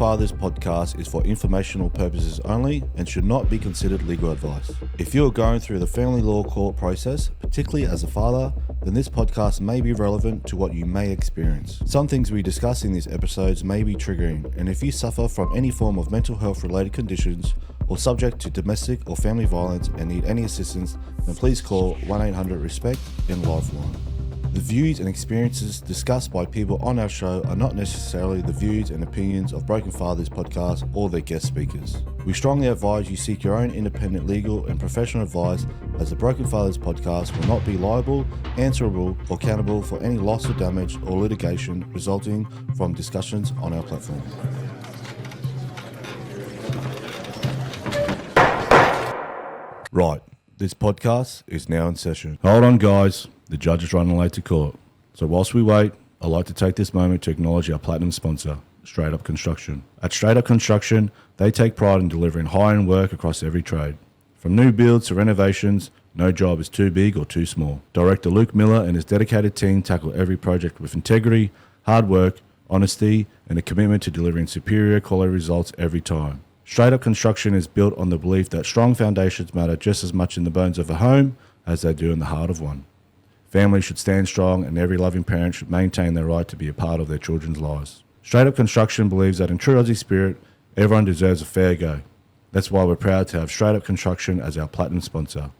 Fathers podcast is for informational purposes only and should not be considered legal advice. If you are going through the family law court process, particularly as a father, then this podcast may be relevant to what you may experience. Some things we discuss in these episodes may be triggering, and if you suffer from any form of mental health related conditions or subject to domestic or family violence and need any assistance, then please call 1-800-RESPECT in Lifeline. The views and experiences discussed by people on our show are not necessarily the views and opinions of Broken Fathers podcast or their guest speakers. We strongly advise you seek your own independent legal and professional advice, as the Broken Fathers podcast will not be liable, answerable, or accountable for any loss or damage or litigation resulting from discussions on our platform. Right, this podcast is now in session. Hold on, guys. The judge is running late to court. So whilst we wait, I'd like to take this moment to acknowledge our platinum sponsor, Straight Up Construction. At Straight Up Construction, they take pride in delivering high-end work across every trade. From new builds to renovations, no job is too big or too small. Director Luke Miller and his dedicated team tackle every project with integrity, hard work, honesty, and a commitment to delivering superior quality results every time. Straight Up Construction is built on the belief that strong foundations matter just as much in the bones of a home as they do in the heart of one. Families should stand strong, and every loving parent should maintain their right to be a part of their children's lives. Straight Up Construction believes that in true Aussie spirit, everyone deserves a fair go. That's why we're proud to have Straight Up Construction as our platinum sponsor.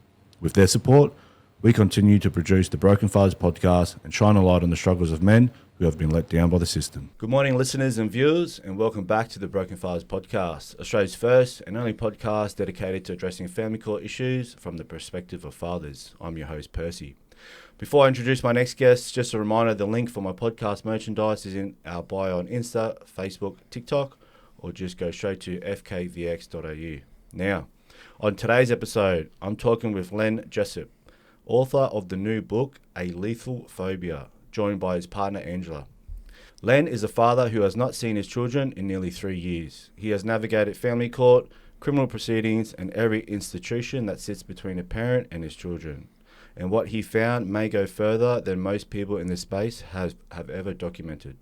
With their support, we continue to produce the Broken Fathers podcast and shine a light on the struggles of men who have been let down by the system. Good morning, listeners and viewers, and welcome back to the Broken Fathers podcast, Australia's first and only podcast dedicated to addressing family court issues from the perspective of fathers. I'm your host, Percy. Before I introduce my next guest, just a reminder, the link for my podcast merchandise is in our bio on Insta, Facebook, TikTok, or just go straight to fkvx.au. Now, on today's episode, I'm talking with Len Jessop, author of the new book, A Lethal Phobia, joined by his partner Angela. Len is a father who has not seen his children in nearly 3 years. He has navigated family court, criminal proceedings, and every institution that sits between a parent and his children. And what he found may go further than most people in this space have ever documented.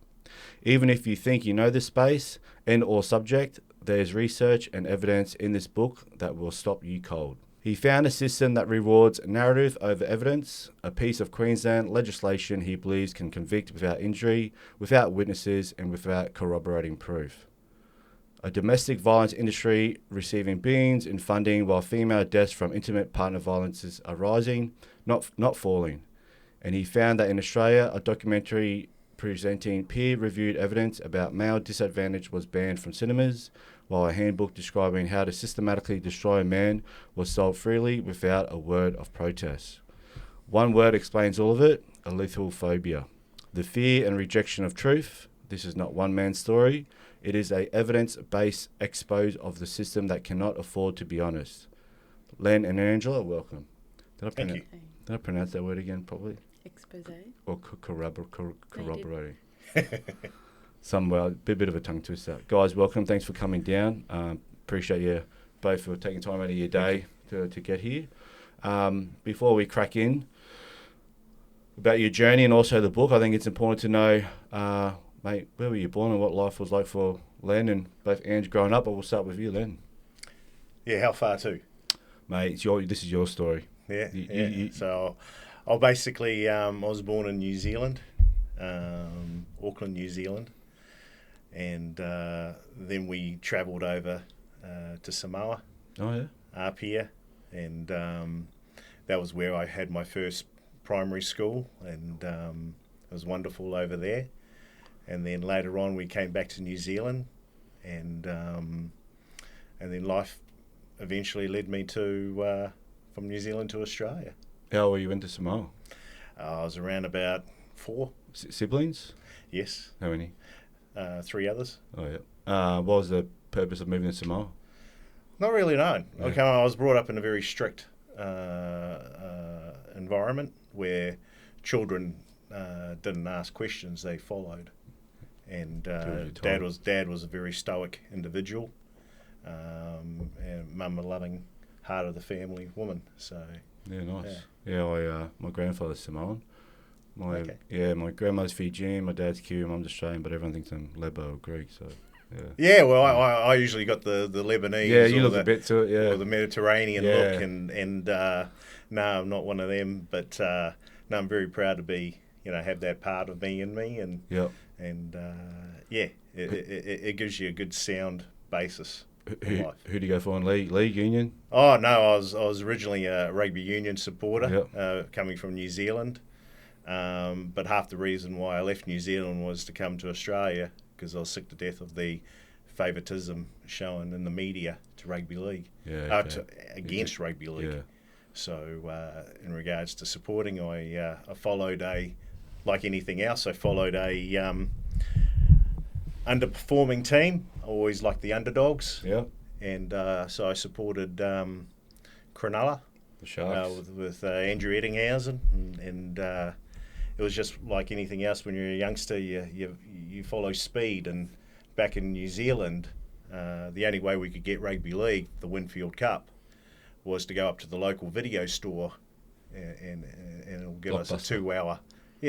Even if you think you know this space and or subject, there is research and evidence in this book that will stop you cold. He found a system that rewards narrative over evidence, a piece of Queensland legislation he believes can convict without injury, without witnesses, and without corroborating proof. A domestic violence industry receiving billions in funding while female deaths from intimate partner violences are rising, not falling. And he found that in Australia, a documentary presenting peer-reviewed evidence about male disadvantage was banned from cinemas, while a handbook describing how to systematically destroy a man was sold freely without a word of protest. One word explains all of it: a lethal phobia. The fear and rejection of truth. This is not one man's story. It is a evidence-based expose of the system that cannot afford to be honest. Len and Angela, welcome. Thank you. Did I pronounce that word again properly? Expose. Or corroborating? A bit of a tongue twister. Guys, welcome. Thanks for coming down. Appreciate you both for taking time out of your day to get here. Before we crack in about your journey and also the book, I think it's important to know, mate, where were you born and what life was like for Len and both Ange growing up? But we'll start with you, Len. Yeah, how far to? Mate, this is your story. Yeah, So I basically, I was born in New Zealand, Auckland, New Zealand. And then we travelled over to Samoa. Oh, yeah? Apia. And that was where I had my first primary school. And it was wonderful over there. And then later on, we came back to New Zealand, and then life eventually led me to from New Zealand to Australia. How old were you into Samoa? I was around about 4. Siblings? Yes. How many? 3 others. Oh, yeah. What was the purpose of moving to Samoa? Not really known. Yeah. Okay, I was brought up in a very strict environment where children didn't ask questions; they followed. And dad was a very stoic individual, and mum a loving, heart of the family woman. So yeah, nice. Yeah, my grandfather's Samoan. My grandmother's Fijian, my dad's Kiwi, mum's Australian, but everyone thinks I'm Lebo or Greek. So Yeah, well, I usually got the Lebanese. Yeah, you or look the, a bit to it, yeah. or the Mediterranean Yeah. look, and no, I'm not one of them. But no, I'm very proud to be, have that part of me in me, and Yep. yeah, it gives you a good sound basis in life. Who do you go for in league union? Oh no, I was originally a rugby union supporter, Yep. coming from New Zealand. But half the reason why I left New Zealand was to come to Australia because I was sick to death of the favouritism shown in the media to rugby league, Yeah. against rugby league. Yeah. So in regards to supporting, I followed like anything else, I followed a underperforming team. I always liked the underdogs. Yeah. And so I supported Cronulla. The Sharks. With Andrew Ettinghausen, and it was just like anything else. When you're a youngster, you follow speed. And back in New Zealand, the only way we could get rugby league, the Winfield Cup, was to go up to the local video store, and it'll give us a 2-hour,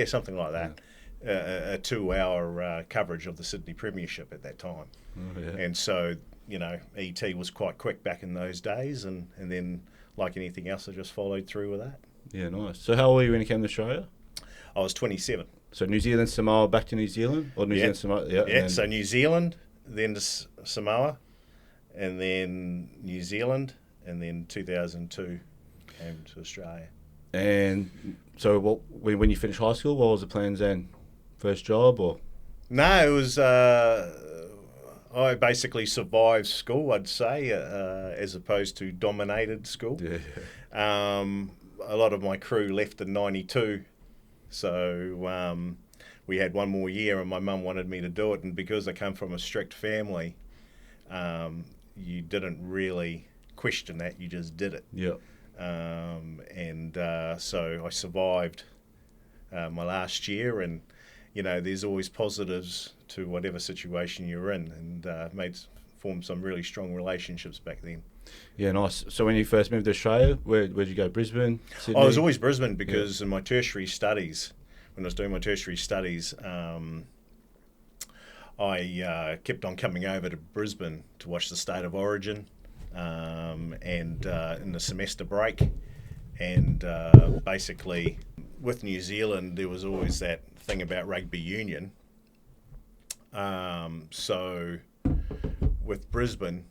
something like that, a 2-hour coverage of the Sydney Premiership at that time. Oh, yeah. And so ET was quite quick back in those days, and then, like anything else, I just followed through with that. Yeah, nice. So how old were you when you came to Australia? I was 27. So New Zealand, Samoa, back to New Zealand? Or New Zealand, Samoa? Yeah, yeah. So New Zealand, then to Samoa, and then New Zealand, and then 2002 came to Australia. And so when you finished high school, what was the plans then? First job or? No, it was... I basically survived school, I'd say, as opposed to dominated school. Yeah. A lot of my crew left in 92, so we had one more year, and my mum wanted me to do it. And because I come from a strict family, you didn't really question that; you just did it. Yeah. So I survived my last year, and there's always positives to whatever situation you're in, and formed some really strong relationships back then. Yeah, nice. So when you first moved to Australia, where'd you go? Brisbane? Sydney? I was always Brisbane because in my tertiary studies, when I was doing my tertiary studies, I kept on coming over to Brisbane to watch the State of Origin, and in the semester break, and basically with New Zealand there was always that thing about rugby union. So with Brisbane,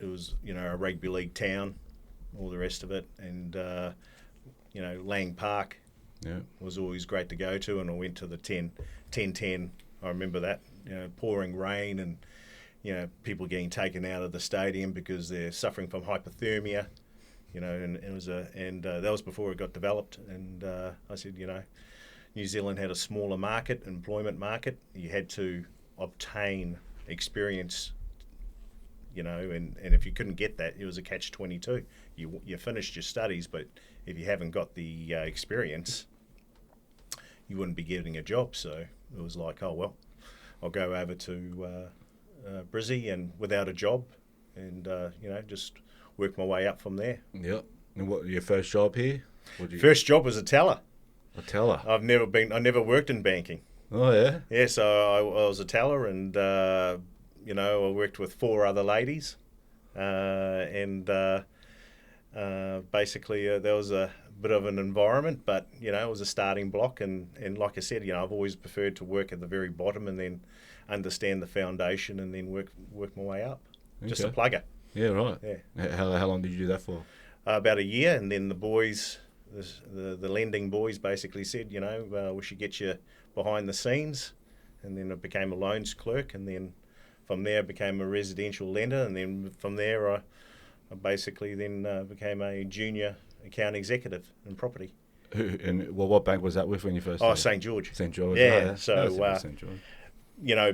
it was a rugby league town, all the rest of it, and Lang Park was always great to go to, and I went to the 10-10. I remember that, pouring rain, and people getting taken out of the stadium because they're suffering from hypothermia, and it was that was before it got developed. And I said, New Zealand had a smaller employment market. You had to obtain experience, and if you couldn't get that, it was a catch-22. You finished your studies, but if you haven't got the experience, you wouldn't be getting a job. So it was like, oh well, I'll go over to Brizzy and without a job, and just work my way up from there. Yep. And what your first job here? First job was a teller. A teller. I never worked in banking. Oh yeah. Yeah, so I was a teller, and I worked with 4 other ladies, and basically there was a bit of an environment, but it was a starting block, and like I said, I've always preferred to work at the very bottom and then understand the foundation and then work my way up. Okay. Just a plugger. Yeah, right. Yeah. How long did you do that for? About a year, and then the boys, the lending boys, basically said, we should get you behind the scenes, and then I became a loans clerk, and then from there I became a residential lender, and then from there I basically then became a junior account executive in property. What bank was that with when you first started? St. George. St. George. Yeah, so St. George.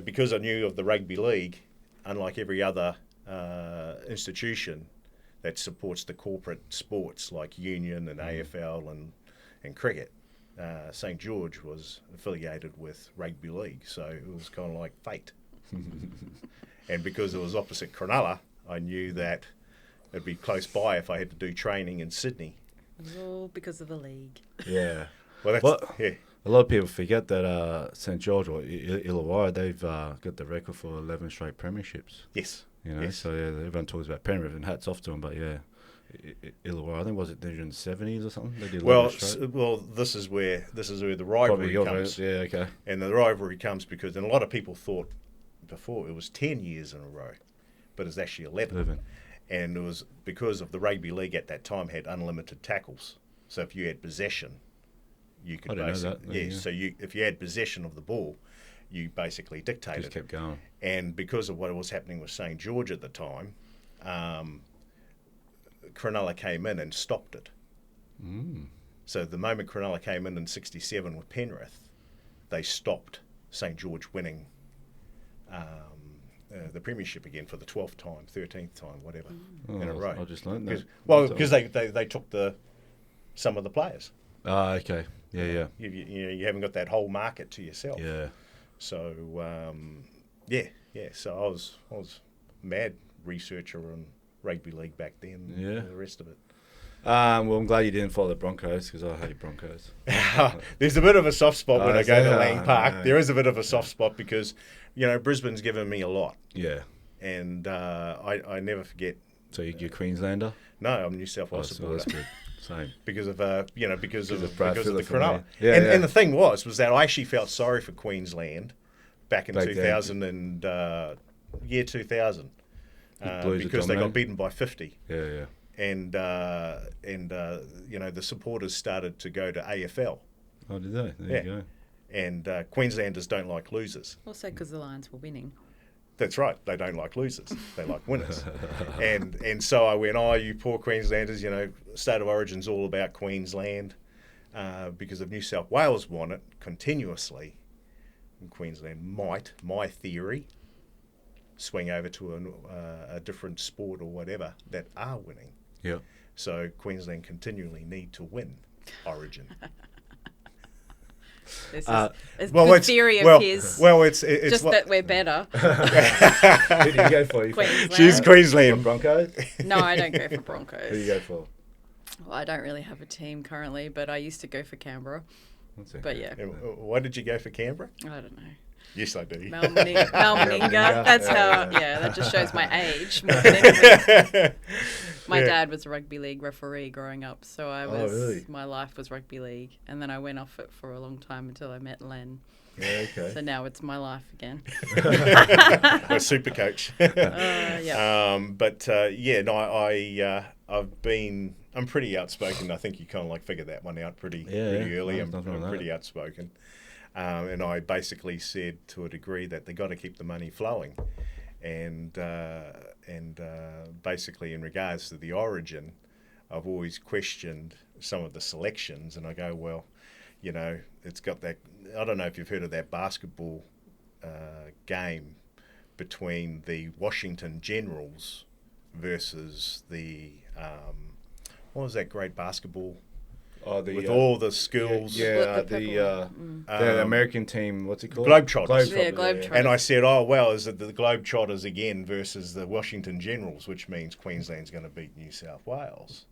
Because I knew of the rugby league, unlike every other institution that supports the corporate sports like Union and AFL and cricket, St. George was affiliated with rugby league, so it was kind of like fate. And because it was opposite Cronulla, I knew that it'd be close by if I had to do training in Sydney. It was all because of the league. Yeah. Well, A lot of people forget that St George or Illawarra, they've got the record for 11 straight premierships. Yes. You know, Yes. so yeah, everyone talks about Penrith and hats off to them, but yeah, Illawarra, I think was it in the 70s or something? They did 11 straight. This is where the Probably rivalry your comes. vote, yeah, okay. And the rivalry comes because, and a lot of people thought before it was 10 years in a row, but it's actually 11. And it was because of the rugby league at that time had unlimited tackles. So if you had possession, you could basically, so if you had possession of the ball, you basically dictated. Just kept going. And because of what was happening with St George at the time, Cronulla came in and stopped it. So the moment Cronulla came in '67 with Penrith, they stopped St George winning the premiership again for the 12th time, 13th time, whatever, in a row. I just learned that. Because they took some of the players. Ah, okay. Yeah. You haven't got that whole market to yourself. Yeah. So yeah. So I was mad researcher on rugby league back then. Yeah. And the rest of it. Well, I'm glad you didn't follow the Broncos because I hate Broncos. There's a bit of a soft spot when I go to yeah, Lang Park. no. There is a bit of a soft spot because, Brisbane's given me a lot. Yeah. And I never forget. So you're Queenslander? No, I'm New South Wales So supporter. that's good. Same. Because of because of Brad the Phillip for me. Cronulla. Yeah, And the thing was that I actually felt sorry for Queensland back in Back 2000 and year 2000 Blues because they got dominated. beaten by 50. Yeah. And the supporters started to go to AFL. Oh, did they? There you go. And Queenslanders don't like losers. Also because the Lions were winning. That's right. They don't like losers. They like winners. and so I went, you poor Queenslanders, State of Origin's all about Queensland because if New South Wales won it continuously, Queensland might, my theory, swing over to a different sport or whatever that are winning. Yeah. So Queensland continually need to win Origin. This is the theory of his. Well, it's just that we're better. Who do you go for? Queensland. She's Queensland. Broncos? No, I don't go for Who do Broncos. you go for? Well, I don't really have a team currently, but I used to go for Canberra. But yeah, Why did you go for Canberra? I don't know. Yes, I do. Malmeninga. That's how. Yeah, that just shows my age more than anything. My dad was a rugby league referee growing up, so my life was rugby league, and then I went off it for a long time until I met Len. Yeah, okay. So now it's my life again. A super coach. Yeah. I'm pretty outspoken. I think you kind of figured that one out pretty early. I'm pretty outspoken. And I basically said to a degree that they got to keep the money flowing. And basically in regards to the Origin, I've always questioned some of the selections, and I go, well, it's got that. I don't know if you've heard of that basketball game between the Washington Generals versus the what was that great basketball? With all the skills. The American team, what's it called? Globetrotters. Yeah, Globetrotters. And I said, is it the Globetrotters again versus the Washington Generals, which means Queensland's going to beat New South Wales.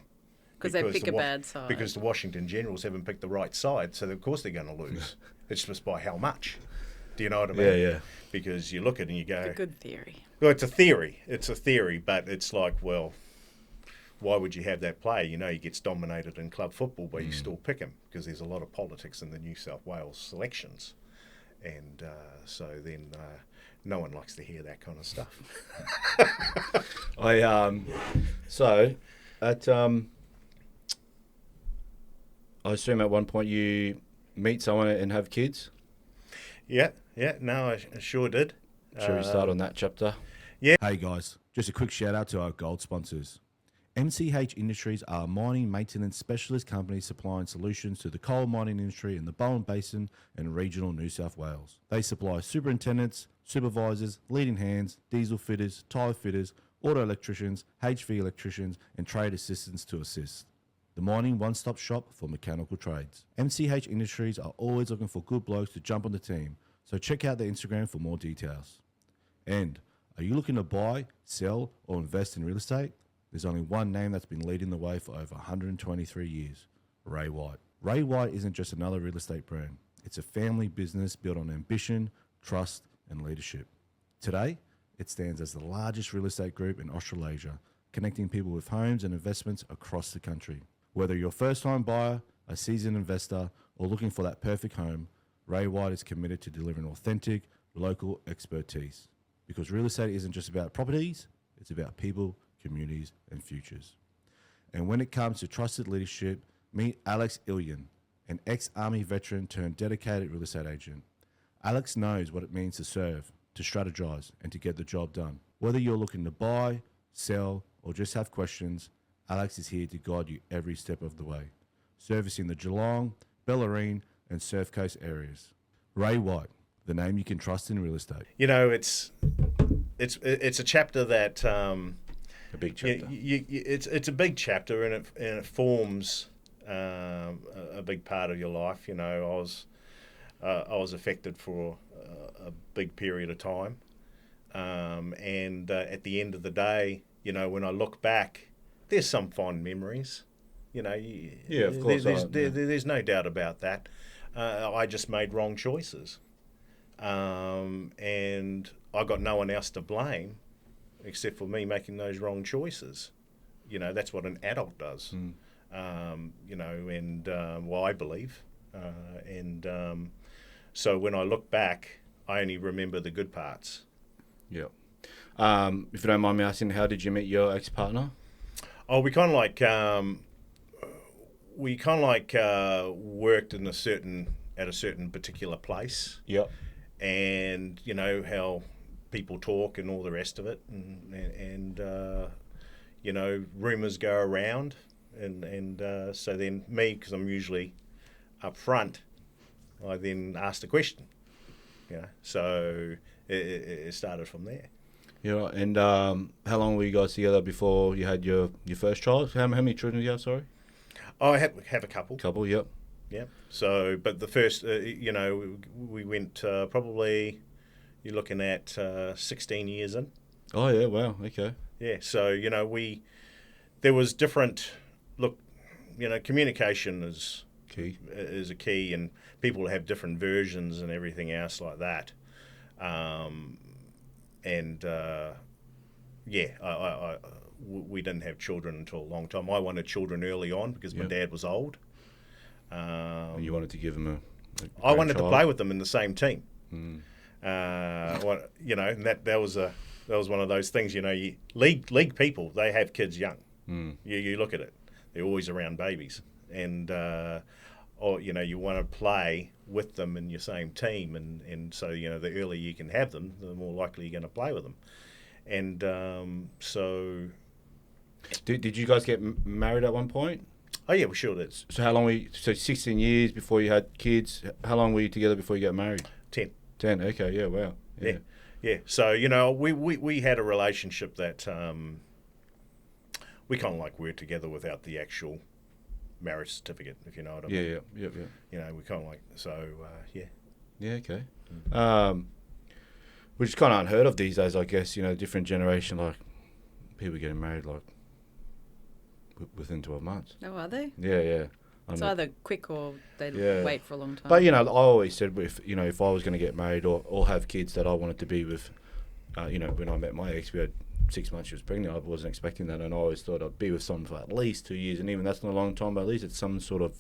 Because they pick a bad side. Because the Washington Generals haven't picked the right side, so of course they're going to lose. It's just by how much. Do you know what I mean? Yeah. Because you look at it and you go... It's a good theory. Well, it's a theory, but it's like, well... Why would you have that player? He gets dominated in club football, but you still pick him because there's a lot of politics in the New South Wales selections. And so then no one likes to hear that kind of stuff. I assume at one point you meet someone and have kids? Yeah, no, I sure did. Shall we start on that chapter? Yeah. Hey guys, just a quick shout out to our gold sponsors. MCH Industries are a mining maintenance specialist company supplying solutions to the coal mining industry in the Bowen Basin and regional New South Wales. They supply superintendents, supervisors, leading hands, diesel fitters, tyre fitters, auto electricians, HV electricians, and trade assistants to assist. The mining one-stop shop for mechanical trades. MCH Industries are always looking for good blokes to jump on the team, so check out their Instagram for more details. And are you looking to buy, sell, or invest in real estate? There's only one name that's been leading the way for over 123 years, Ray White. Ray White isn't just another real estate brand. It's a family business built on ambition, trust, and leadership. Today, it stands as the largest real estate group in Australasia, connecting people with homes and investments across the country. Whether you're a first-time buyer, a seasoned investor, or looking for that perfect home, Ray White is committed to delivering authentic, local expertise. Because real estate isn't just about properties, it's about people, communities, and futures. And when it comes to trusted leadership, meet Alex Ilyan, an ex-Army veteran turned dedicated real estate agent. Alex knows what it means to serve, to strategize, and to get the job done. Whether you're looking to buy, sell, or just have questions, Alex is here to guide you every step of the way, servicing the Geelong, Bellarine, and Surf Coast areas. Ray White, the name you can trust in real estate. You know, it's a chapter that A big chapter. it's a big chapter, and it forms a big part of your life. You know, I was affected for a big period of time, and at the end of the day, you know, when I look back, there's some fond memories. You know, of course, there's no doubt about that. I just made wrong choices, and I got no one else to blame except for me making those wrong choices. You know, that's what an adult does. You know, and well, I believe, and so when I look back, I only remember the good parts. Yeah. If you don't mind me asking, how did you meet your ex-partner? Oh, we kind of like worked in at a certain particular place. Yep. And you know how people talk and all the rest of it, and you know, rumours go around, and so then me, because I'm usually up front, I then asked a question. You know, so it started from there. Yeah, and how long were you guys together before you had your first child? How many children do you have, sorry? Oh, I have a couple. Couple, yep. Yeah. So, but the first, you know, we went probably, you're looking at 16 years in. Oh, yeah, wow, okay. Yeah, so, you know, there was different, look, you know, communication is a key, and people have different versions and everything else like that. We didn't have children until a long time. I wanted children early on because my dad was old. And you wanted to give them I wanted to play with them in the same team. Mm. You know, and that was one of those things. You know, league people, they have kids young. Mm. You look at it; they're always around babies, and or you know, you want to play with them in your same team, and so you know, the earlier you can have them, the more likely you're going to play with them. And so, did you guys get married at one point? Oh yeah, we sure did. So how long were you? So 16 years before you had kids. How long were you together before you got married? 10. 10. Okay. Yeah. Wow. Yeah. So you know, we had a relationship that we kind of like were together without the actual marriage certificate, if you know what I mean. Yeah. You know, we kind of like yeah. Yeah. Okay. Which is kind of unheard of these days, I guess. You know, different generation, like people getting married like within 12 months. Oh, are they? Yeah. It's either quick or they wait for a long time. But, you know, I always said if I was going to get married or have kids, that I wanted to be with, you know, when I met my ex, we had 6 months, she was pregnant. I wasn't expecting that, and I always thought I'd be with someone for at least 2 years, and even that's not a long time, but at least it's some sort of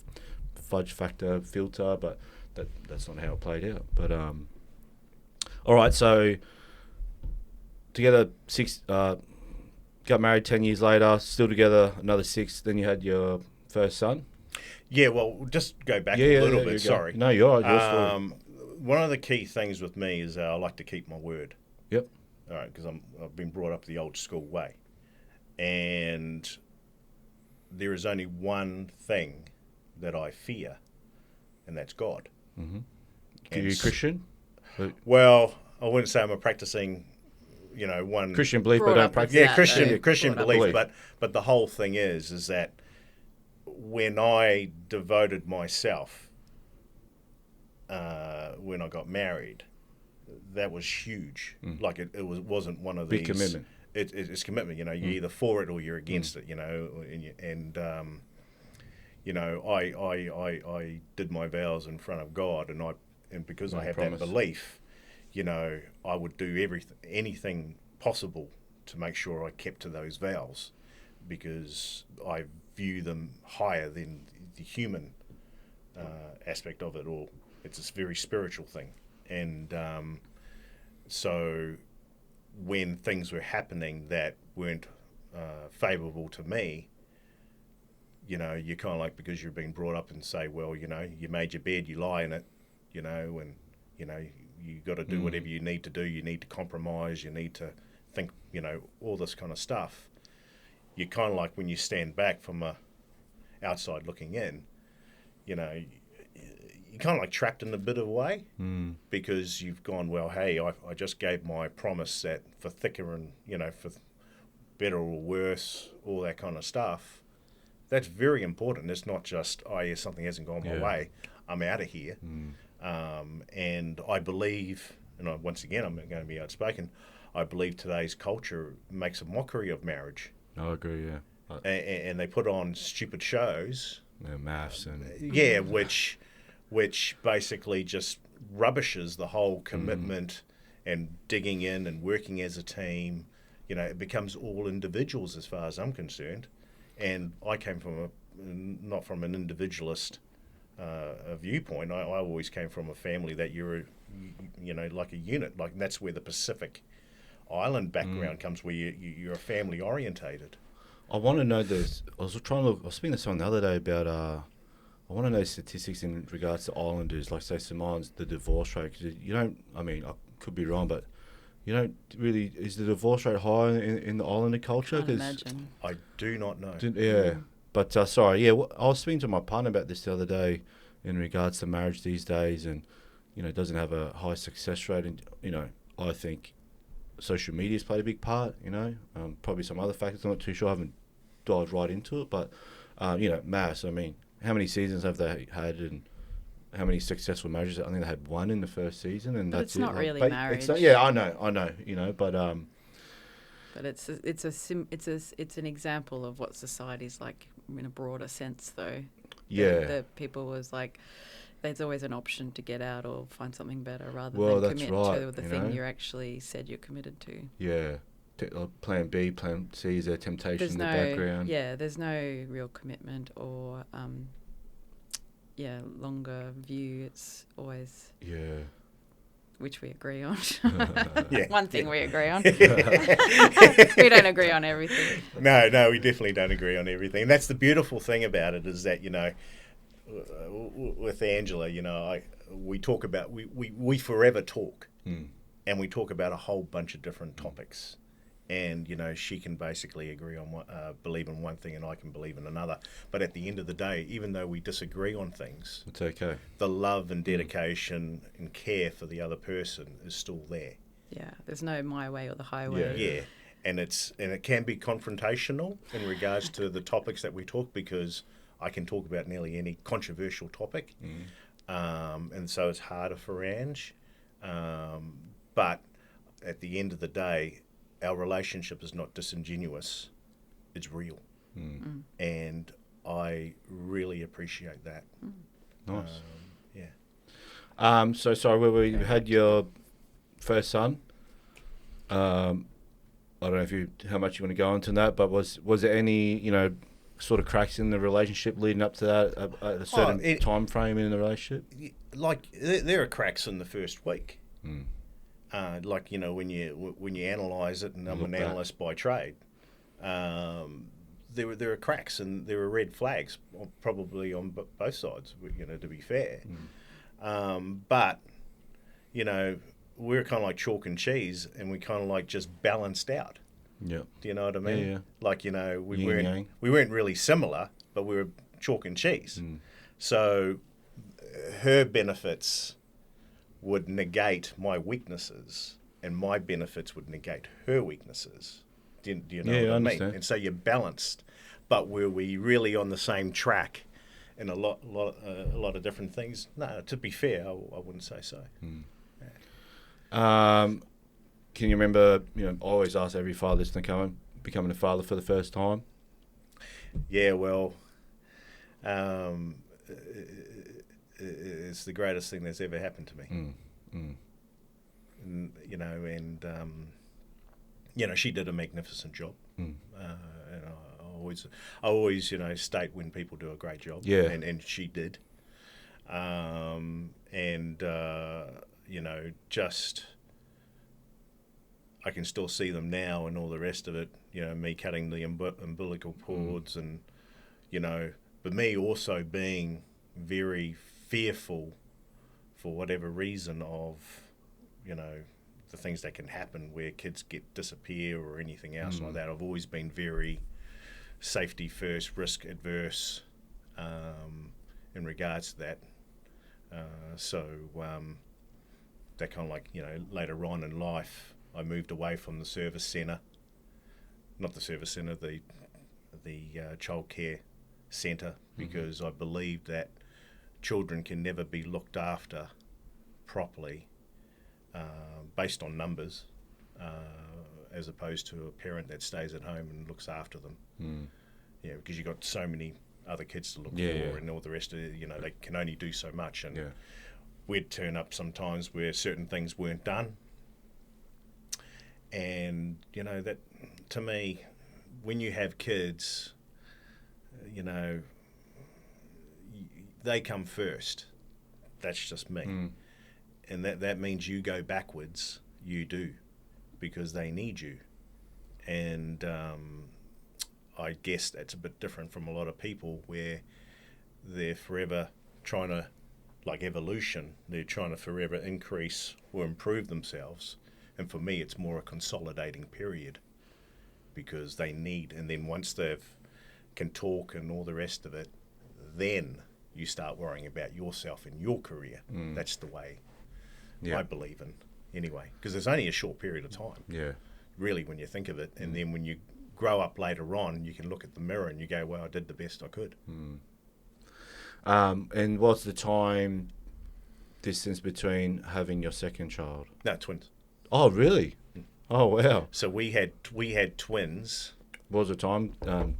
fudge factor filter, but that's not how it played out. But, all right, so together got married 10 years later, still together another 6, then you had your first son. Yeah, well, just go back a little bit, sorry. No, you're right. One of the key things with me is I like to keep my word. Yep. All right, because I've been brought up the old school way. And there is only one thing that I fear, and that's God. Mm-hmm. Are you Christian? Well, I wouldn't say I'm a practicing, you know, one... Christian belief, but don't practice. Yeah, Christian belief. But the whole thing is that when I devoted myself, when I got married, that was huge. Like it wasn't one of these... Big commitment. It's commitment, you know. You're either for it or you're against it, you know. And you know, I did my vows in front of God, and I and because I have that belief, you know, I would do anything possible to make sure I kept to those vows, because I view them higher than the human aspect of it all. It's a very spiritual thing. And so when things were happening that weren't favourable to me, you know, you're kind of like, because you're being brought up and say, well, you know, you made your bed, you lie in it, you know, and, you know, you got to do whatever you need to do. You need to compromise. You need to think, you know, all this kind of stuff. You're kind of like, when you stand back from outside looking in, you know, you're kind of like trapped in a bit of a way, because you've gone, well, hey, I just gave my promise that for thicker and, you know, for better or worse, all that kind of stuff. That's very important. It's not just, oh, yeah, something hasn't gone my way, I'm out of here. And I believe, and once again, I'm going to be outspoken, I believe today's culture makes a mockery of marriage. I agree, yeah. And they put on stupid shows. Yeah, maths and... Yeah, which basically just rubbishes the whole commitment and digging in and working as a team. You know, it becomes all individuals as far as I'm concerned. And I came from not from an individualist viewpoint. I always came from a family that you're like a unit. Like, that's where the Pacific Island background comes, where you're a family orientated. I want to know this. I was speaking to someone the other day about, I want to know statistics in regards to islanders, like say Samoans, the divorce rate. Cause you don't, I mean, I could be wrong, but you don't really, is the divorce rate high in the islander culture? Can't imagine. I do not know. But sorry, I was speaking to my partner about this the other day in regards to marriage these days, and, you know, it doesn't have a high success rate. And, you know, I think social media's played a big part, you know, probably some other factors. I'm not too sure. I haven't dived right into it, but, you know, maths, I mean, how many seasons have they had, and how many successful marriages? I think they had one in the first season, and but that's it's not it. really like, marriage. I know, you know, but it's an example of what society's like in a broader sense, though. Yeah, the people was like, there's always an option to get out or find something better, rather well, than that's commit right, to the thing you actually said you're committed to. Yeah. Plan B, Plan C, is there temptation in the background? Yeah, there's no real commitment or, longer view. It's always... Yeah. Which we agree on. Yeah. One thing we agree on. We don't agree on everything. No, we definitely don't agree on everything. And that's the beautiful thing about it, is that, you know, with Angela, you know, we talk about, we forever talk. And we talk about a whole bunch of different topics. And, you know, she can basically agree on believe in one thing, and I can believe in another. But at the end of the day, even though we disagree on things, it's okay. The love and dedication and care for the other person is still there. Yeah, there's no my way or the highway. Yeah. And it can be confrontational in regards to the topics that we talk, because I can talk about nearly any controversial topic, and so it's harder for Ange. But at the end of the day, our relationship is not disingenuous, it's real. And I really appreciate that. Nice. Yeah. So sorry, we had your first son. I don't know how much you want to go into that, but was there any, you know, sort of cracks in the relationship leading up to that, a certain time frame in the relationship? Like, there are cracks in the first week. Like, you know, when you analyse it, and I'm an analyst by trade, there are cracks and there are red flags, probably on both sides, you know, to be fair. But, you know, we're kind of like chalk and cheese, and we kind of like just balanced out. Yeah. Do you know what I mean? Yeah. Like, you know, we Yin-yang. weren't really similar, but we were chalk and cheese. So her benefits would negate my weaknesses, and my benefits would negate her weaknesses. Do you know what I mean? And so you're balanced. But were we really on the same track in a lot of different things? No, to be fair, I wouldn't say so. Can you remember, you know, I always ask every father listener becoming a father for the first time? Yeah, well, is the greatest thing that's ever happened to me. And, you know, and you know, she did a magnificent job. And I always, you know, state when people do a great job. Yeah. And she did. You know, just I can still see them now and all the rest of it. You know, me cutting the umbilical cords and, you know, but me also being very fearful for whatever reason of, you know, the things that can happen where kids disappear or anything else like that. I've always been very safety first, risk adverse in regards to that. That kind of like, you know, later on in life, I moved away from the service centre, not the service centre, the childcare centre, because I believed that children can never be looked after properly based on numbers, as opposed to a parent that stays at home and looks after them. You know, because you've got so many other kids to look for and all the rest of it, you know, they can only do so much. And we'd turn up sometimes where certain things weren't done. And, you know, that to me, when you have kids, you know, they come first. That's just me. And that means you go backwards. You do, because they need you. And I guess that's a bit different from a lot of people where they're forever trying to, like evolution, they're trying to forever increase or improve themselves. And for me, it's more a consolidating period, because they need, and then once can talk and all the rest of it, then you start worrying about yourself and your career. That's the way I believe in, anyway, because there's only a short period of time. Really, when you think of it, and then when you grow up later on, you can look at the mirror and you go, well, I did the best I could. And what's the time distance between having your second child? No, twins. Oh, really? Oh, wow. So we had twins. What was the time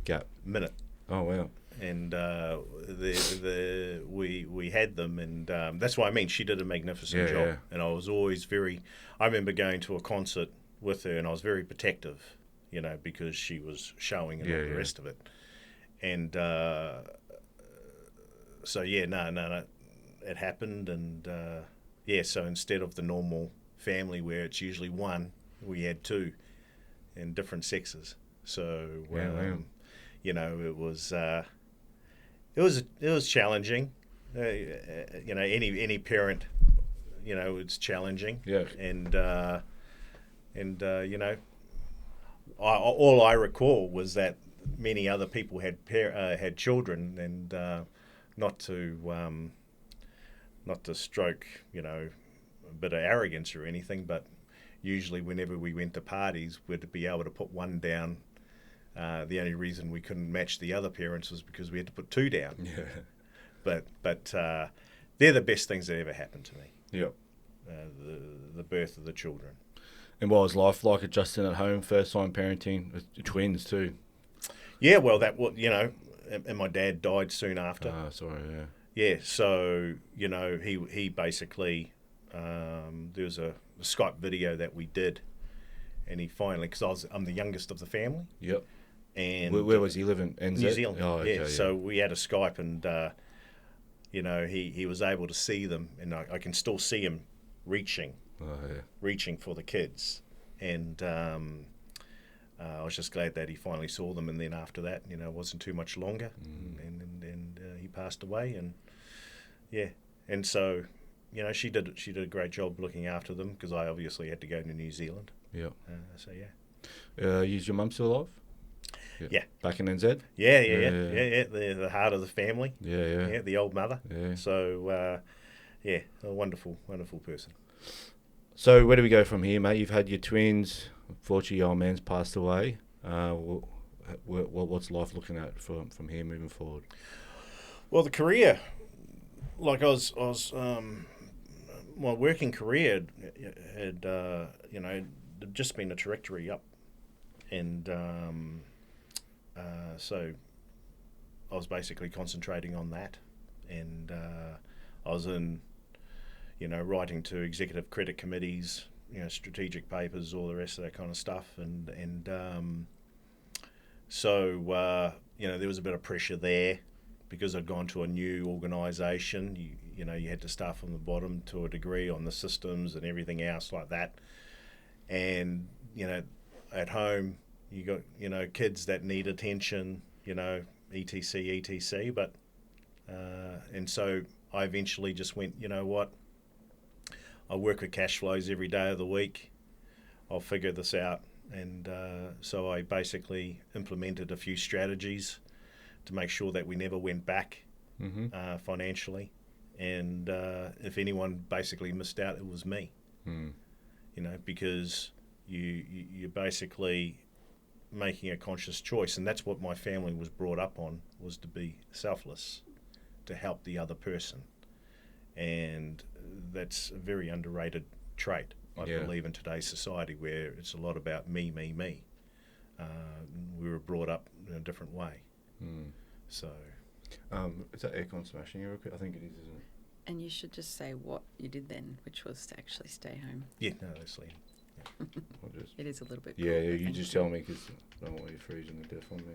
gap? Minute. Oh, wow. And we had them, and that's what I mean. She did a magnificent job, and I was always I remember going to a concert with her, and I was very protective, you know, because she was showing and all the rest of it. And so no, it happened, and so instead of the normal family where it's usually one, we had two, in different sexes. So you know, it was challenging. You know, any parent, you know, it's challenging. And you know, all I recall was that many other people had children, and not to stroke, you know, a bit of arrogance or anything, but usually whenever we went to parties, we'd be able to put one down. The only reason we couldn't match the other parents was because we had to put two down. But they're the best things that ever happened to me. The birth of the children. And what was life like adjusting at home, first time parenting with twins too? Yeah, well, that was, you know, and my dad died soon after. Yeah, so, you know, he basically, there was a Skype video that we did, and he finally, because I'm the youngest of the family. And where was he living? NZ? New Zealand. Oh, okay, So we had a Skype, and you know, he was able to see them, and I can still see him reaching for the kids, and I was just glad that he finally saw them, and then after that, you know, it wasn't too much longer, and he passed away, and and so, you know, she did a great job looking after them, because I obviously had to go to New Zealand. So is your mum still alive? Yeah. Back in NZ? Yeah. The heart of the family. Yeah, the old mother. So, a wonderful, wonderful person. So where do we go from here, mate? You've had your twins. Unfortunately, your old man's passed away. What's life looking at from here moving forward? Well, the career, like I was my working career had you know, just been a trajectory up, and so I was basically concentrating on that, and I was in, writing to executive credit committees, strategic papers, all the rest of that kind of stuff, so there was a bit of pressure there because I'd gone to a new organisation. You had to start from the bottom to a degree on the systems and everything else like that, and at home you got kids that need attention, etc. But and so I eventually just went, what? I work with cash flows every day of the week. I'll figure this out. And so I basically implemented a few strategies to make sure that we never went back financially. And if anyone basically missed out, it was me. Because you're basically making a conscious choice. And that's what my family was brought up on, was to be selfless, to help the other person. And that's a very underrated trait, I believe, in today's society, where it's a lot about me. We were brought up in a different way. So, is that aircon smashing you real quick? I think it is, isn't it? And you should just say what you did then, which was to actually stay home. Yeah, no, that's Len. It is a little bit cold. Yeah, you just tell me, because I don't want you freezing to death on me.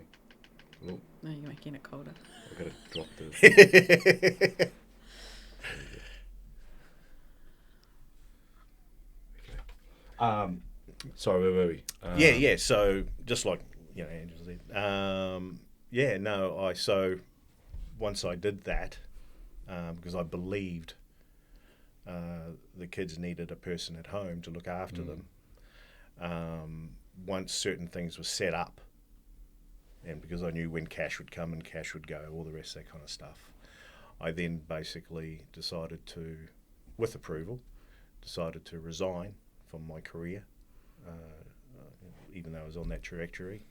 Look. No, you're making it colder. I've got to drop the... Sorry, where were we? Yeah. So just like Andrew said, So once I did that, because I believed the kids needed a person at home to look after them. Once certain things were set up, and because I knew when cash would come and cash would go, all the rest of that kind of stuff, I then basically decided to, with approval, resign from my career. Even though I was on that trajectory,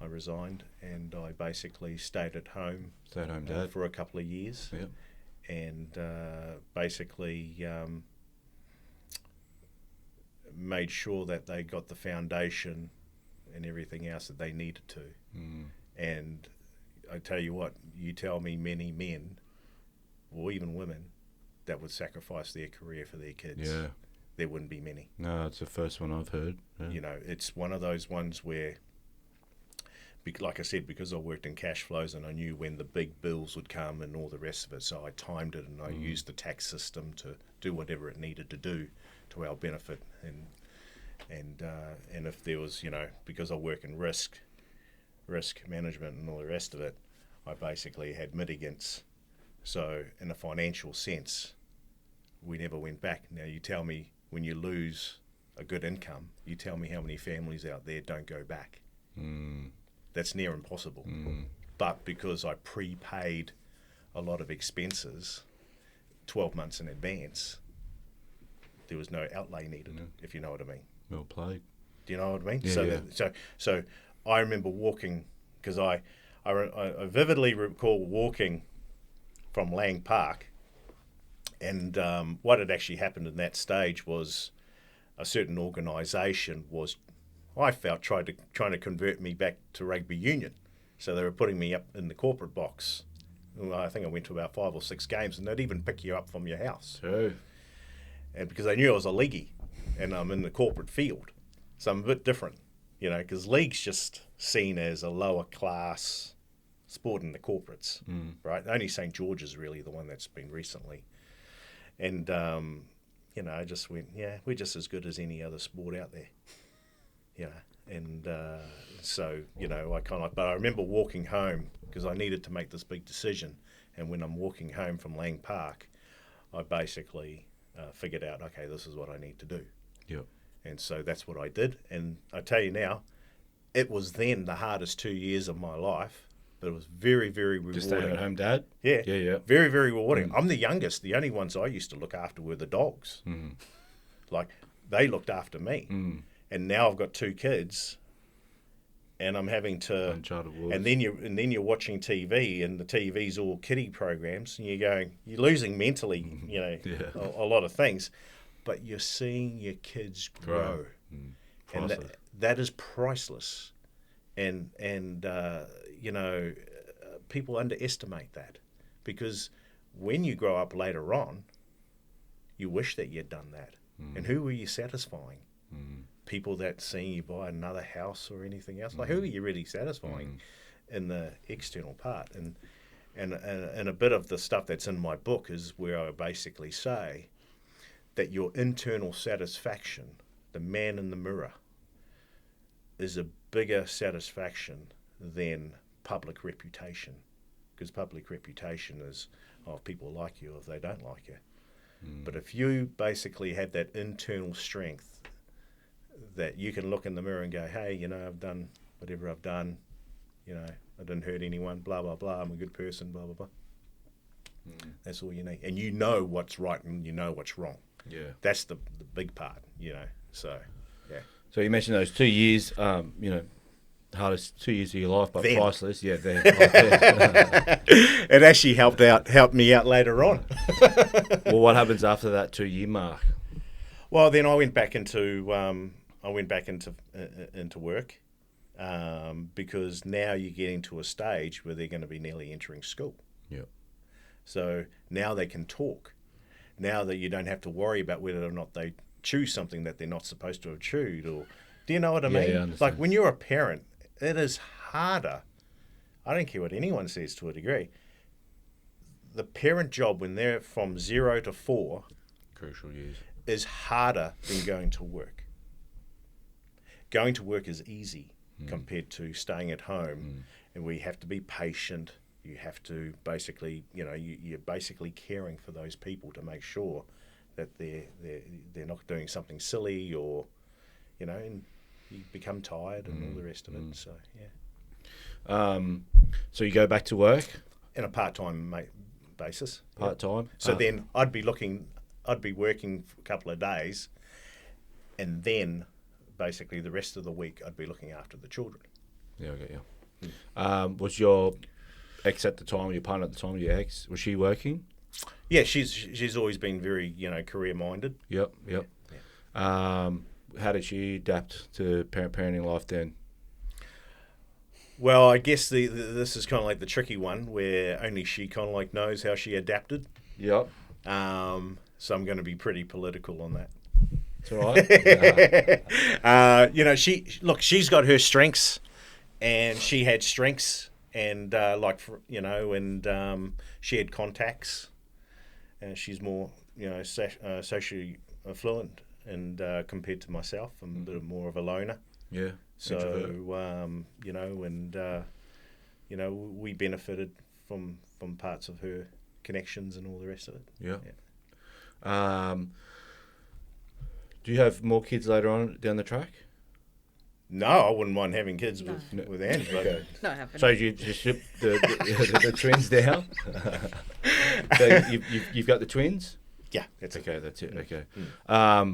I resigned, and I basically stayed at home. Dad. For a couple of years. Yep. And basically made sure that they got the foundation and everything else that they needed to. And I tell you what, you tell me many men, or even women, that would sacrifice their career for their kids. Yeah. There wouldn't be many. No, it's the first one I've heard. Yeah. It's one of those ones where, like I said, because I worked in cash flows and I knew when the big bills would come and all the rest of it, so I timed it and I used the tax system to do whatever it needed to do to our benefit. And if there was, because I work in risk management and all the rest of it, I basically had mitigants. So in a financial sense, we never went back. Now you tell me, when you lose a good income, you tell me how many families out there don't go back. That's near impossible. But because I prepaid a lot of expenses 12 months in advance, there was no outlay needed, if you know what I mean. Well played. Do you know what I mean? Yeah, So I remember walking, because I vividly recall walking from Lang Park, and what had actually happened in that stage was a certain organisation was, I felt, trying to convert me back to rugby union. So they were putting me up in the corporate box. Well, I think I went to about 5 or 6 games, and they'd even pick you up from your house. True. And because they knew I was a leaguey, and I'm in the corporate field, so I'm a bit different, because league's just seen as a lower class sport in the corporates, right? Only St. George is really the one that's been recently. And, I just went, we're just as good as any other sport out there, And so, but I remember walking home, because I needed to make this big decision. And when I'm walking home from Lang Park, I basically figured out, okay, this is what I need to do. Yep. And so that's what I did. And I tell you now, it was then the hardest 2 years of my life, but it was very, very rewarding. Just staying at home, Dad? Yeah. Yeah. Very, very rewarding. I'm the youngest. The only ones I used to look after were the dogs. Like, they looked after me. And now I've got 2 kids, and I'm having to, and then you're watching TV, and the TV's all kiddie programs, and you're losing mentally, a lot of things, but you're seeing your kids grow, and that is priceless, and people underestimate that, because when you grow up later on, you wish that you'd done that. And who were you satisfying? People that seeing you buy another house or anything else? Like, who are you really satisfying in the external part? And a bit of the stuff that's in my book is where I basically say that your internal satisfaction, the man in the mirror, is a bigger satisfaction than public reputation. Because public reputation is, if people like you or if they don't like you. But if you basically have that internal strength that you can look in the mirror and go, hey, I've done whatever I've done, I didn't hurt anyone, blah, blah, blah, I'm a good person, blah, blah, blah. That's all you need. And you know what's right and you know what's wrong. Yeah. That's the big part, so, yeah. So you mentioned those 2 years, hardest 2 years of your life, but Then. priceless. Yeah, there. It actually helped me out later on. Well, what happens after that 2 year mark? Well, then I went back into work because now you're getting to a stage where they're going to be nearly entering school. Yep. So now they can talk. Now that you don't have to worry about whether or not they chew something that they're not supposed to have chewed, or do you know what I mean? Yeah, I understand. Like when you're a parent, it is harder. I don't care what anyone says to a degree. The parent job when they're from 0 to 4, Crucial years, is harder than going to work. Going to work is easy compared to staying at home, and we have to be patient. You have to basically, you're basically caring for those people to make sure that they're not doing something silly, or, and you become tired and all the rest of it. So yeah. So you go back to work In a part-time basis. part time. So then I'd be working for a couple of days, and then basically the rest of the week I'd be looking after the children. Yeah, I get you. Was your ex at the time, your partner at the time, your ex, was she working? Yeah, she's always been very career minded. Yep. Yeah. How did she adapt to parenting life then? Well, I guess this is kind of like the tricky one where only she kind of like knows how she adapted. Yep. So I'm going to be pretty political on that. It's all right. She's got her strengths, and she had strengths, and she had contacts, and she's more socially affluent, and compared to myself, I'm a bit more of a loner. Yeah. So we benefited from parts of her connections and all the rest of it. Yeah. Do you have more kids later on down the track? No, I wouldn't mind having kids with Ange, but Not happening. So you just ship the twins down? So you've got the twins? yeah, that's Okay, that's it. Okay. I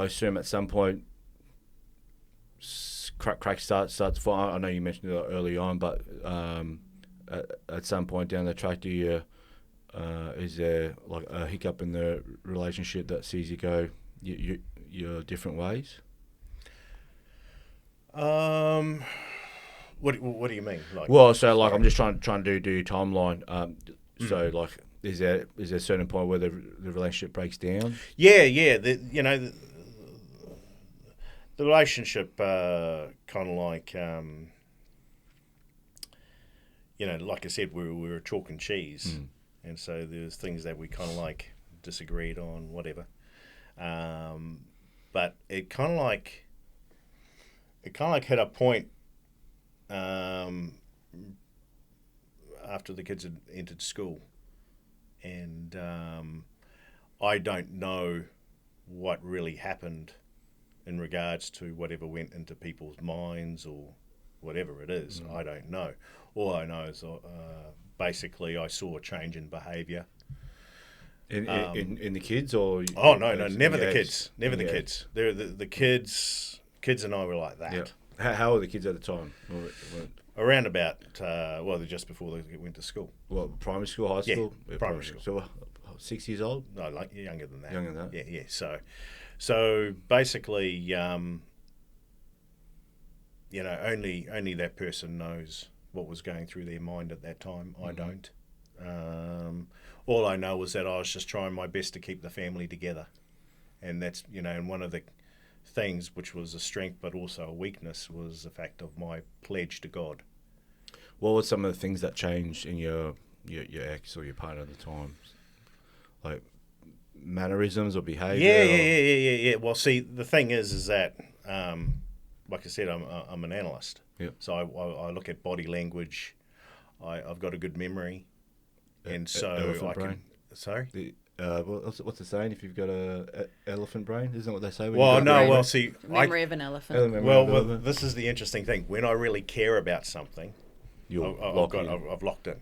assume at some point crack starts to fall. I know you mentioned it early on, but at some point down the track, do you is there like a hiccup in the relationship that sees you go your different ways? What do you mean? Like, Well, so like I'm just trying to do your timeline. So like, is there a certain point where the relationship breaks down? Yeah. The relationship kind of like like I said, we were chalk and cheese, and so there's things that we kind of like disagreed on, whatever. But it kind of like hit a point after the kids had entered school, and I don't know what really happened in regards to whatever went into people's minds or whatever it is. I don't know. All I know is basically I saw a change in behaviour. In the kids, or Oh no, never the kids. Never the kids. They're the kids and I were like that. Yeah. How were the kids at the time? Around about they're just before they went to school. What, primary school, high school? Yeah, primary school. So 6 years old? No, like younger than that. Younger than that? Yeah. So basically, only that person knows what was going through their mind at that time. I don't. All I know was that I was just trying my best to keep the family together. And that's, and one of the things which was a strength but also a weakness was the fact of my pledge to God. What were some of the things that changed in your ex or your partner at the time? Like mannerisms or behaviour? Yeah. Well, see, the thing is that, like I said, I'm an analyst. Yep. So I look at body language. I've got a good memory. And so elephant I brain. can... Sorry? What's the saying? If you've got a elephant brain, isn't that what they say? See, memory of an elephant. Well, this is the interesting thing. When I really care about something, I've locked in.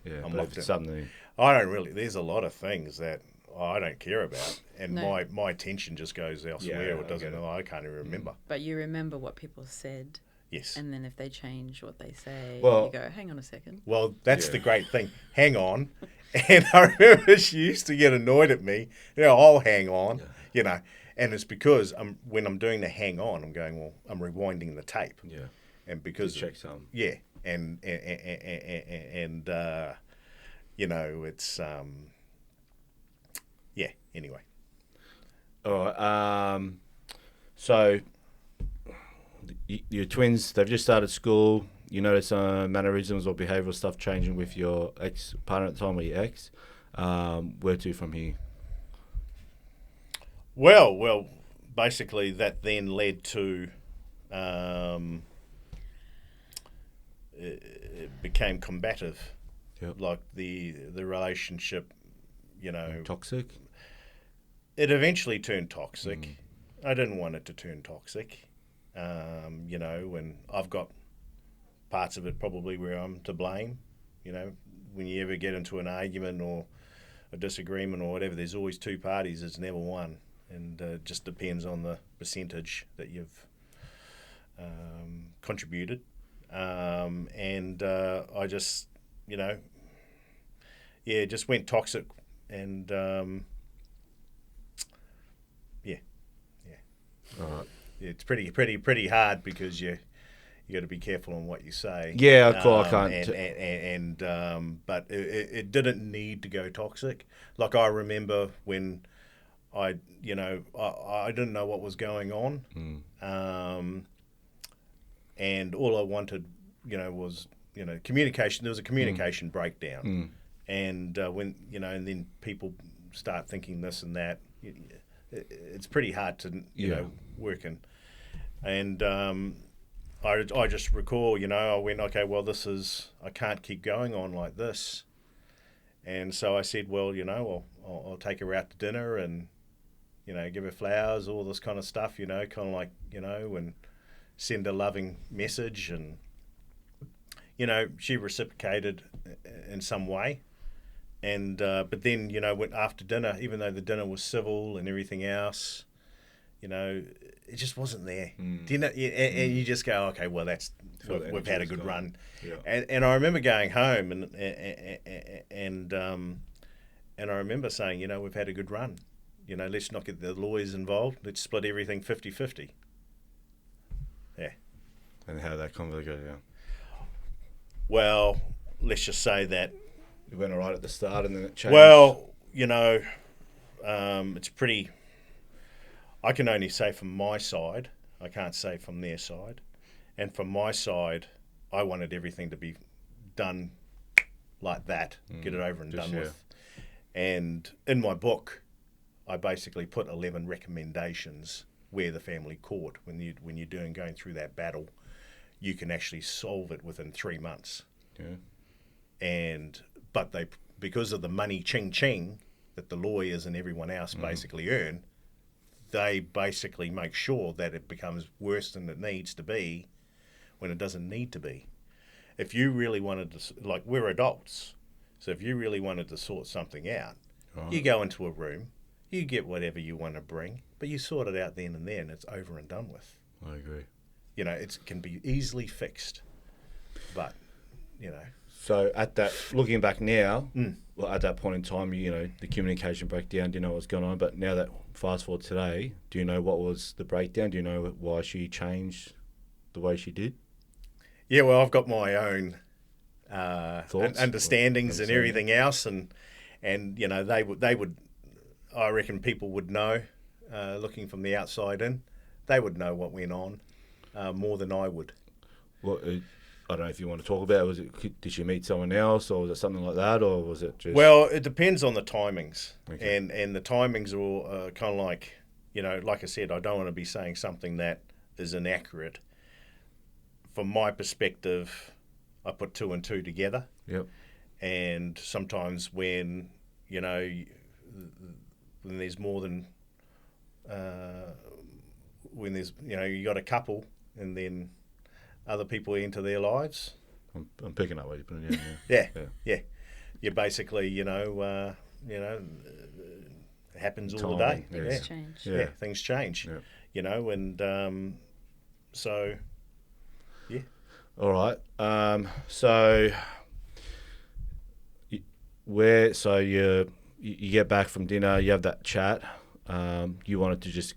Yeah, I'm locked in. Something. I don't really. There's a lot of things that I don't care about, and No. my attention just goes elsewhere. Yeah, Or doesn't. I can't even remember. But you remember what people said. Yes. And then if they change what they say, Well- you go, hang on a second. Well, that's the great thing. Hang on. And I remember she used to get annoyed at me. I'll hang on. And it's because when I'm doing the hang on, I'm going, well, I'm rewinding the tape. Yeah. And because Check some. Yeah. And it's yeah. Anyway. All right. So your twins, they've just started school. You notice mannerisms or behavioural stuff changing with your ex-partner at the time or your ex. Where to from here? Well, basically that then led to it became combative. Yep. Like the relationship, Toxic? it eventually turned toxic. I didn't want it to turn toxic. And I've got parts of it probably where I'm to blame. When you ever get into an argument or a disagreement or whatever, there's always two parties. It's never one. And it just depends on the percentage that you've contributed. And I just, just went toxic. And All right. it's pretty hard because you got to be careful on what you say. Yeah, of course, I can't. But it didn't need to go toxic. Like I remember when I didn't know what was going on, and all I wanted, was communication. There was a communication breakdown, and when and then people start thinking this and that. It's pretty hard to work in, and I just recall I went, okay, well I can't keep going on like this, and so I said, well I'll take her out to dinner and give her flowers, all this kind of stuff, kind of like and send a loving message, and she reciprocated in some way. And but then went after dinner, even though the dinner was civil and everything else, it just wasn't there. And you just go, okay, well we've had a good run. Yeah. And I remember going home and I remember saying, we've had a good run. Let's not get the lawyers involved. Let's split everything 50-50. Yeah. And how did that conversation go down? Well, let's just say that. It went all right at the start and then it changed. Well, it's pretty... I can only say from my side. I can't say from their side. And from my side, I wanted everything to be done like that, get it over and done with. And in my book, I basically put 11 recommendations where the family court, when you're going through that battle, you can actually solve it within 3 months. Yeah. But because of the money ching that the lawyers and everyone else basically earn, they basically make sure that it becomes worse than it needs to be when it doesn't need to be. If you really wanted to, we're adults, so if you really wanted to sort something out, you go into a room, you get whatever you want to bring, but you sort it out then and there, and it's over and done with. I agree. It can be easily fixed, but, So looking back now, well, at that point in time, the communication breakdown, do you know what was going on? But now that fast forward today, do you know what was the breakdown? Do you know why she changed the way she did? Yeah, well, I've got my own understandings and everything else, and you know, they would, I reckon people would know, looking from the outside in, they would know what went on more than I would. Well, I don't know if you want to talk about it. Did you meet someone else, or was it something like that, or was it just? Well, it depends on the timings, and the timings are all kind of like, you know, like I said, I don't want to be saying something that is inaccurate. From my perspective, I put two and two together. Yep. And sometimes when, you know, when there's more than, when there's, you know, you got a couple and then other people enter their lives. I'm picking up what you're putting in there. Yeah. You basically, you know, it happens all the day. Things change. Yeah, things change. Yeah. You know, and so, yeah. All right. So you get back from dinner, you have that chat. You wanted to just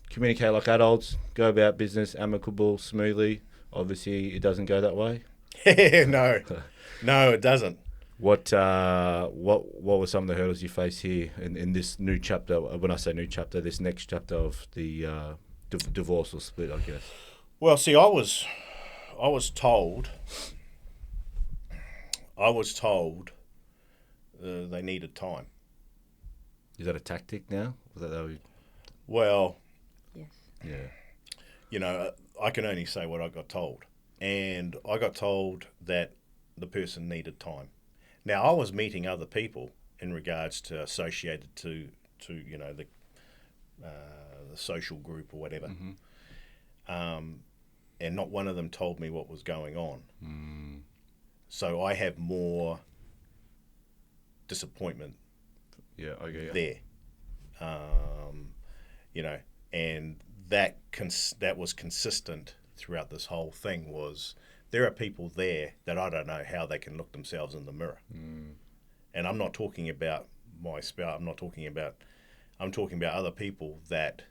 communicate like adults, go about business, amicable, smoothly. Obviously, it doesn't go that way. No, it doesn't. What were some of the hurdles you face here in this new chapter? When I say new chapter, this next chapter of the divorce or split, I guess. Well, see, I was told they needed time. Is that a tactic now? Well, yes. Yeah. You know, I can only say what I got told, and I got told that the person needed time. Now, I was meeting other people in regards to associated to you know, the social group or whatever, and not one of them told me what was going on. So I have more disappointment. Yeah, okay. There, you know, and that was consistent throughout this whole thing. Was there are people there that I don't know how they can look themselves in the mirror. And I'm not talking about my spouse. I'm talking about other people that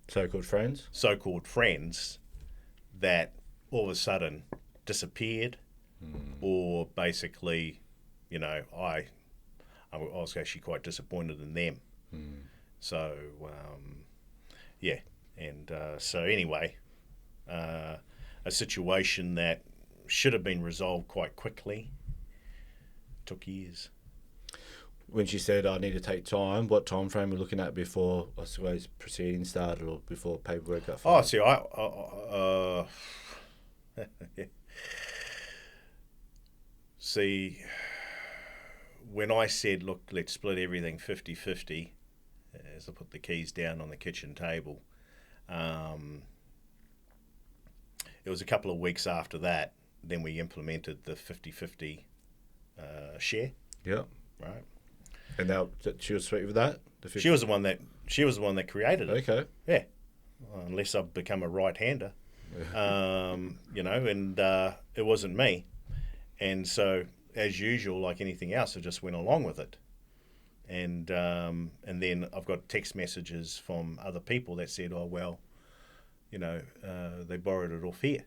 so-called friends that all of a sudden disappeared, or basically, you know, I was actually quite disappointed in them. So yeah, and so anyway, a situation that should have been resolved quite quickly took years. When she said I need to take time, what time frame we're looking at before, I suppose, proceedings started or before paperwork got filed? Oh, see, see, when I said, look, let's split everything 50-50, as I put the keys down on the kitchen table, it was a couple of weeks after that, then we implemented the 50-50 share. Yeah. Right. And now she was sweet with that? She was the one that created it. Okay. Yeah. Unless I've become a right-hander. You know, and it wasn't me. And so, as usual, like anything else, I just went along with it. And then I've got text messages from other people that said, oh, well, you know, they borrowed it off here.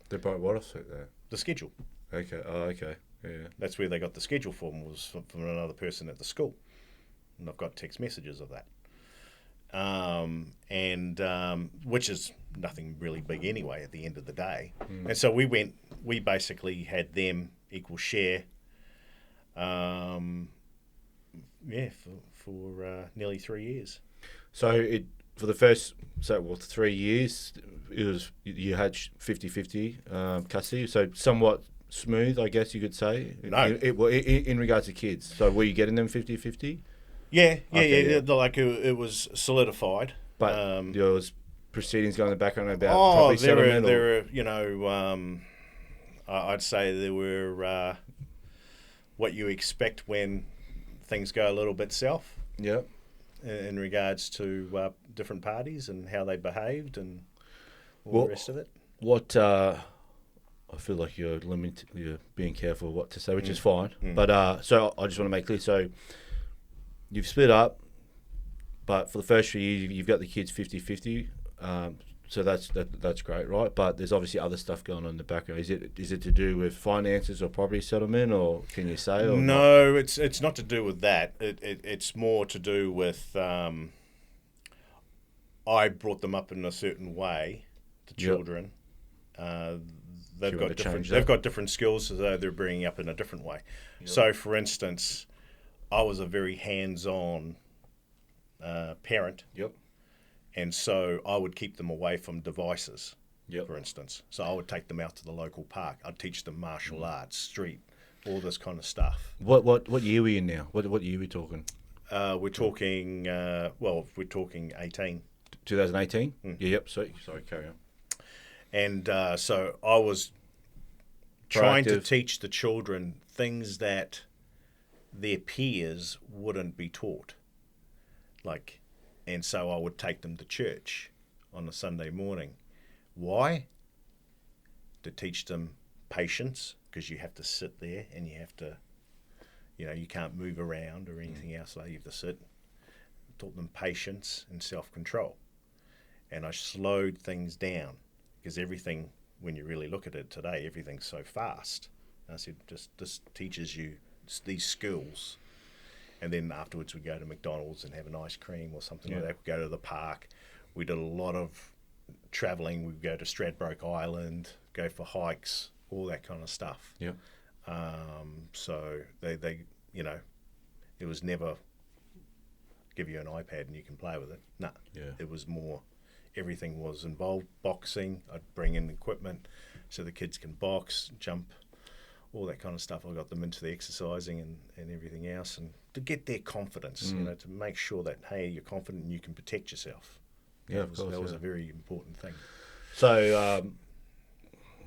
They borrowed what off it there? The schedule. Okay. Oh, okay. Yeah. That's where they got the schedule from, was from another person at the school. And I've got text messages of that. Which is nothing really big anyway at the end of the day. And so we basically had them equal share, for nearly 3 years. So for the first 3 years, it was you had 50-50 custody, so somewhat smooth, I guess you could say. No. In regards to kids. So were you getting them 50-50? Yeah. Like it was solidified. But there was proceedings going in the background about property settlement? There were, you know, I'd say there were what you expect when things go a little bit south. Yeah. In regards to different parties and how they behaved and all the rest of it. What I feel like you're being careful what to say, which is fine. But so I just want to make clear. So you've split up, but for the first few years, you've got the kids 50-50. So that's great, right? But there's obviously other stuff going on in the background. Is it to do with finances or property settlement, or can you say? Or no, not? it's not to do with that. It's more to do with I brought them up in a certain way. The children, they've got different skills, so they're bringing up in a different way. Yep. So, for instance, I was a very hands-on parent. Yep. And so I would keep them away from devices, yep. for instance. So I would take them out to the local park. I'd teach them martial arts, street, all this kind of stuff. What year are we in now? What year are we talking? We're talking, we're talking 18. 2018? Yep. Sorry, carry on. And so I was trying to teach the children things that their peers wouldn't be taught. And so I would take them to church on a Sunday morning. Why? To teach them patience, because you have to sit there and you have to, you can't move around or anything else. You have to sit. Taught them patience and self-control. And I slowed things down, because everything, when you really look at it today, everything's so fast. And I said, this teaches you these skills. And then afterwards we go to McDonald's and have an ice cream or something like that. We go to the park. We did a lot of travelling. We'd go to Stradbroke Island, go for hikes, all that kind of stuff. Yeah. So they it was never give you an iPad and you can play with it. No. Yeah. It was more, everything was involved. Boxing, I'd bring in equipment so the kids can box, jump, all that kind of stuff. I got them into the exercising and everything else, and to get their confidence, to make sure that, hey, you're confident and you can protect yourself. Yeah, of course. That was a very important thing. So,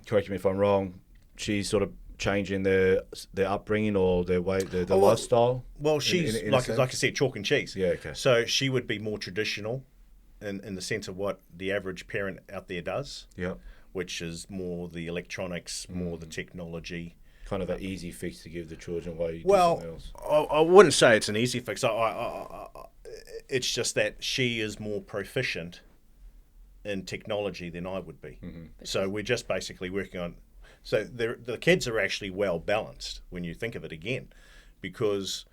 correct me if I'm wrong, she's sort of changing their upbringing or their way, the lifestyle? Well, she's, in like I said, chalk and cheese. Yeah, okay. So she would be more traditional in the sense of what the average parent out there does. Yeah. Which is more the electronics, more the technology. Kind of an easy fix to give the children while you do something else. I wouldn't say it's an easy fix. It's just that she is more proficient in technology than I would be. Mm-hmm. So we're just basically working on... So the kids are actually well balanced when you think of it again, because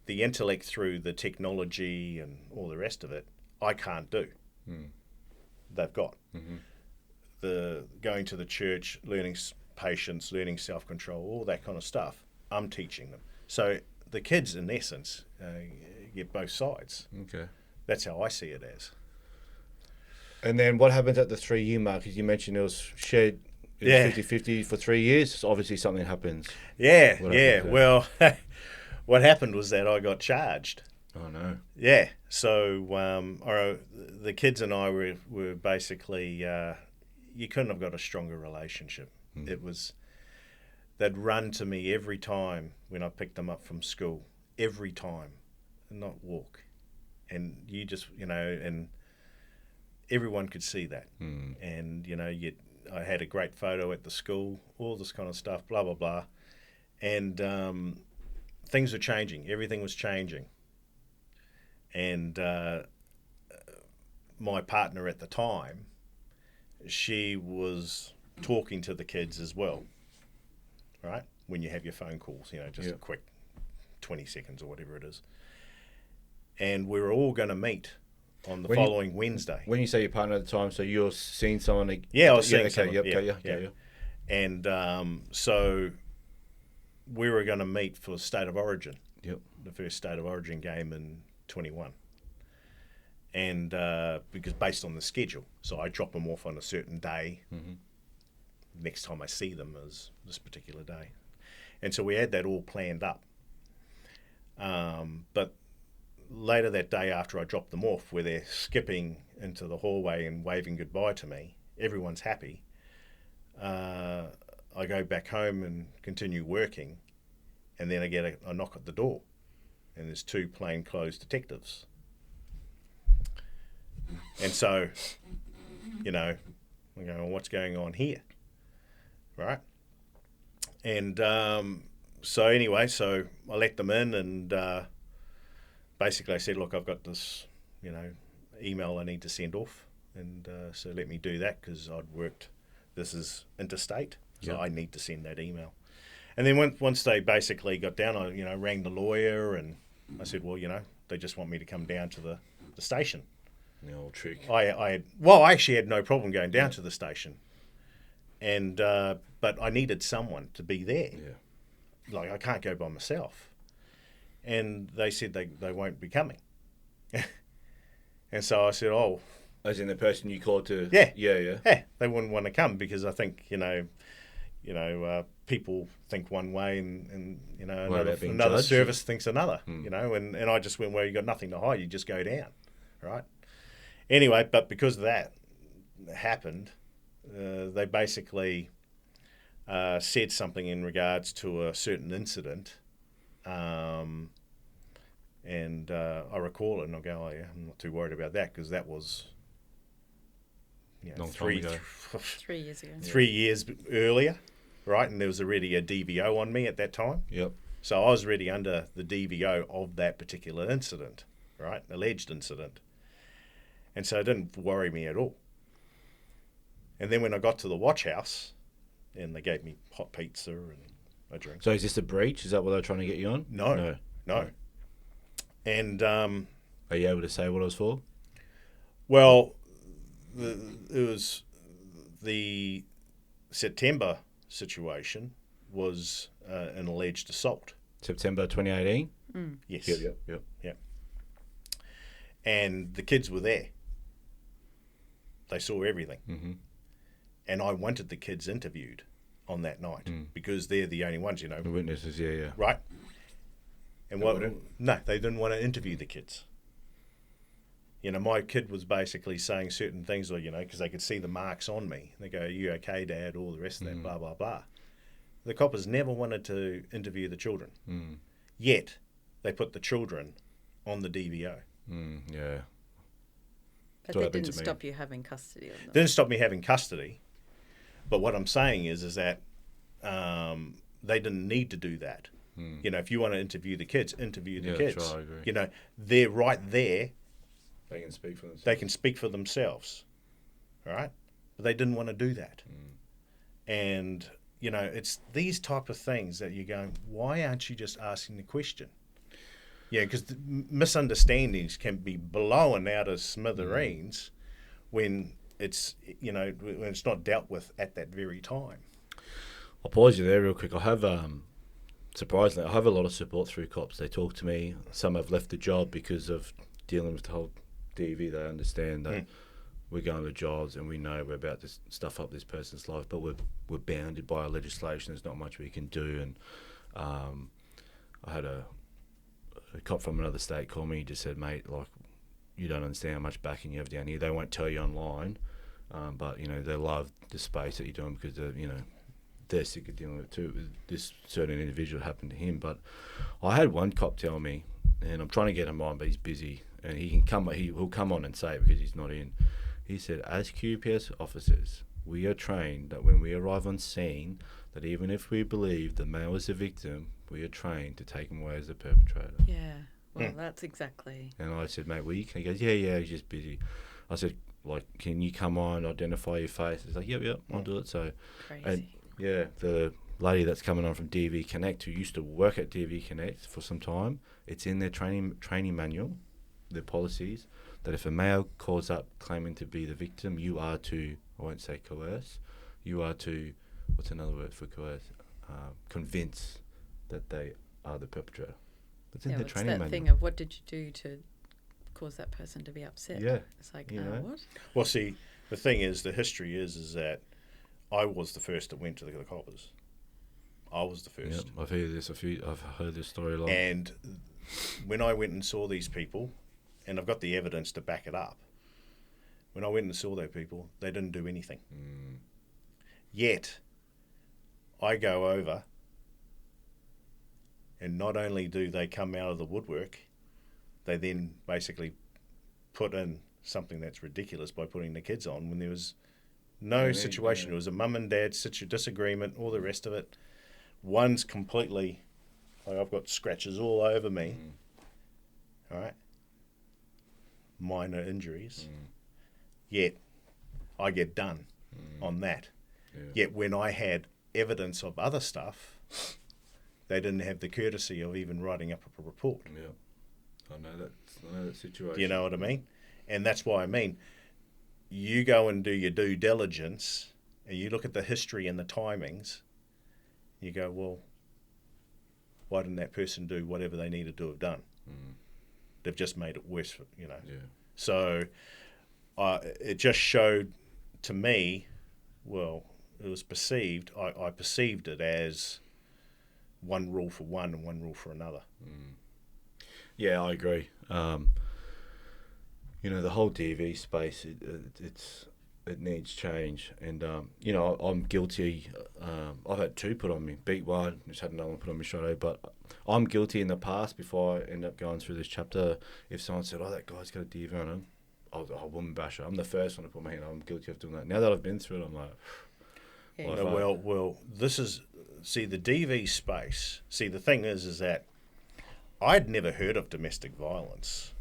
the intellect through the technology and all the rest of it, I can't do. They've got. Mm-hmm. The going to the church, learning patience, learning self-control, all that kind of stuff, I'm teaching them. So the kids, in essence, get both sides. Okay. That's how I see it as. And then what happens at the 3-year mark? Because you mentioned it was shared 50-50 for 3 years. So obviously something happens. Yeah. Well, what happened was that I got charged. Oh, no. Yeah. So the kids and I were basically... you couldn't have got a stronger relationship. It was, they'd run to me every time when I picked them up from school, every time, and not walk. And you just, and everyone could see that. And, I had a great photo at the school, all this kind of stuff, blah, blah, blah. And things were changing. Everything was changing. And my partner at the time, she was talking to the kids as well, right? When you have your phone calls, just a quick 20 seconds or whatever it is. And we were all going to meet on the following Wednesday. When you say your partner at the time, so you're seeing someone? Yeah, I was seeing someone. Yeah. And so we were going to meet for the State of Origin. Yep. The first State of Origin game in 21. And because based on the schedule, so I drop them off on a certain day. Mm-hmm. Next time I see them is this particular day, and so we had that all planned up. But later that day, after I dropped them off, where they're skipping into the hallway and waving goodbye to me, everyone's happy. I go back home and continue working, and then I get a knock at the door, and there's 2 plainclothes detectives. And so, I'm going, well, what's going on here? Right? And so anyway, so I let them in, and basically I said, look, I've got this, email I need to send off. and so let me do that because I'd worked. This is interstate, so I need to send that email. And then once they basically got down, I rang the lawyer and I said, well, they just want me to come down to the station. The old trick. I actually had no problem going down to the station, and but I needed someone to be there. Yeah. Like I can't go by myself. And they said they won't be coming. And so I said, oh. As in the person you called to... Yeah. Yeah. They wouldn't want to come because I think, people think one way and another service thinks another, and I just went, well, you got nothing to hide, you just go down, right? Anyway, but because that happened, they basically said something in regards to a certain incident, and I recall it and I go, oh yeah, I'm not too worried about that because that was 3 years ago. 3 years earlier, right? And there was already a DVO on me at that time. Yep. So I was already under the DVO of that particular incident, right? Alleged incident. And so it didn't worry me at all. And then when I got to the watch house, and they gave me hot pizza and a drink. So is this a breach? Is that what they're trying to get you on? No. And are you able to say what it was for? Well, it was the September situation was an alleged assault. September 2018? Yes. Yep. And the kids were there. They saw everything. Mm-hmm. And I wanted the kids interviewed on that night because they're the only ones, The witnesses, yeah. Right? And no, they didn't want to interview the kids. My kid was basically saying certain things, or because they could see the marks on me. They go, "Are you okay, Dad?" All the rest of that, blah blah blah. The coppers never wanted to interview the children, yet they put the children on the DVO. Yeah. But they didn't stop you having custody of them. Didn't stop me having custody, but what I'm saying is that they didn't need to do that. If you want to interview the kids, interview the kids. Sure, I agree. They're right there. They can speak for themselves. They can speak for themselves, right? But they didn't want to do that. And, it's these type of things that you're going, why aren't you just asking the question? Yeah, because misunderstandings can be blown out of smithereens when it's, when it's not dealt with at that very time. I'll pause you there real quick. I have, surprisingly, I have a lot of support through cops. They talk to me. Some have left the job because of dealing with the whole DV. They understand that we're going to jobs and we know we're about to stuff up this person's life, but we're bounded by our legislation. There's not much we can do. And I had a cop from another state call me. He just said, mate, like, you don't understand how much backing you have down here. They won't tell you online, but they love the space that you're doing because they're sick of dealing with it too. This certain individual happened to him. But I had one cop tell me, and I'm trying to get him on, but he's busy, and he'll come on and say it because he's not in. He said, as QPS officers, we are trained that when we arrive on scene, that even if we believe the male is a victim, we are trained to take him away as the perpetrator. Yeah, well, that's exactly. And I said, mate, well, you can. He goes, yeah, he's just busy. I said, like, can you come on, identify your face? He's like, yep, I'll do it. So, crazy. And yeah, the lady that's coming on from DV Connect, who used to work at DV Connect for some time, it's in their training manual, their policies, that if a male calls up claiming to be the victim, you are to, I won't say coerce, you are to, what's another word for coerce? Convince that they are the perpetrator. It's in the training manual. That thing of what did you do to cause that person to be upset? Yeah. It's like, what? Well, see, the thing is, the history is that I was the first that went to the coppers. I was the first. Yep, I've heard this story a lot. And when I went and saw these people, and I've got the evidence to back it up, when I went and saw those people, they didn't do anything. Yet, I go over, and not only do they come out of the woodwork, they then basically put in something that's ridiculous by putting the kids on when there was no situation. It was a mum and dad disagreement, all the rest of it. One's completely, like, I've got scratches all over me. All right. Minor injuries. Yet I get done on that. Yeah. Yet when I had evidence of other stuff, they didn't have the courtesy of even writing up a report. Yeah, I know that situation. Do you know what I mean? And that's why I mean, you go and do your due diligence, and you look at the history and the timings. You go, well, why didn't that person do whatever they needed to have done? They've just made it worse, you know. Yeah. So it just showed to me, well, it was perceived, I perceived it as one rule for one and one rule for another. Yeah, I agree. You know, the whole DV space, it needs change. And, you know, I'm guilty. I've had two put on me. Beat one, just had another one put on me straight away. But I'm guilty in the past, before I end up going through this chapter, if someone said, oh, that guy's got a DV on him, I'll woman bash her. I'm the first one to put my hand on. I'm guilty of doing that. Now that I've been through it, I'm like... Yeah. Well, this is... See, the DV space... See, the thing is that I'd never heard of domestic violence.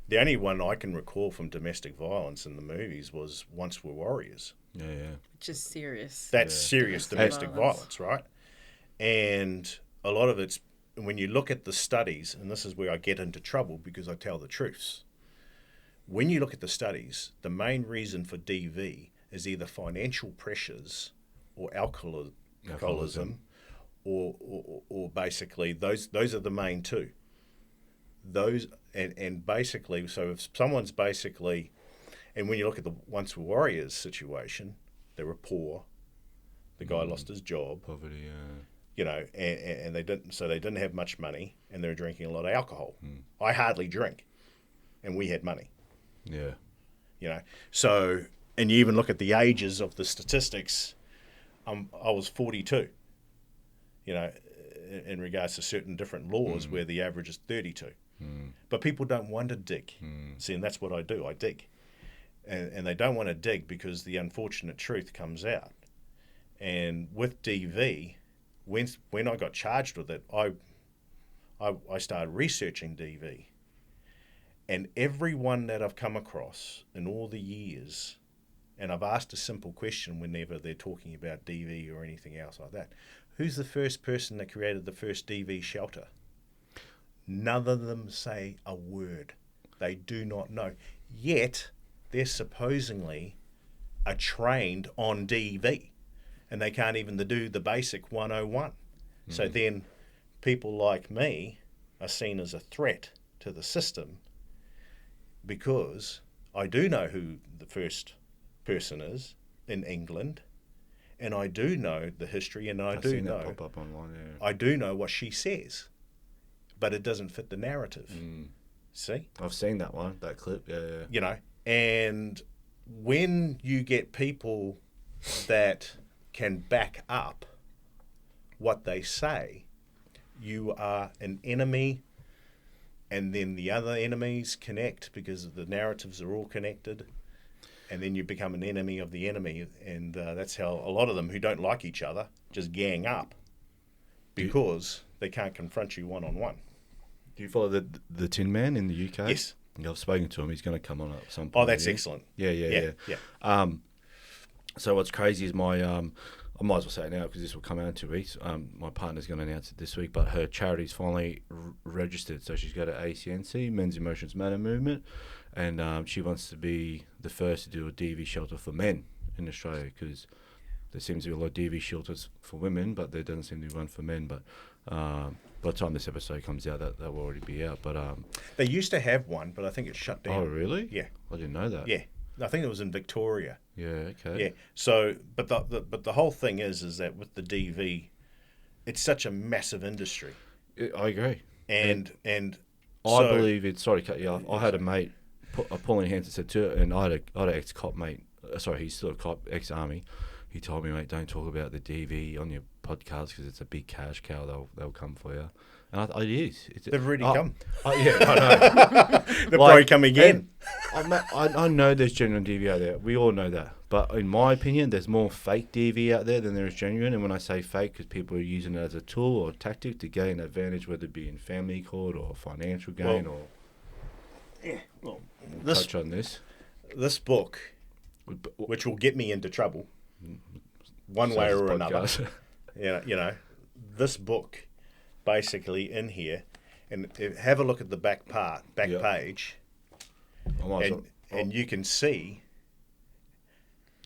The only one I can recall from domestic violence in the movies was Once We're Warriors. Yeah. Which is serious. That's serious domestic violence, right? And a lot of it's... When you look at the studies, and this is where I get into trouble because I tell the truths. When you look at the studies, the main reason for DV is either financial pressures or alcoholism, or basically those are the main two. Those and basically, so if someone's basically, and when you look at the Once We're Warriors situation, they were poor. The guy lost his job. Poverty, You know, and they didn't have much money, and they were drinking a lot of alcohol. I hardly drink, and we had money. Yeah. You know, so, and you even look at the ages of the statistics. I was 42, you know, in regards to certain different laws where the average is 32. But people don't want to dig. See, and that's what I do. I dig. And they don't want to dig because the unfortunate truth comes out. And with DV, when I got charged with it, I started researching DV. And everyone that I've come across in all the years, and I've asked a simple question whenever they're talking about DV or anything else like that, who's the first person that created the first DV shelter? None of them say a word. They do not know. Yet, they're supposedly are trained on DV, and they can't even do the basic 101. So then people like me are seen as a threat to the system, because I do know who the first person is in England, and I do know the history, and I do know that pop up online, yeah. I do know what she says, but it doesn't fit the narrative. See? I've seen that one, that clip, yeah. You know, and when you get people that can back up what they say, you are an enemy. And then the other enemies connect because the narratives are all connected. And then you become an enemy of the enemy. And that's how a lot of them who don't like each other just gang up because they can't confront you one-on-one. Do you follow the Tin Man in the UK? Yes. Yeah, I've spoken to him. He's going to come on at some point. Oh, that's excellent. Yeah. So what's crazy is my... I might as well say it now because this will come out in 2 weeks. My partner's going to announce it this week, but her charity's finally registered. So she's got an ACNC, Men's Emotions Matter movement, and she wants to be the first to do a DV shelter for men in Australia, because there seems to be a lot of DV shelters for women, but there doesn't seem to be one for men. But by the time this episode comes out, that will already be out. But they used to have one, but I think it's shut down. Oh, really? Yeah. I didn't know that. Yeah. I think it was in Victoria. Yeah, okay. Yeah. So, but the whole thing is that with the DV, it's such a massive industry. I agree. And I believe it's... Sorry to cut you off. I had a mate, Pauline Hanson said to it, and I had an ex-cop mate. Sorry, he's still a cop, ex-army. He told me, mate, don't talk about the DV on your podcast because it's a big cash cow. They'll come for you. And it is. They've already come. Yeah, I know. They're probably coming again. I know there's genuine DV out there. We all know that. But in my opinion, there's more fake DV out there than there is genuine. And when I say fake, because people are using it as a tool or tactic to gain advantage, whether it be in family court or financial gain touch on this. This book which will get me into trouble one way or another. You know, this book basically in here, and have a look at the back page, and you can see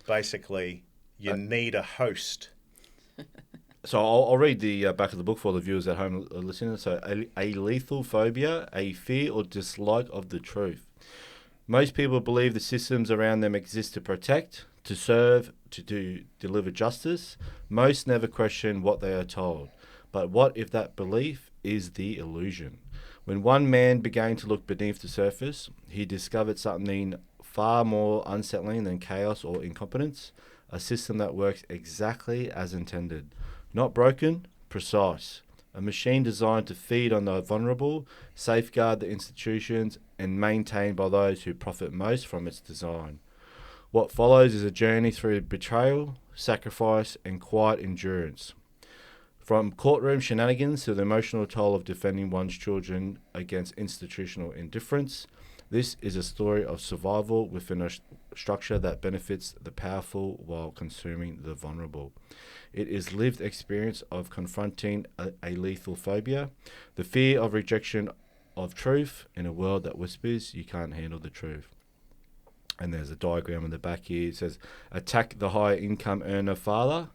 basically you need a host. So I'll read the back of the book for the viewers at home listening. So a lethal phobia, a fear or dislike of the truth. Most people believe the systems around them exist to protect, to serve, to deliver justice. Most never question what they are told. But what if that belief is the illusion? When one man began to look beneath the surface, he discovered something far more unsettling than chaos or incompetence, a system that works exactly as intended. Not broken, precise. A machine designed to feed on the vulnerable, safeguard the institutions, and maintained by those who profit most from its design. What follows is a journey through betrayal, sacrifice, and quiet endurance. From courtroom shenanigans to the emotional toll of defending one's children against institutional indifference, this is a story of survival within a structure that benefits the powerful while consuming the vulnerable. It is lived experience of confronting a lethal phobia, the fear of rejection of truth in a world that whispers you can't handle the truth. And there's a diagram in the back here. It says, attack the high income earner father.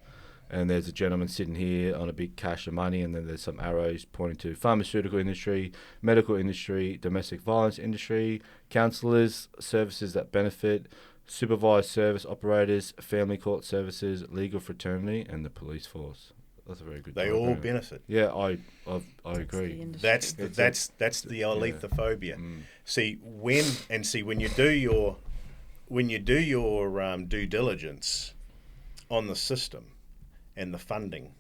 And there's a gentleman sitting here on a big cache of money, and then there's some arrows pointing to pharmaceutical industry, medical industry, domestic violence industry, counsellors, services that benefit, supervised service operators, family court services, legal fraternity, and the police force. That's a very good. They diagram. all benefit. Yeah, I agree. That's the ALETHOPHOBIA. See when you do your due diligence on the system and the funding,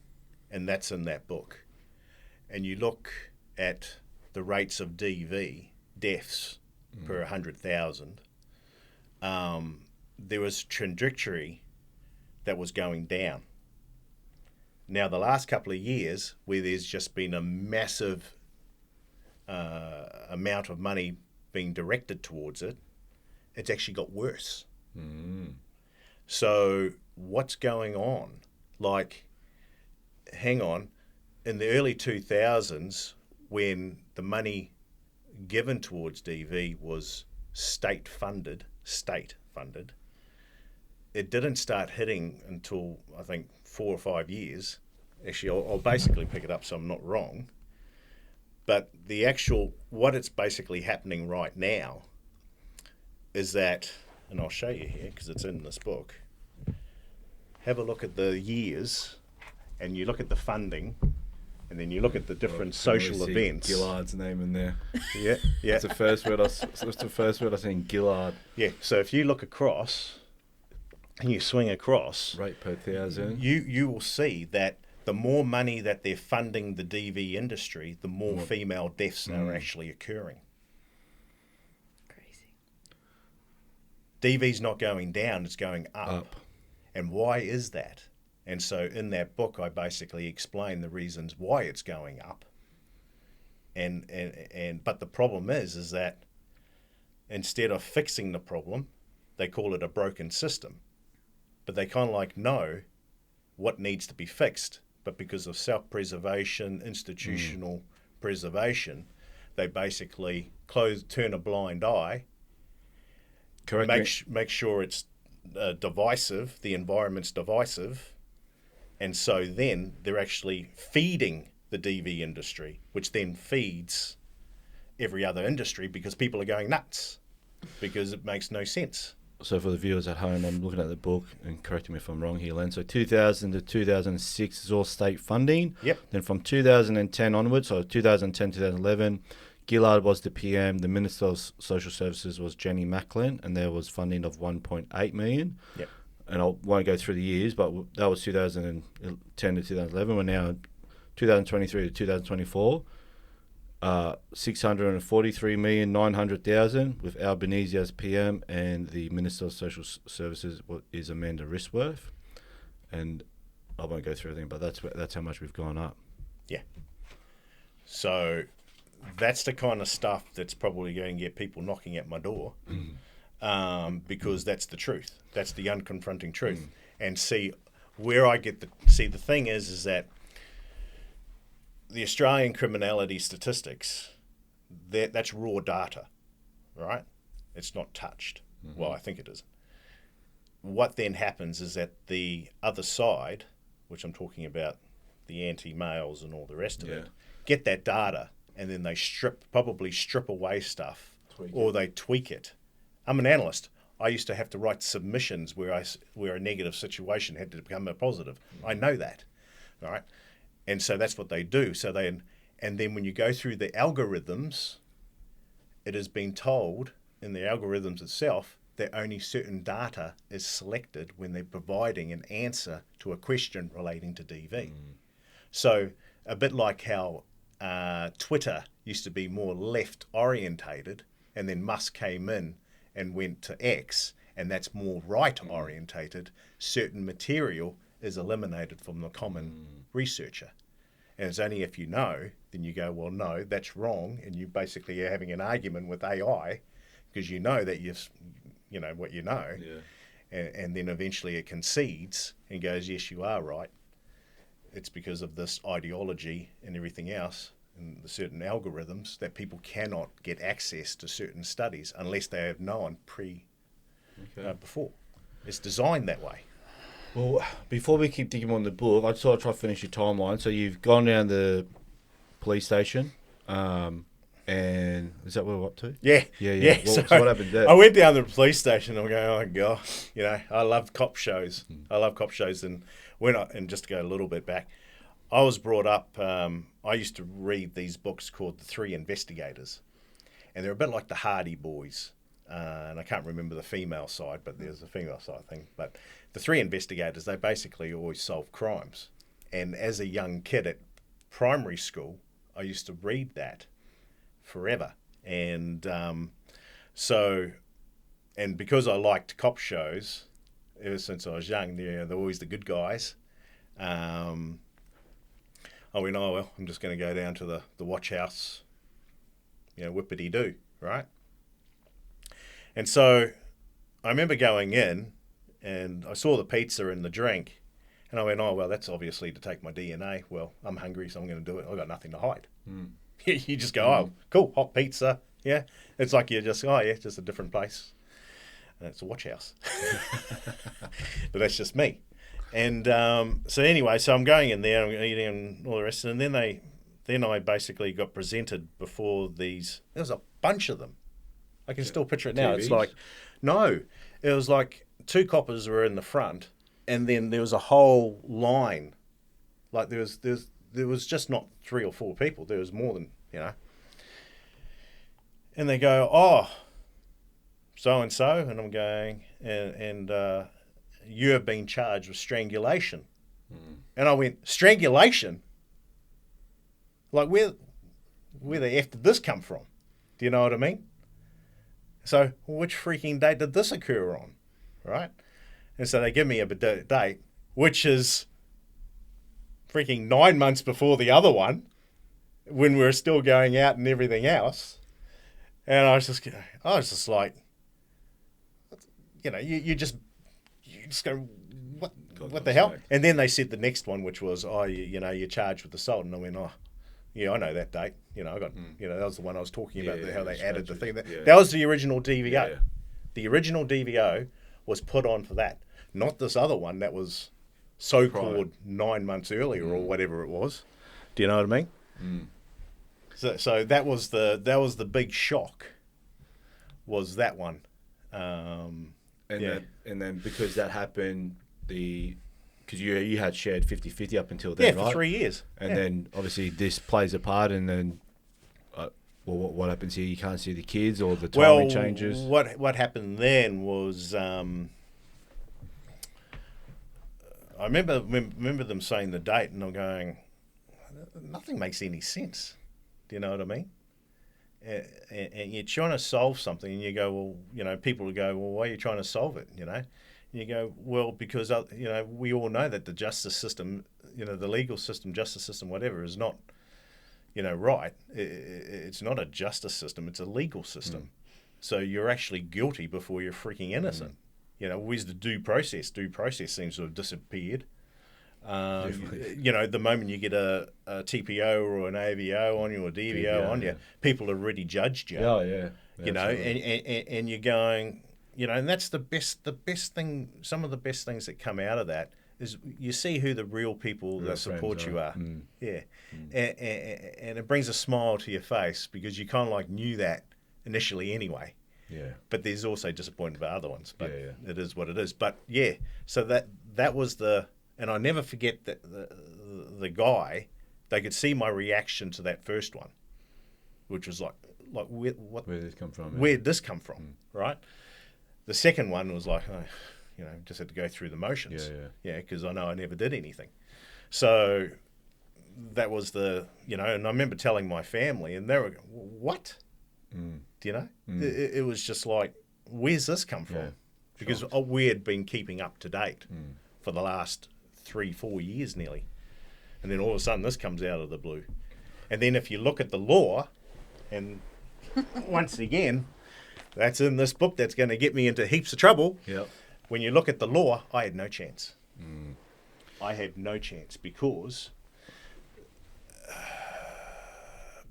and that's in that book, and you look at the rates of deaths per 100,000, there was trajectory that was going down. Now, the last couple of years, where there's just been a massive amount of money being directed towards it, it's actually got worse. So what's going on? Like, hang on, in the early 2000s, when the money given towards DV was state funded, it didn't start hitting until, I think, 4 or 5 years. Actually, I'll basically pick it up so I'm not wrong. But what it's basically happening right now is that, and I'll show you here because it's in this book, have a look at the years, and you look at the funding, and then you look at the different social events. Gillard's name in there. Yeah. That's the first word I seen, Gillard. Yeah, so if you look across, and you swing across, rate per thousand, you will see that the more money that they're funding the DV industry, the more female deaths are actually occurring. Crazy. DV's not going down, it's going up. And why is that? And so in that book, I basically explain the reasons why it's going up. But the problem is that instead of fixing the problem, they call it a broken system. But they kind of like know what needs to be fixed. But because of self-preservation, institutional preservation, they basically turn a blind eye, make sure it's divisive, the environment's divisive, and so then they're actually feeding the DV industry, which then feeds every other industry because people are going nuts because it makes no sense. So for the viewers at home, I'm looking at the book, and correct me if I'm wrong here, Len. So 2000 to 2006 is all state funding. Yep. Then from 2010 onwards, so 2010 2011, Gillard was the PM. The Minister of Social Services was Jenny Macklin, and there was funding of 1.8 million. Yep. And I won't go through the years, but that was 2010 to 2011. We're now 2023 to 2024. 643,900,000 with Albanese as PM, and the Minister of Social Services is Amanda Risworth. And I won't go through everything, but that's how much we've gone up. Yeah. So that's the kind of stuff that's probably going to get people knocking at my door. because that's the truth. That's the unconfronting truth. And see, where I get the thing is that the Australian criminality statistics, that's raw data, right? It's not touched. Well, I think it isn't. What then happens is that the other side, which I'm talking about the anti-males and all the rest of it, get that data, and then they probably strip away stuff, they tweak it. I'm an analyst. I used to have to write submissions where a negative situation had to become a positive. I know that, all right? And so that's what they do. And then when you go through the algorithms, it has been told in the algorithms itself that only certain data is selected when they're providing an answer to a question relating to DV. So a bit like how Twitter used to be more left orientated, and then Musk came in and went to X, and that's more right orientated, certain material is eliminated from the common researcher. And it's only if you know, then you go, well, no, that's wrong, and you basically are having an argument with AI because you know that you know what you know, and then eventually it concedes and goes, yes, you are right. It's because of this ideology and everything else and the certain algorithms that people cannot get access to certain studies unless they have known before. It's designed that way. Well, before we keep digging on the book, I just thought I'd try to finish your timeline. So you've gone down the police station, and is that where we're up to? Yeah. So what happened there? I went down to the police station and I'm going, oh, God. You know, I love cop shows. I love cop shows. And just to go a little bit back, I was brought up, I used to read these books called The Three Investigators. And they're a bit like the Hardy Boys. And I can't remember the female side, but there's a female side thing. But the Three Investigators, they basically always solve crimes. And as a young kid at primary school, I used to read that forever. And and because I liked cop shows ever since I was young, they're always the good guys. I went, oh, well, I'm just going to go down to the watch house, whippity-doo, right? And so I remember going in and I saw the pizza and the drink and I went, oh, well, that's obviously to take my DNA. Well, I'm hungry, so I'm going to do it. I've got nothing to hide. You just go, oh, cool, hot pizza. Yeah. It's like you're just, just a different place. And it's a watch house. But that's just me. And so anyway, so I'm going in there, I'm eating and all the rest. And then I basically got presented before these, there was a bunch of them. I can still picture it now. TVs? It's like, no, it was like two coppers were in the front and then there was a whole line. Like there was just not 3 or 4 people. There was more than, And they go, oh, so-and-so. And I'm going, and you have been charged with strangulation. And I went, strangulation? Like where the F did this come from? Do you know what I mean? So which freaking date did this occur on, right? And so they give me a date, which is freaking 9 months before the other one, when we're still going out and everything else. And I was just like, you just go, what the hell? Sake. And then they said the next one, which was, you're charged with assault. And I went, yeah, I know that date. I got, that was the one I was talking about, how they added the thing. That was the original DVO. Yeah. The original DVO was put on for that, not this other one that was so-called 9 months earlier or whatever it was. Do you know what I mean? So that was the big shock, was that one. And then because that happened, because you had shared 50-50 up until then, right? For 3 years. And then obviously this plays a part, and then what happens here? You can't see the kids, or the timing changes. What happened then was I remember them saying the date, and I'm going, nothing makes any sense. Do you know what I mean? And you're trying to solve something, and you go, well, people will go, well, why are you trying to solve it? And you go, well, because we all know that the justice system, the legal system, justice system, whatever, is not, right. It's not a justice system; it's a legal system. So you're actually guilty before you're freaking innocent. You know, where's the due process? Due process seems to have disappeared. You know, the moment you get a TPO or an AVO on you or DVO on you, people have already judged you. Oh, yeah. You know, and you're going, you know, and that's the best thing, some of the best things that come out of that is you see who the real people that support you are. Yeah. And it brings a smile to your face because you kind of like knew that initially anyway. Yeah. But there's also disappointment about other ones. But it is what it is. But yeah, so that was and I never forget that the guy, they could see my reaction to that first one, which was like where did this come from? Where did this come from, right? The second one was like, oh, you know, just had to go through the motions. Yeah, because I know I never did anything. So that was you know, and I remember telling my family, and they were going, what? Do you know? It was just like, where's this come from? Because we had been keeping up to date for the last 3-4 years nearly. And then all of a sudden this comes out of the blue. And then if you look at the law, and once again, that's in this book that's going to get me into heaps of trouble. Yep. When you look at the law, I had no chance. I had no chance because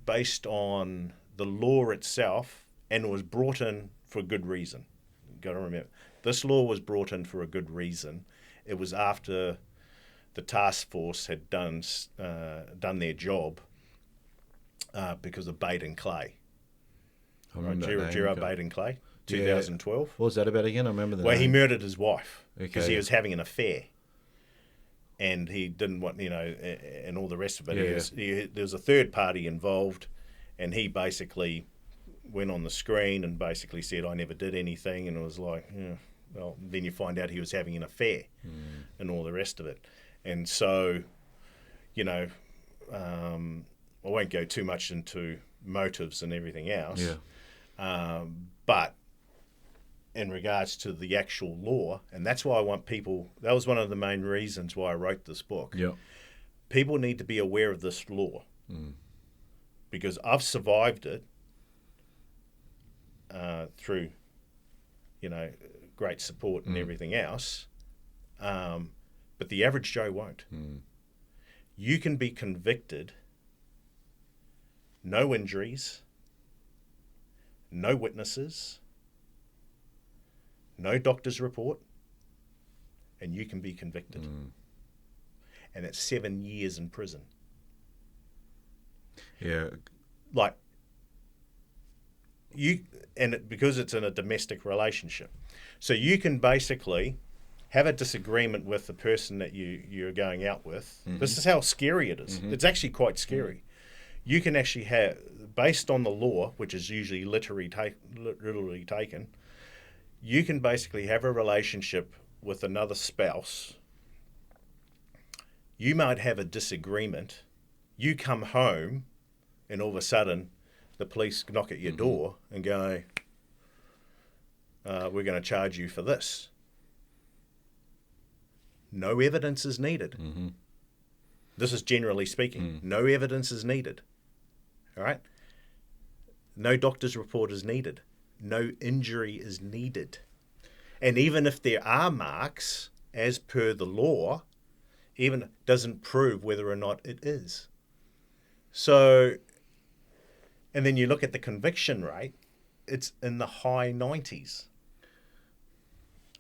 based on the law itself, and it was brought in for a good reason. You've got to remember, this law was brought in for a good reason. It was after the task force had done their job because of Bait and Clay. Gerard Bait and Clay, 2012. What was that about again? I remember that. Well, he murdered his wife because he was having an affair. And he didn't want, you know, and all the rest of it. There was a third party involved, and he basically went on the screen and basically said, I never did anything. And it was like, well, then you find out he was having an affair and all the rest of it. And so, you know, I won't go too much into motives and everything else. But in regards to the actual law, and that's why I want people, that was one of the main reasons why I wrote this book. People need to be aware of this law because I've survived it through, you know, great support and everything else. But the average Joe won't. You can be convicted, no injuries, no witnesses, no doctor's report, and you can be convicted. And it's 7 years in prison. Like, because it's in a domestic relationship. So you can basically have a disagreement with the person that you're going out with. This is how scary it is. It's actually quite scary. You can actually have, based on the law, which is usually literally taken, you can basically have a relationship with another spouse. You might have a disagreement. You come home, and all of a sudden, the police knock at your door and go, we're going to charge you for this. No evidence is needed. This is generally speaking. No evidence is needed. All right? No doctor's report is needed. No injury is needed. And even if there are marks, as per the law, even doesn't prove whether or not it is. So, and then you look at the conviction rate, it's in the high 90s.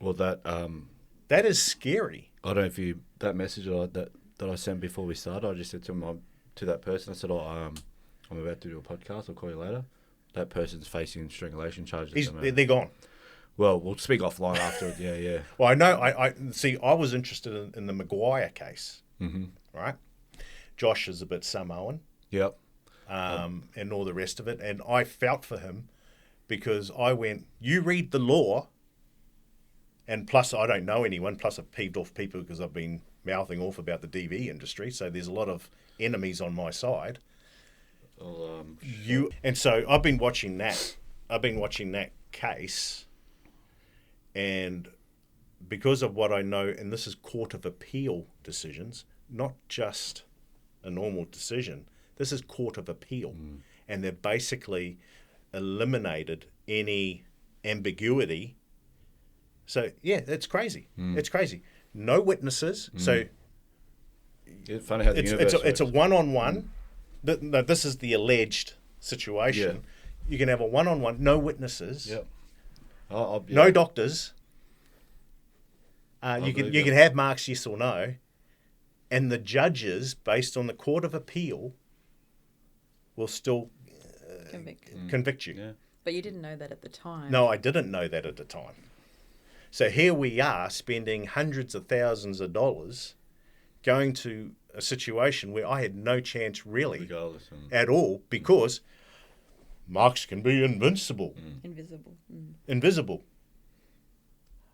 Well, that is scary. I don't know if that message that I sent before we started, I just said to that person, I said, I'm about to do a podcast, I'll call you later. That person's facing strangulation charges. They're gone. Well, we'll speak offline after. Yeah. Well, I know. I see. I was interested in the Maguire case. Right. Josh is a bit Samoan. Yep. And all the rest of it, and I felt for him because I went. You read the law. And plus, I don't know anyone. Plus, I've peeved off people because I've been mouthing off about the DV industry. So there's a lot of enemies on my side. And so I've been watching that. I've been watching that case, and because of what I know, and this is Court of Appeal decisions, not just a normal decision. This is Court of Appeal, and they've basically eliminated any ambiguity. So, yeah, it's crazy. It's crazy. No witnesses. So It's funny how the universe it's a works. one-on-one. No, this is the alleged situation. Yeah. You can have a one-on-one, no witnesses, Yep. no doctors. You believe can have marks yes or no, and the judges, based on the Court of Appeal, will still convict you. Yeah. But you didn't know that at the time. No, I didn't know that at the time. So here we are spending hundreds of thousands of dollars going to a situation where I had no chance really Regardless. at all, because marks can be invincible. Invisible. Invisible.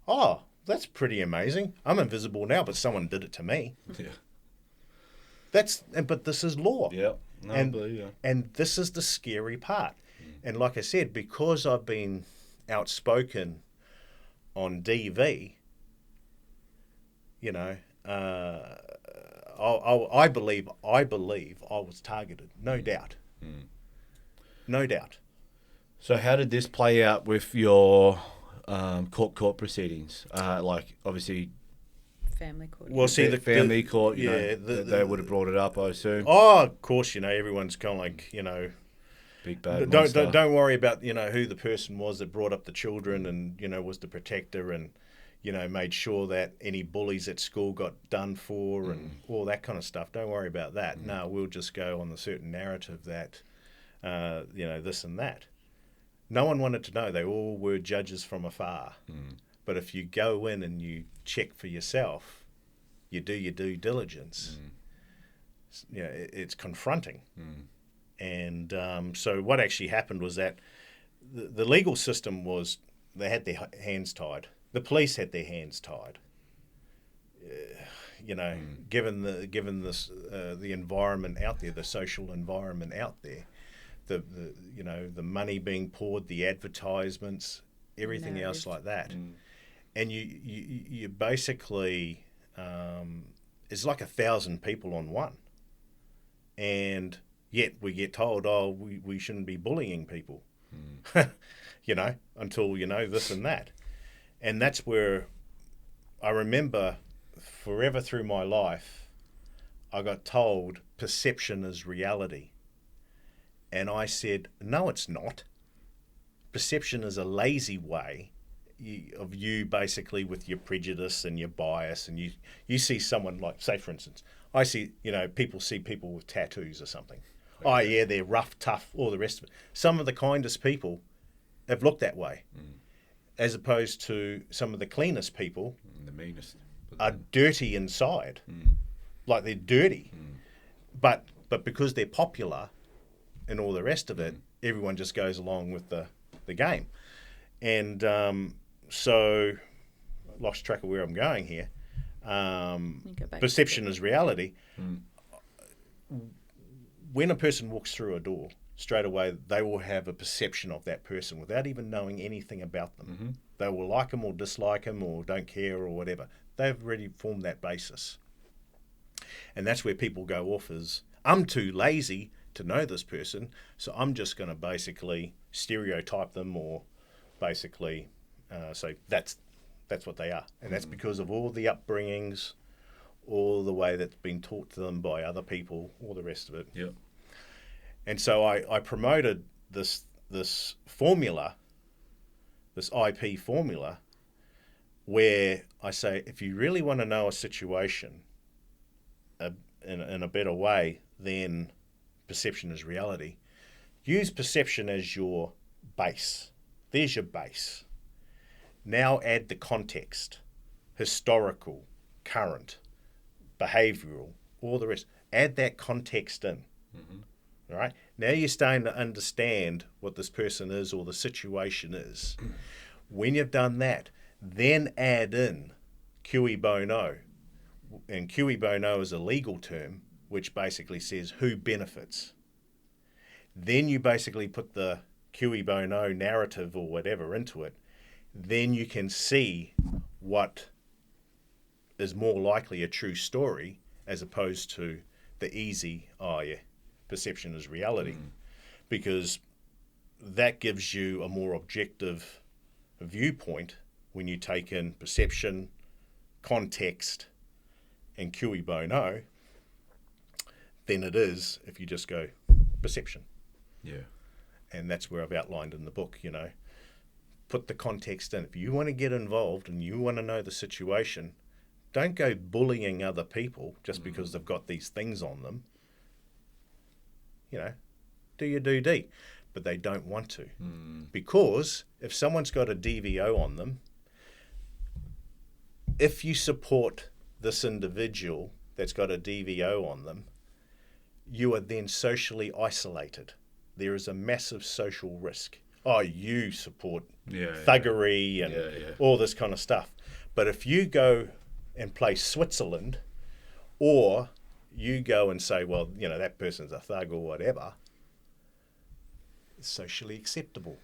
Oh, that's pretty amazing. I'm invisible now, but someone did it to me. Yeah. But this is law. Yeah. No, I believe you. And this is the scary part. And like I said, because I've been outspoken on DV, you know, I believe I was targeted. No doubt. No doubt. So how did this play out with your court proceedings? Like, obviously, Family court. Well, see, the family court, you yeah, know, they would have brought it up, I assume. Oh, of course, you know, everyone's kind of like, you know, Big bad don't monster. don't worry about, you know, who the person was that brought up the children and, you know, was the protector and, you know, made sure that any bullies at school got done for and all that kind of stuff. Don't worry about that. No, we'll just go on the certain narrative that, you know, this and that. No one wanted to know. They all were judges from afar. But if you go in and you check for yourself, you do your due diligence, you know, it's confronting. And so what actually happened was that the legal system was, they had their hands tied. The police had their hands tied. You know, given the environment out there, the social environment out there, the you know, the money being poured, the advertisements, everything else like that, and you basically it's like 1,000 people on one, and yet we get told, oh, we shouldn't be bullying people, you know, until, you know, this and that. And that's where I remember forever through my life, I got told perception is reality. And I said, no, it's not. Perception is a lazy way of you basically with your prejudice and your bias. And you see someone like, say, for instance, I see, you know, people see people with tattoos or something. Okay. Oh, yeah, they're rough, tough, all the rest of it. Some of the kindest people have looked that way. As opposed to some of the cleanest people, the meanest, are dirty inside, like they're dirty, but because they're popular and all the rest of it, everyone just goes along with the game, and so I lost track of where I'm going here. Perception is reality. When a person walks through a door, straight away, they will have a perception of that person without even knowing anything about them. They will like them or dislike them or don't care or whatever. They've already formed that basis. And that's where people go off as, I'm too lazy to know this person, so I'm just going to basically stereotype them or basically say that's what they are. And that's because of all the upbringings, all the way that's been taught to them by other people, all the rest of it. Yep. And so I promoted this formula, this IP formula, where I say, if you really want to know a situation in a better way, then perception is reality. Use perception as your base. There's your base. Now add the context, historical, current, behavioural, all the rest. Add that context in. All right. Now you're starting to understand what this person is or the situation is. When you've done that, then add in cui bono. And cui bono is a legal term which basically says who benefits. Then you basically put the cui bono narrative or whatever into it. Then you can see what is more likely a true story as opposed to the easy, oh yeah, perception is reality. Because that gives you a more objective viewpoint when you take in perception, context, and cui bono, than it is if you just go perception. Yeah. And that's where I've outlined in the book, put the context in. If you want to get involved and you want to know the situation, don't go bullying other people just because they've got these things on them. Do your DD. But they don't want to. Because if someone's got a DVO on them, if you support this individual that's got a DVO on them, you are then socially isolated. There is a massive social risk. Oh, you support thuggery and all this kind of stuff. But if you go and play Switzerland, or you go and say, well, that person's a thug or whatever, it's socially acceptable.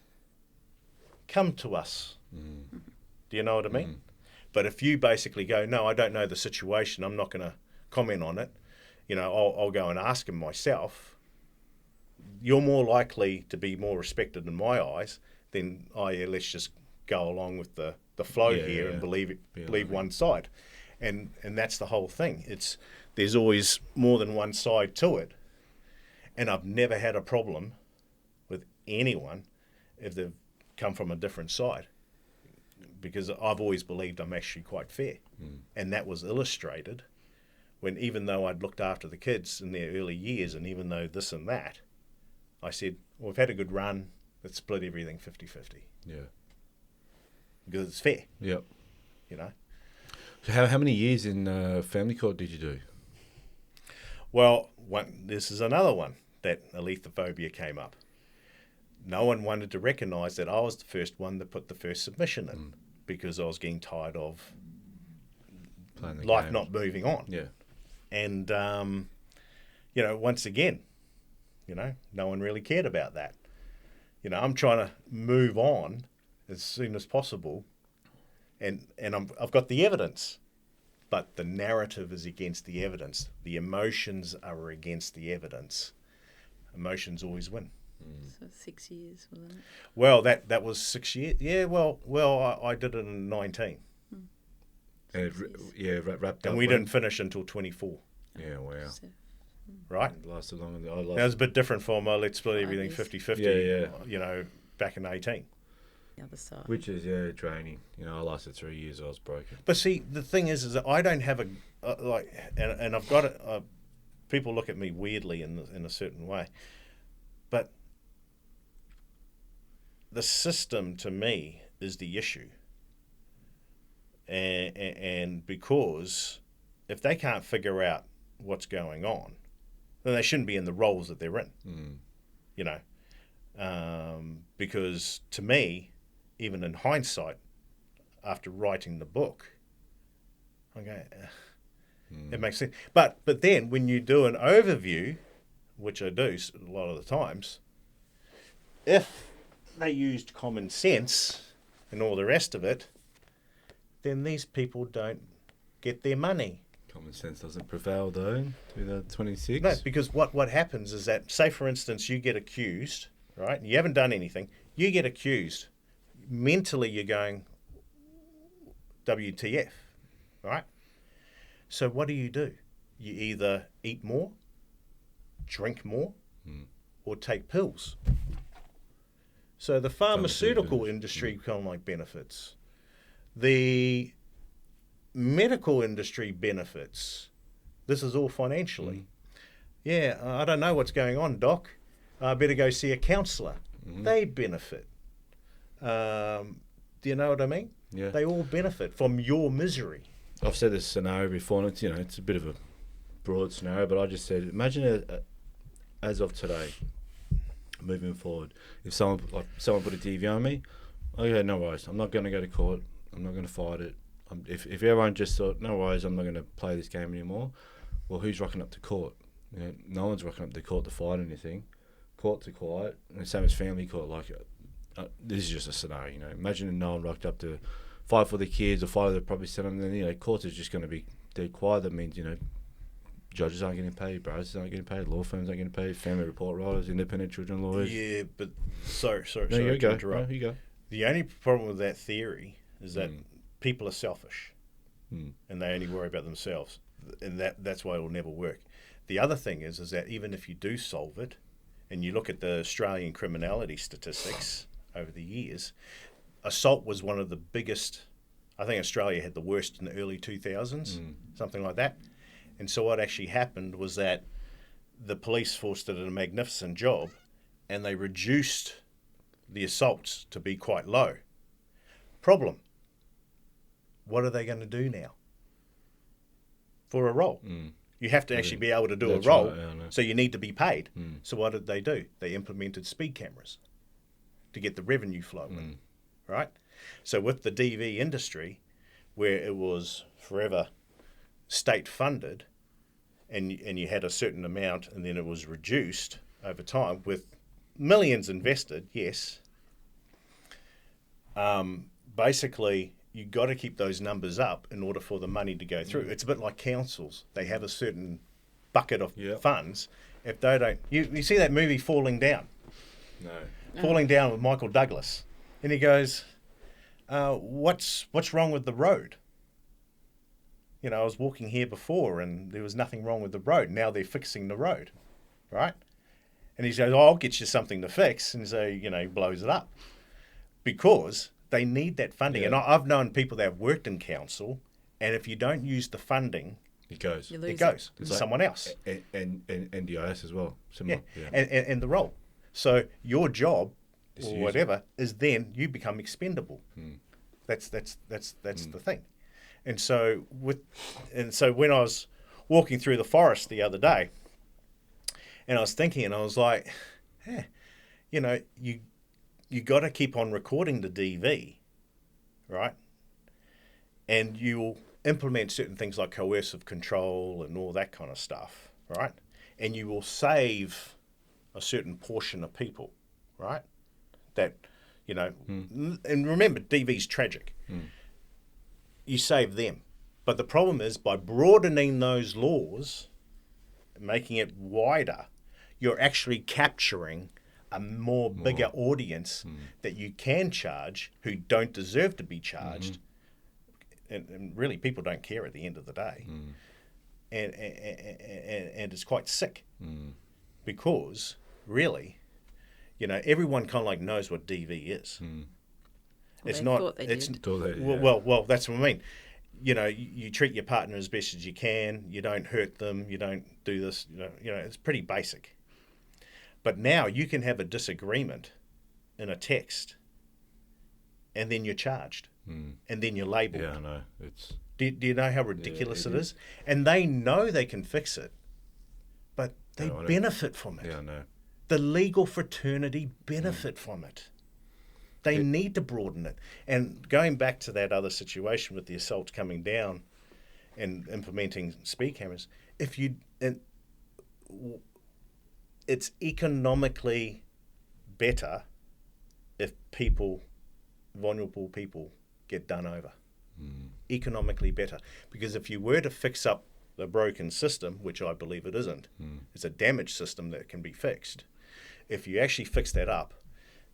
Come to us. Do you know what I mean? But if you basically go, no, I don't know the situation, I'm not going to comment on it, I'll go and ask him myself, you're more likely to be more respected in my eyes than, let's just go along with the flow and believe one side. And that's the whole thing. There's always more than one side to it. And I've never had a problem with anyone if they've come from a different side, because I've always believed I'm actually quite fair. And that was illustrated when, even though I'd looked after the kids in their early years, and even though this and that, I said, well, we've had a good run, let's split everything 50-50. Yeah. Because it's fair. Yep. So how many years in family court did you do? Well, this is another one that ALETHOPHOBIA came up. No one wanted to recognise that I was the first one that put the first submission in, because I was getting tired of life not moving on. Yeah. And, once again, no one really cared about that. I'm trying to move on as soon as possible, and I've got the evidence, but the narrative is against the evidence. The emotions are against the evidence. Emotions always win. So 6 years, wasn't it? Well, that was 6 years. Yeah, well, I did it in 19. Wrapped up. And we didn't finish until 24. Yeah, wow. Right? It lasted longer than That was a bit different from let's split everything 50-50, back in 18. The other side. Which is, draining. I lasted 3 years, I was broken. But see, the thing is that I don't have and I've got it, people look at me weirdly in a certain way, but the system to me is the issue. And because if they can't figure out what's going on, then they shouldn't be in the roles that they're in. Because to me, even in hindsight, after writing the book, okay, it makes sense. But then when you do an overview, which I do a lot of the times, if they used common sense and all the rest of it, then these people don't get their money. Common sense doesn't prevail, though, 2026. No, because what happens is that, say, for instance, you get accused, right? You haven't done anything. You get accused. Mentally, you're going, WTF, right? So what do? You either eat more, drink more, or take pills. So the pharmaceutical industry kind of like benefits. The medical industry benefits. This is all financially. Yeah, I don't know what's going on, doc. I better go see a counsellor. They benefit. Do you know what I mean? Yeah. They all benefit from your misery. I've said this scenario before, and it's a bit of a broad scenario, but I just said, imagine as of today, moving forward, if someone put a DV on me, okay, no worries. I'm not going to go to court. I'm not going to fight it. If everyone just thought, no worries, I'm not going to play this game anymore, well, who's rocking up to court? No one's rocking up to court to fight anything. Courts are quiet, and the same as family court. This is just a scenario, Imagine no one rocked up to fight for the kids or fight for the property centre, and then, courts is just going to be dead quiet. That means, judges aren't getting paid, baristas aren't getting paid, law firms aren't getting paid, family report writers, independent children lawyers. Yeah, but sorry No, to you go. interrupt. No, you go. The only problem with that theory is that people are selfish and they only worry about themselves, and that's why it will never work. The other thing is that even if you do solve it, and you look at the Australian criminality statistics over the years, assault was one of the biggest. I think Australia had the worst in the early 2000s, something like that. And so what actually happened was that the police force did a magnificent job, and they reduced the assaults to be quite low. Problem. What are they going to do now for a role? You have to actually be able to do a role, right, yeah, so you need to be paid. So what did they do? They implemented speed cameras to get the revenue flow in, right? So with the DV industry, where it was forever state funded, and you had a certain amount, and then it was reduced over time with millions invested, yes. Basically, you got to keep those numbers up in order for the money to go through. It's a bit like councils. They have a certain bucket of funds. If they don't, you see that movie Falling Down? No. Falling Down with Michael Douglas, and he goes, "What's wrong with the road? You know, I was walking here before, and there was nothing wrong with the road. Now they're fixing the road, right?" And he goes, "Oh, I'll get you something to fix," and so he blows it up because they need that funding. Yeah. And I've known people that have worked in council, and if you don't use the funding, It goes. it goes to like someone else. And NDIS as well. Similar. Yeah. And the role. So your job Is or to use whatever is then you become expendable. That's the thing. And so when I was walking through the forest the other day, and I was thinking, and I was like, you got to keep on recording the DV, right? And you'll implement certain things like coercive control and all that kind of stuff, right? And you will save a certain portion of people, right? That, and remember, DV's tragic. You save them. But the problem is, by broadening those laws, making it wider, you're actually capturing a bigger audience that you can charge who don't deserve to be charged. And really, people don't care at the end of the day. And it's quite sick because, really, everyone kind of like knows what DV is. It's They not. thought they It's did. well. That's what I mean. You treat your partner as best as you can. You don't hurt them. You don't do this. It's pretty basic. But now you can have a disagreement in a text, and then you're charged, and then you're labelled. Yeah, I know. It's. Do you know how ridiculous it is? And they know they can fix it, but they benefit from it. Yeah, I know. The legal fraternity benefit from it. They need to broaden it. And going back to that other situation with the assaults coming down and implementing speed cameras, it's economically better if vulnerable people get done over. Economically better. Because if you were to fix up the broken system, which I believe it isn't, it's a damaged system that can be fixed. If you actually fix that up,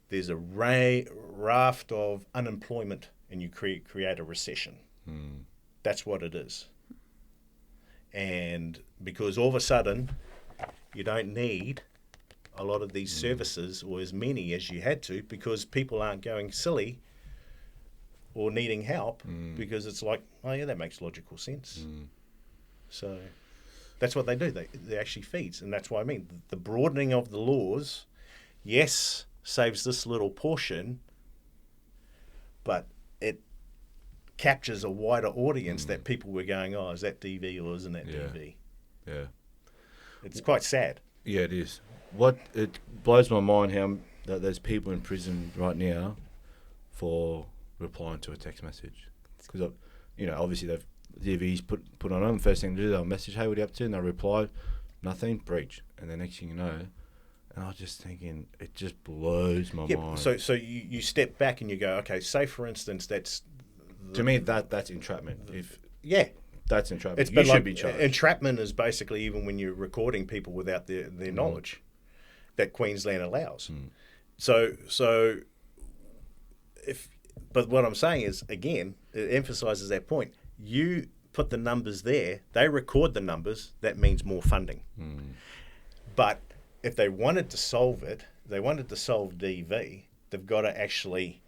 there's a raft of unemployment, and you create a recession. That's what it is. And because all of a sudden, you don't need a lot of these services or as many as you had to, because people aren't going silly or needing help, because it's like, oh yeah, that makes logical sense. So that's what they do. They actually feeds. And that's what I mean. The broadening of the laws, yes, saves this little portion, but it captures a wider audience that people were going, oh, is that DV or isn't that DV? Yeah. It's quite sad. Yeah, it is. It blows my mind how that there's people in prison right now for replying to a text message. Because, obviously DV's put on them, first thing to do, they'll message, hey, what are you up to? And they'll reply, nothing, breach. And the next thing you know, and I was just thinking, it just blows my mind. So you step back and you go, okay, say for instance, to me, that's entrapment. That's entrapment. It's You should be charged. Entrapment is basically even when you're recording people without their knowledge, that Queensland allows. So but what I'm saying is, again, it emphasises that point. You put the numbers there, they record the numbers, that means more funding. But if they wanted to solve it, they wanted to solve DV, they've got to actually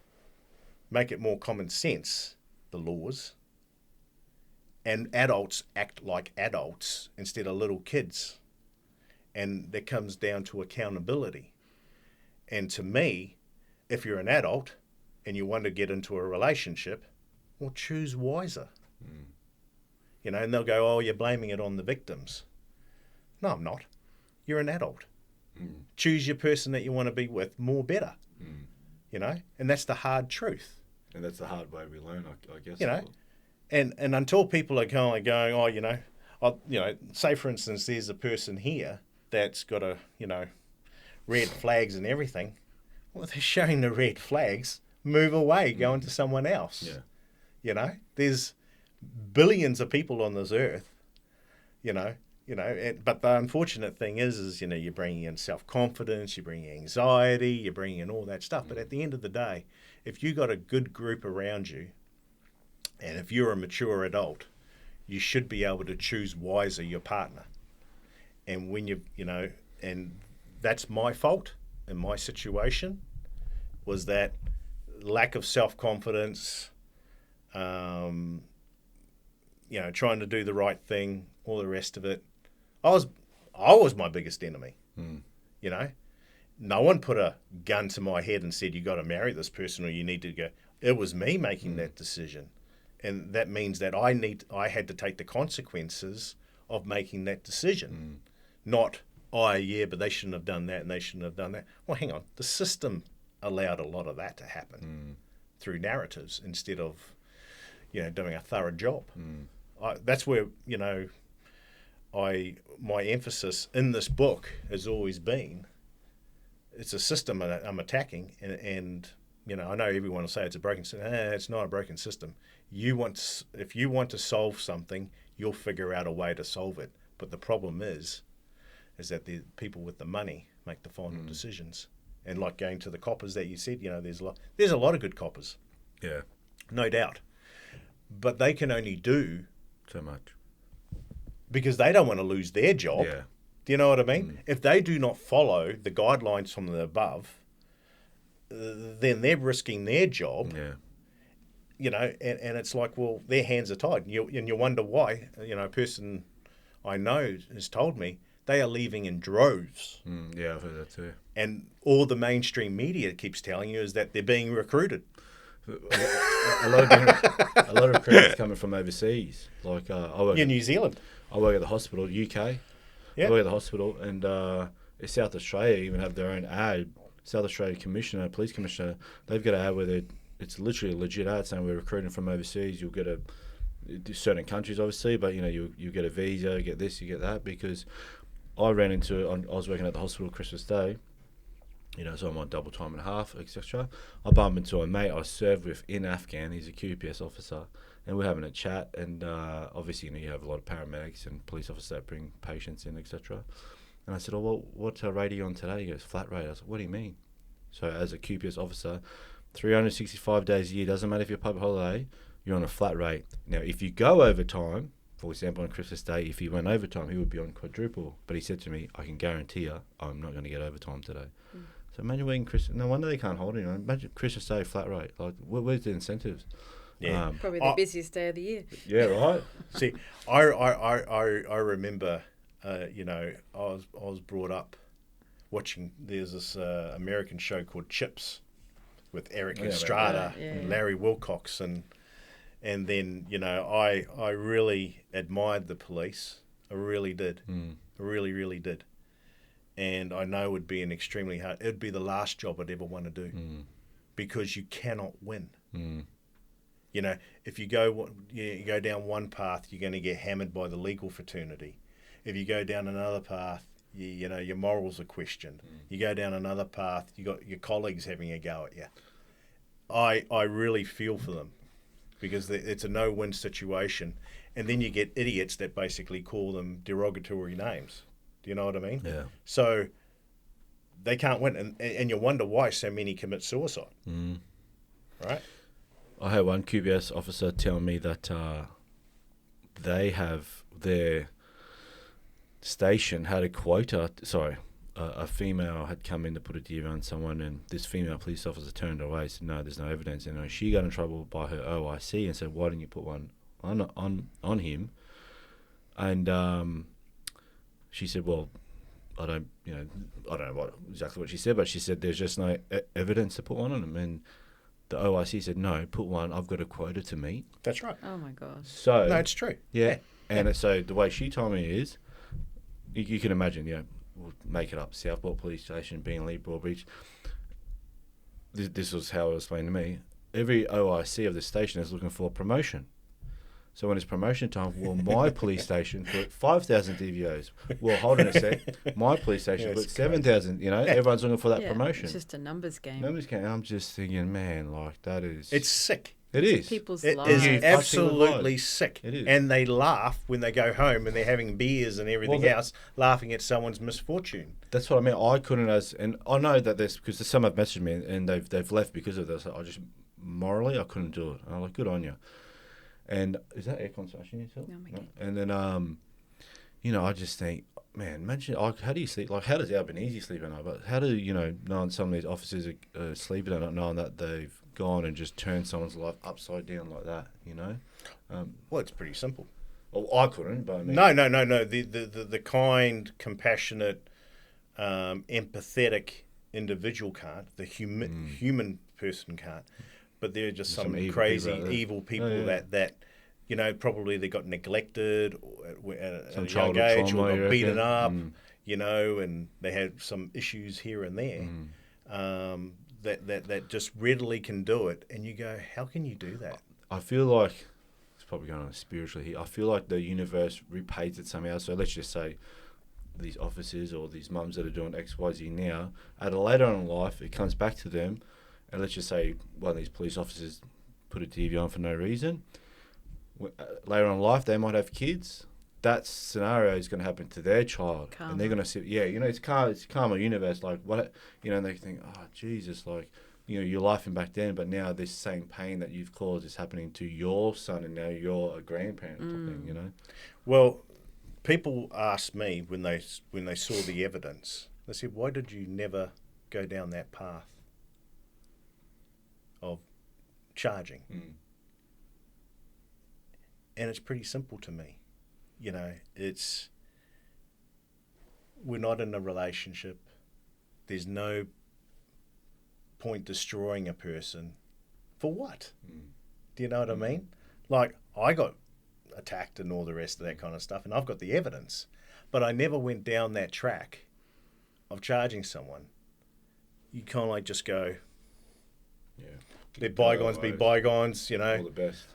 make it more common sense, the laws, and adults act like adults instead of little kids. And that comes down to accountability. And to me, if you're an adult and you want to get into a relationship, well, choose wiser. You know, and they'll go, oh, you're blaming it on the victims. No, I'm not. You're an adult. Choose your person that you want to be with more better. You know, and that's the hard truth. And that's the hard way we learn, I guess. You know, and until people are kind of going, oh, you know, say for instance, there's a person here that's got red flags and everything. Well, they're showing the red flags. Move away, go into someone else. Yeah. You know, there's billions of people on this earth. But the unfortunate thing is you're bringing in self-confidence, you're bringing anxiety, you're bringing in all that stuff. But at the end of the day, if you got a good group around you, and if you're a mature adult, you should be able to choose wiser your partner. And when and that's my fault in my situation, was that lack of self-confidence, trying to do the right thing, all the rest of it. I was my biggest enemy. You know, no one put a gun to my head and said, you got to marry this person or you need to go. It was me making that decision. And that means that I had to take the consequences of making that decision. Not, but they shouldn't have done that and they shouldn't have done that. Well, hang on. The system allowed a lot of that to happen through narratives instead of, doing a thorough job. That's where, my emphasis in this book has always been, it's a system I'm attacking, and I know everyone will say it's a broken system. It's not a broken system. If you want to solve something, you'll figure out a way to solve it. But the problem is that the people with the money make the final decisions. And like going to the coppers that you said, there's a lot of good coppers. Yeah. No doubt. But they can only do so much because they don't want to lose their job. Yeah. Do you know what I mean? If they do not follow the guidelines from the above, then they're risking their job. Yeah. And it's like, well, their hands are tied. And you wonder why. A person I know has told me they are leaving in droves. Yeah, I've heard that too. And all the mainstream media keeps telling you is that they're being recruited. A lot of recruiters coming from overseas. Like I work in New Zealand. I work at the hospital, UK. Yeah. I work at the hospital, and South Australia even have their own ad. South Australia Commissioner, Police Commissioner, they've got an ad where it's literally a legit ad saying we're recruiting from overseas. You'll get certain countries, obviously, but you get a visa, you get this, you get that. Because I ran into I was working at the hospital Christmas Day. So I'm on double time and a half, etc. I bumped into a mate I served with in Afghan. He's a QPS officer, and we're having a chat. And obviously, you have a lot of paramedics and police officers that bring patients in, etc. And I said, "Oh, well, what rate are you on today?" He goes, "Flat rate." I said, "What do you mean?" So as a QPS officer, 365 days a year, doesn't matter if you're public holiday, you're on a flat rate. Now, if you go overtime, for example, on Christmas Day, if he went overtime, he would be on quadruple. But he said to me, "I can guarantee you, I'm not going to get overtime today." So imagine working Christmas. No wonder they can't hold it. Imagine Christmas Day flat rate. Like, where's the incentives? Yeah, probably the busiest day of the year. Yeah, right. See, I remember, I was brought up watching. There's this American show called Chips with Eric Estrada and Larry Wilcox, and then I really admired the police. I really did. I really, really did. And I know it would be it would be the last job I'd ever want to do because you cannot win. If you go down one path, you're going to get hammered by the legal fraternity. If you go down another path, your morals are questioned. You go down another path, you got your colleagues having a go at you. I really feel for them because it's a no-win situation. And then you get idiots that basically call them derogatory names. Do you know what I mean? Yeah. So they can't win. And you wonder why so many commit suicide. Right? I had one QBS officer tell me that they have their station had a quota. Sorry, a female had come in to put a DV on someone, and this female police officer turned away. Said, "No, there's no evidence." And she got in trouble by her OIC and said, "Why didn't you put one on him?" And she said, "Well, I don't know exactly what she said, but she said there's just no evidence to put one on him." And the OIC said, "No, put one. I've got a quota to meet." That's right. Oh my gosh. So no, it's true. Yeah. And so the way she told me is, you can imagine, we'll make it up, Southport Police Station, Beenleigh, Broadbeach. This was how it was explained to me. Every OIC of the station is looking for promotion. So when it's promotion time, well, my police station put 5,000 DVOs. Well, hold on a sec. My police station put 7,000. Everyone's looking for that promotion. It's just a numbers game. I'm just thinking, man, like that is... It's sick. It is. People's It lives. is absolutely sick. It is. And they laugh when they go home and they're having beers and everything else, laughing at someone's misfortune. That's what I mean. I couldn't and I know that because some have messaged me and they've left because of this. I just, morally, I couldn't do it. And I'm like, good on you. And is that aircon smashing yourself? No, no. And then, I just think, man, imagine, how do you sleep? Like, how does Albanese sleep at night? But how do, knowing some of these officers are sleeping at night, knowing that they've gone and just turned someone's life upside down like that, Well, it's pretty simple. Well, I couldn't, but I mean... No. The kind, compassionate, empathetic individual can't. The human person can't. But there are just some crazy, evil people that probably they got neglected at a young age or got beaten up, and they had some issues here and there. That just readily can do it, and you go, how can you do that? I feel like it's probably going on spiritually here. I feel like the universe repays it somehow. So let's just say these officers or these mums that are doing X, Y, Z now, at a later on in life, it comes back to them, and let's just say one of these police officers put a TV on for no reason. Later on in life, they might have kids. That scenario is going to happen to their child, karma. And they're going to see, it's karma universe. Like what, and they think, oh Jesus, like you're laughing back then, but now this same pain that you've caused is happening to your son, and now you're a grandparent type thing, Well, people asked me when they saw the evidence. They said, "Why did you never go down that path of charging?" And it's pretty simple to me. We're not in a relationship. There's no point destroying a person. For what? Do you know what I mean? Like, I got attacked and all the rest of that kind of stuff, and I've got the evidence. But I never went down that track of charging someone. You kind of like just go, let bygones be bygones, All the best.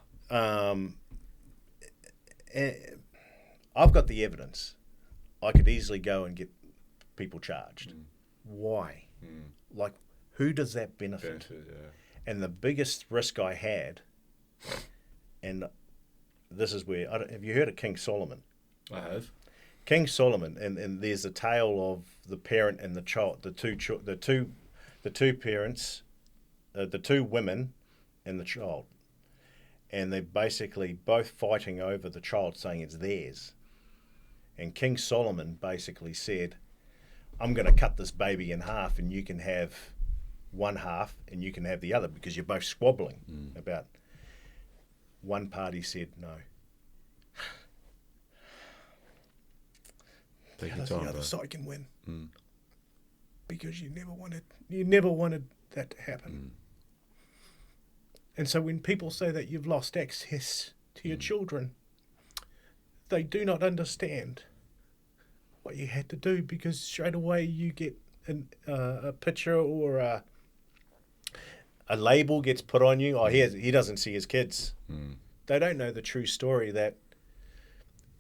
And I've got the evidence. I could easily go and get people charged. Why? Like, who does that benefit? And the biggest risk I had, and this is where, have you heard of King Solomon? I have. King Solomon, and there's a tale of the parent and the child, the two parents, the two women and the child. And they're basically both fighting over the child, saying it's theirs. And King Solomon basically said, I'm going to cut this baby in half, and you can have one half and you can have the other, because you're both squabbling about. One party said no. The other side can win. Because you never wanted that to happen. And so when people say that you've lost access to your children, they do not understand what you had to do, because straight away you get a picture or a label gets put on you. Oh, he doesn't see his kids. They don't know the true story, that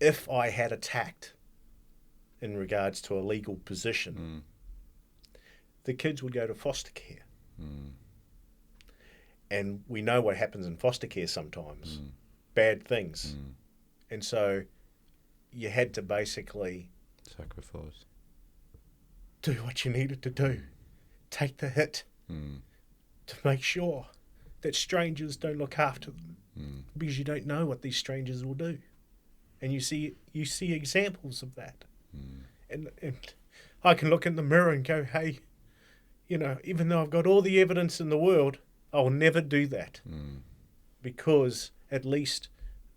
if I had attacked in regards to a legal position, the kids would go to foster care. And we know what happens in foster care sometimes. Bad things. And so you had to basically sacrifice, do what you needed to do, take the hit to make sure that strangers don't look after them, because you don't know what these strangers will do, and you see examples of that, and I can look in the mirror and go, hey, you know, even though I've got all the evidence in the world, I'll never do that, because at least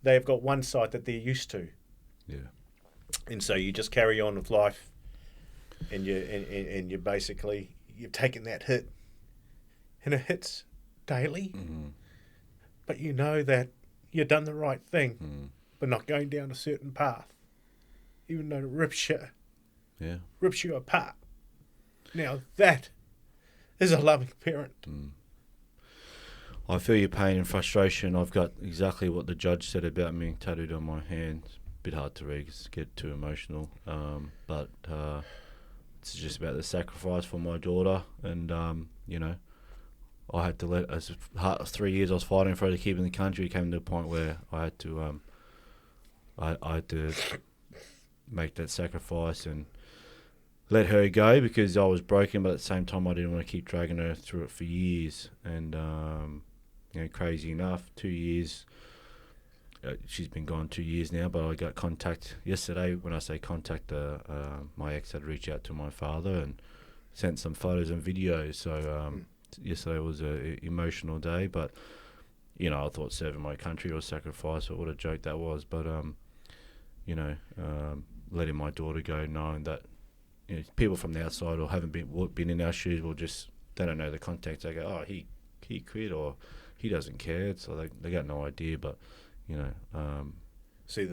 they've got one side that they're used to. Yeah. And so you just carry on with life, and you basically, you've taken that hit, and it hits daily, but you know that you've done the right thing, but not going down a certain path, even though it rips you apart. Now that is a loving parent. I feel your pain and frustration. I've got exactly what the judge said about me tattooed on my hand. It's a bit hard to read because it gets too emotional. But it's just about the sacrifice for my daughter. And, you know, I had to as 3 years I was fighting for her to keep in the country. It came to a point where I had to, I had to make that sacrifice and let her go because I was broken, but at the same time I didn't want to keep dragging her through it for years. And, you know, crazy enough, 2 years, she's been gone 2 years now, but I got contact yesterday. When I say contact, my ex had reached out to my father and sent some photos and videos. So yesterday was an emotional day, but, you know, I thought serving my country was sacrifice, but what a joke that was. But, you know, letting my daughter go, knowing that, you know, people from the outside or haven't been in our shoes will just, they don't know the context. They go, oh, he quit, or he doesn't care. So they got no idea. But, you know, see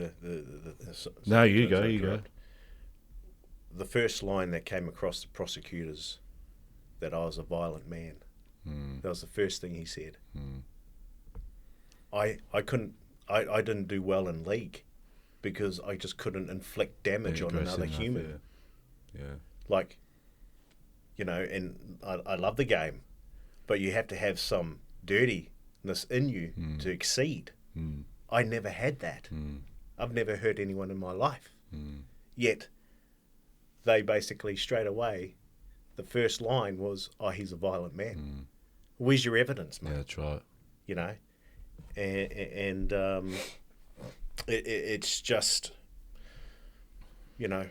no, you go. The first line that came across the prosecutors, that I was a violent man. That was the first thing he said. I didn't do well in league because I just couldn't inflict damage on another human. Yeah. Like, you know, and I love the game, but you have to have some dirtiness in you to exceed. I never had that. I've never hurt anyone in my life. Yet, they basically straight away, the first line was, oh, he's a violent man. Where's your evidence, mate? Yeah, that's right. You know? And it's just, you know,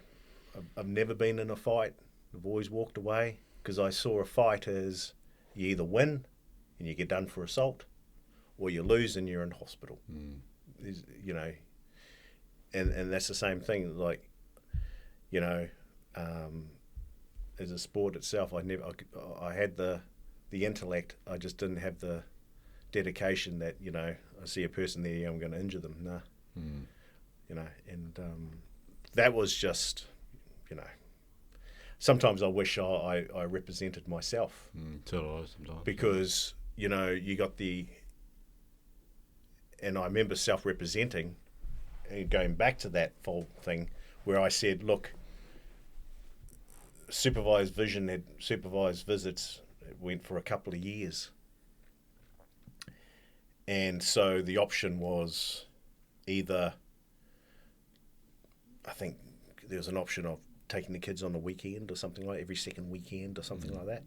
I've never been in a fight. I've always walked away because I saw a fight as you either win and you get done for assault, or you lose and you're in hospital. You know, and that's the same thing. Like, you know, as a sport itself, I had the intellect. I just didn't have the dedication that, you know, I see a person there, I'm going to injure them. Nah. You know, and that was just, you know, sometimes I wish I represented myself. So do I sometimes. Because, you know, you got and I remember self-representing and going back to that full thing where I said, look, supervised vision had supervised visits. It went for a couple of years. And so the option was either, I think there was an option of taking the kids on the weekend or something like every second weekend or something like that.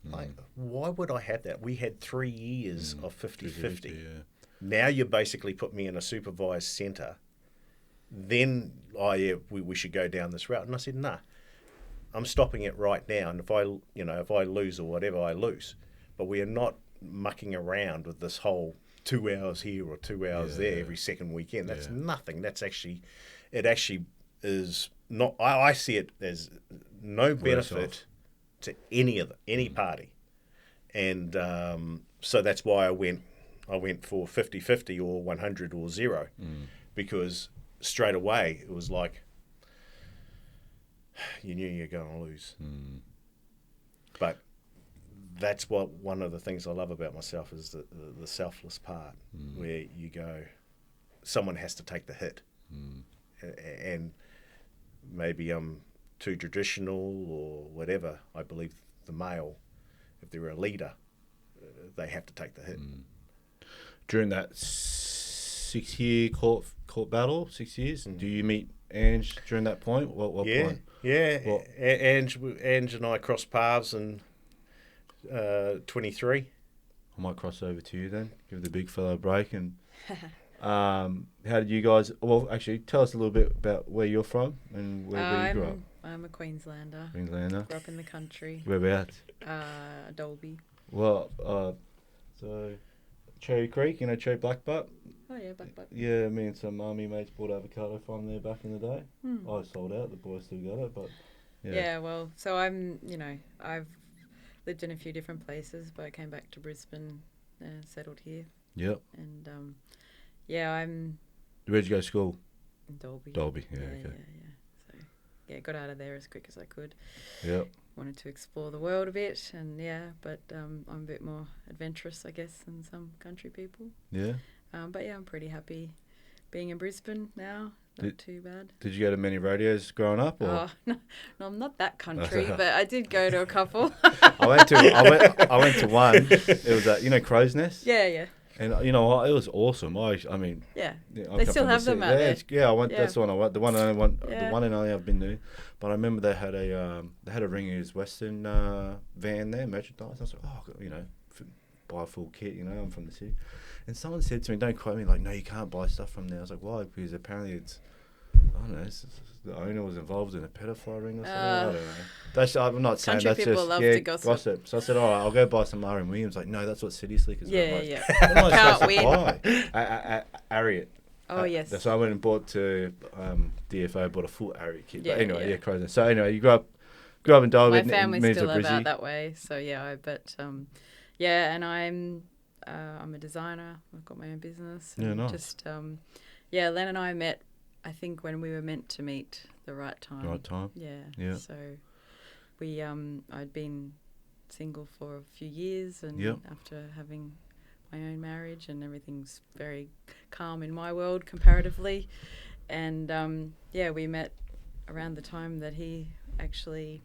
Like, why would I have that? We had 3 years of 50-50. Yeah. Now you basically put me in a supervised centre. Then, we should go down this route. And I said, nah, I'm stopping it right now. And if I lose or whatever, I lose. But we are not mucking around with this whole 2 hours here or 2 hours there every second weekend. That's nothing. That's actually, it actually is not, I see it as no benefit to any party. And so that's why I went for 50-50 or 100 or 0, because straight away it was like, you knew you're going to lose. But that's one of the things I love about myself is the selfless part, where you go, someone has to take the hit. And maybe I'm too traditional or whatever. I believe the male, if they're a leader, they have to take the hit. During that 6-year court battle, 6 years. Do you meet Ange during that point? What point? Yeah. Ange and I crossed paths in 23. I might cross over to you then. Give the big fella a break. And how did you guys? Well, actually, tell us a little bit about where you're from and where you grew up. I'm a Queenslander. Queenslander. Grew up in the country. Whereabouts? Dolby. Well, so Cherry Creek, Cherry Blackbutt. Oh yeah, Blackbutt. Yeah, me and some army mates bought avocado from there back in the day. I sold out. The boys still got it, but yeah. Well, so I'm, I've lived in a few different places, but I came back to Brisbane and settled here. Yep. And I'm. Where'd you go to school? In Dolby. Dolby. Yeah. Yeah. So got out of there as quick as I could. Yep. Wanted to explore the world a bit, and but I'm a bit more adventurous, I guess, than some country people. Yeah. But I'm pretty happy being in Brisbane now. Not too bad. Did you go to many rodeos growing up? Or? Oh no, I'm not that country, but I did go to a couple. I went to one. It was at Crow's Nest. Yeah. And you know what? It was awesome. I mean. Yeah. They still have them out there. Yeah, I went. Yeah. That's the one I went. The one and only I've been to. But I remember they had a Ringers Western van there, merchandise. I was like, buy a full kit. I'm from the city. And someone said to me, don't quote me, like, no, you can't buy stuff from there. I was like, why? Because apparently I don't know, the owner was involved in a pedophile ring or something. I don't know. I'm not saying that's just... Country people love to gossip. So I said, all right, I'll go buy some R.M. Williams. Like, no, that's what City Slickers are. Yeah. Can't win. Ariat. Oh, yes. So I went and bought to DFO, bought a full Ariat kit. But anyway, Crows. So anyway, you grew up in Dolby. My family's still live out that way. So, and I'm a designer. I've got my own business. Yeah, nice. Just, Len and I met, I think, when we were meant to meet the right time. Right time. Yeah. So we, I'd been single for a few years, and after having my own marriage, and everything's very calm in my world comparatively. And we met around the time that he actually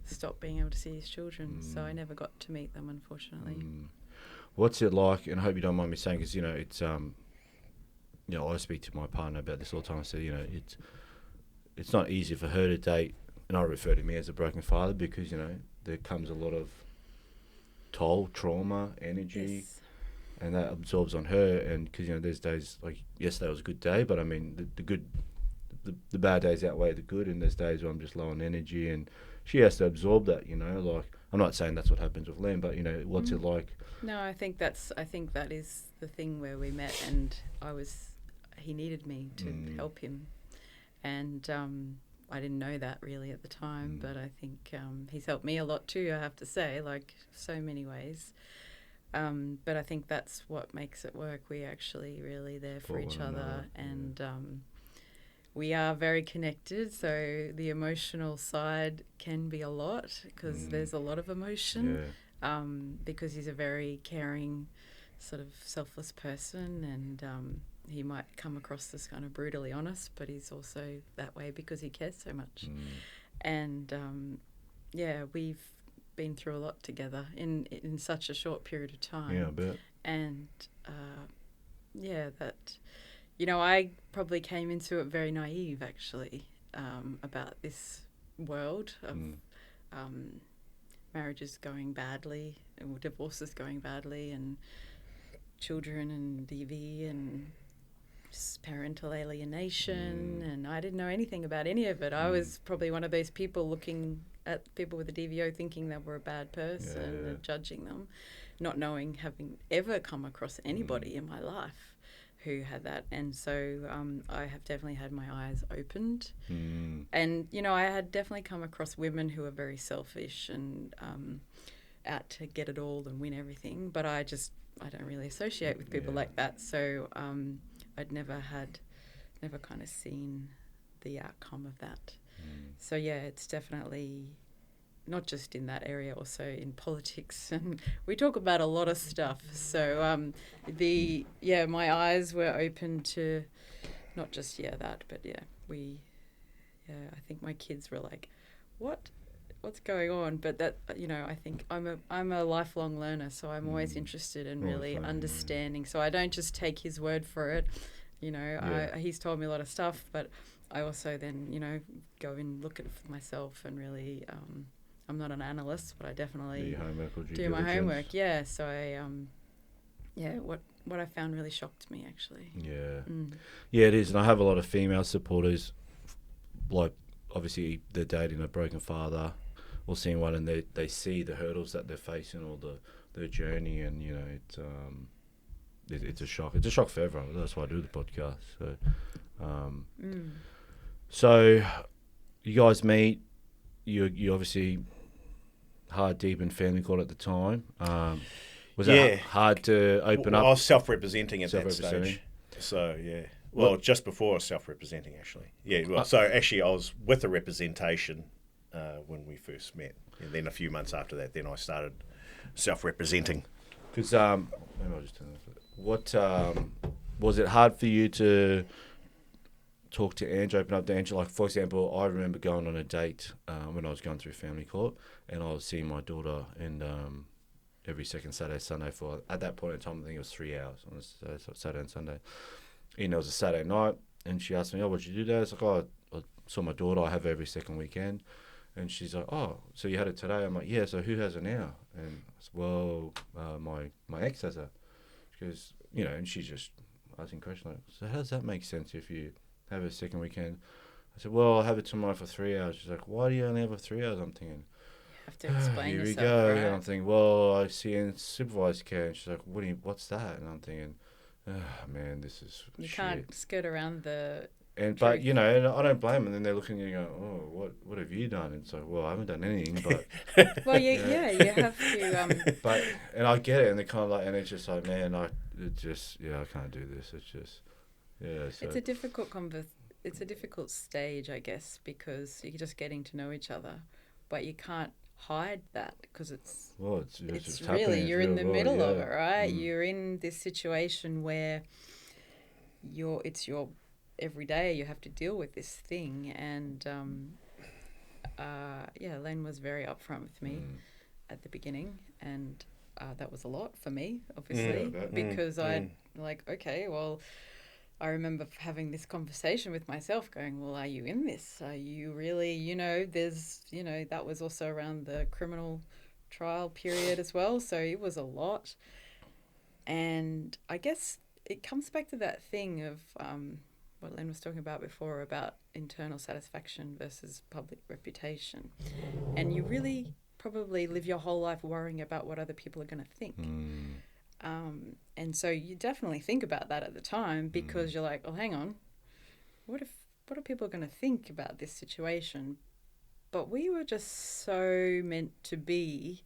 stopped being able to see his children. So I never got to meet them, unfortunately. What's it like, and I hope you don't mind me saying, because, it's, I speak to my partner about this all the time. I say, it's not easy for her to date, and I refer to me as a broken father, because, there comes a lot of trauma, energy, and that absorbs on her. And because, there's days, like yesterday was a good day, but I mean, the bad days outweigh the good, and there's days where I'm just low on energy, and she has to absorb that, like, I'm not saying that's what happens with Len, but, what's it like? No, I think that is the thing where we met, and he needed me to help him, and I didn't know that really at the time, but I think he's helped me a lot too, I have to say, like so many ways. But I think that's what makes it work. We're actually really there for each other, and we are very connected, so the emotional side can be a lot, because there's a lot of emotion. Because he's a very caring, sort of selfless person, and he might come across as kind of brutally honest, but he's also that way because he cares so much. And we've been through a lot together in such a short period of time. Yeah, I bet. And I probably came into it very naive, actually, about this world of marriages going badly, or divorces going badly, and children and DV and just parental alienation, and I didn't know anything about any of it. I was probably one of those people looking at people with a DVO thinking they were a bad person and judging them, not knowing, having ever come across anybody in my life who had that. And so I have definitely had my eyes opened. And, I had definitely come across women who are very selfish and out to get it all and win everything. But I don't really associate with people like that. So I'd never kind of seen the outcome of that. So, it's definitely not just in that area, also in politics, and we talk about a lot of stuff. So my eyes were open to not just that, but I think my kids were like, what what's going on? But that, I think I'm a lifelong learner, so I'm always interested in really understanding. So I don't just take his word for it. He's told me a lot of stuff, but I also then, go and look at it for myself and really, I'm not an analyst, but I definitely do my homework. Yeah. So I, what I found really shocked me, actually. Yeah. Yeah, it is. And I have a lot of female supporters, like, obviously they're dating a broken father or seeing one, and they see the hurdles that they're facing or their journey, and, it's a shock. It's a shock for everyone. That's why I do the podcast. So, so you guys meet. You obviously hard deep in family court at the time. Was that hard to open up? I was self-representing at that stage. So, yeah. Well, just before I was self-representing, actually. Yeah, well, so actually I was with a representation when we first met. And then a few months after that, then I started self-representing. Because, maybe I'll just turn this. What, was it hard for you to talk to Ange, open up to Ange? Like, for example, I remember going on a date when I was going through family court, and I was seeing my daughter and every second Saturday, Sunday for, at that point in time, I think it was 3 hours on a Saturday and Sunday. And it was a Saturday night, and she asked me, what'd you do today? I was like, I saw my daughter. I have her every second weekend. And she's like, so you had it today? I'm like, yeah, so who has it now? And I said, well, my ex has her. She goes, and she's just asking questions like, so how does that make sense if you have a second weekend? I said, well, I'll have it tomorrow for 3 hours. She's like, why do you only have it for 3 hours? I'm thinking, have to explain here yourself, we go. right? And I'm thinking, well, I see in supervised care. And she's like, what's that? And I'm thinking, man, this is you shit. Can't skirt around the but and I don't blame them. And then they're looking at you and go, what have you done? And it's like, well, I haven't done anything, but well, you have to but and I get it, and they're kind of like, and it's just like, man, I can't do this. It's just so. It's a difficult it's a difficult stage, I guess, because you're just getting to know each other, but you can't hide that because it's really, you're in the middle of it, right? You're in this situation where it's your every day you have to deal with this thing, and Len was very upfront with me at the beginning, and that was a lot for me, obviously, because I okay, well, I remember having this conversation with myself going, well, are you in this? Are you really, there's, that was also around the criminal trial period as well. So it was a lot. And I guess it comes back to that thing of what Len was talking about before about internal satisfaction versus public reputation. And you really probably live your whole life worrying about what other people are going to think. And so you definitely think about that at the time because you're like, oh, hang on, what are people going to think about this situation? But we were just so meant to be.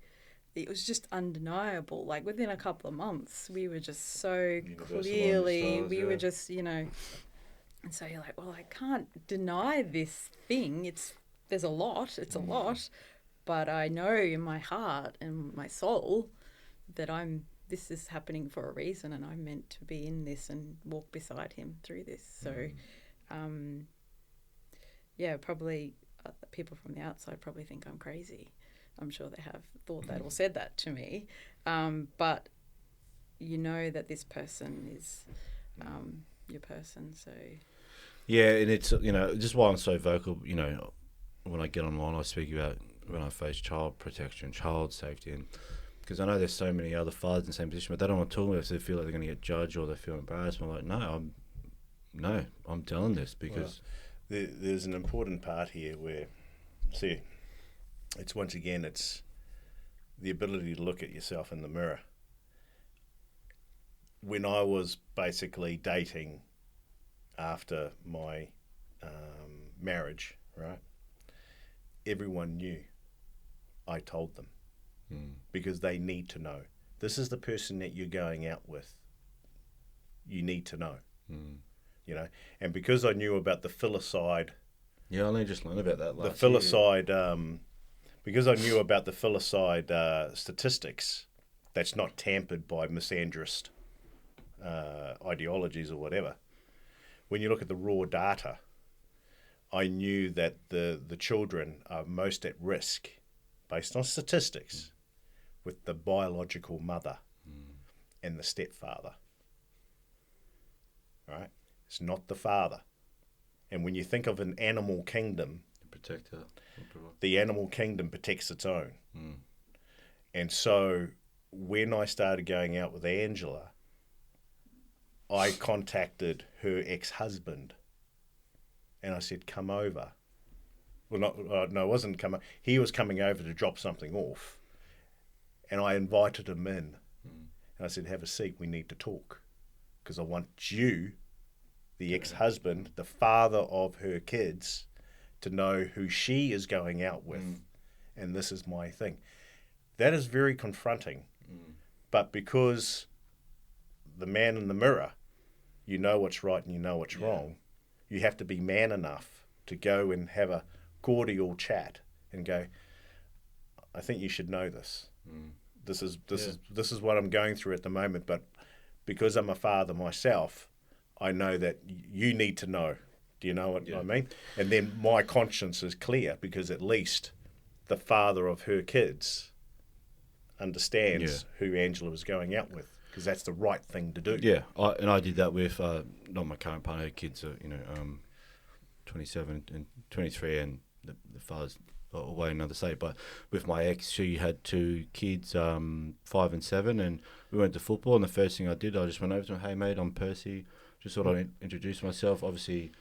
It was just undeniable. Like within a couple of months, we were just so clearly, we were just, and so you're like, well, I can't deny this thing. There's a lot, it's a lot, but I know in my heart and my soul that this is happening for a reason, and I'm meant to be in this and walk beside him through this. So, probably people from the outside probably think I'm crazy. I'm sure they have thought that or said that to me. But you know that this person is your person. So yeah, and it's just why I'm so vocal. When I get online, I speak about when I face child protection, child safety, and because I know there's so many other fathers in the same position, but they don't want to talk about it if they feel like they're going to get judged or they feel embarrassed. I'm like, I'm telling this because there's an important part here where, see, it's once again, it's the ability to look at yourself in the mirror. When I was basically dating after my marriage, right, everyone knew. I told them. Because they need to know. This is the person that you're going out with. You need to know. And because I knew about the filicide. Yeah, I only just learned about that last year. The filicide, because I knew about the filicide statistics, that's not tampered by misandrist ideologies or whatever. When you look at the raw data, I knew that the children are most at risk based on statistics, with the biological mother and the stepfather. Right? It's not the father. And when you think of an animal kingdom, Protector. the animal kingdom protects its own. And so when I started going out with Angela, I contacted her ex-husband and I said, come over. Well, no, it wasn't come. He was coming over to drop something off, and I invited him in. And I said, have a seat, we need to talk. Because I want you, the ex-husband, the father of her kids, to know who she is going out with. And this is my thing. That is very confronting. But because the man in the mirror, you know what's right and you know what's wrong, you have to be man enough to go and have a cordial chat and go, I think you should know this. This is what I'm going through at the moment, but because I'm a father myself, I know that you need to know. Do you know what I mean? And then my conscience is clear because at least the father of her kids understands who Angela was going out with, because that's the right thing to do. Yeah, I did that with not my current partner. Her kids are 27 and 23, and the father's away in another state. But with my ex, she had 2 kids, 5 and 7, and we went to football. And the first thing I did, I just went over to him, hey mate, I'm Percy. Just thought I'd introduce myself. Obviously,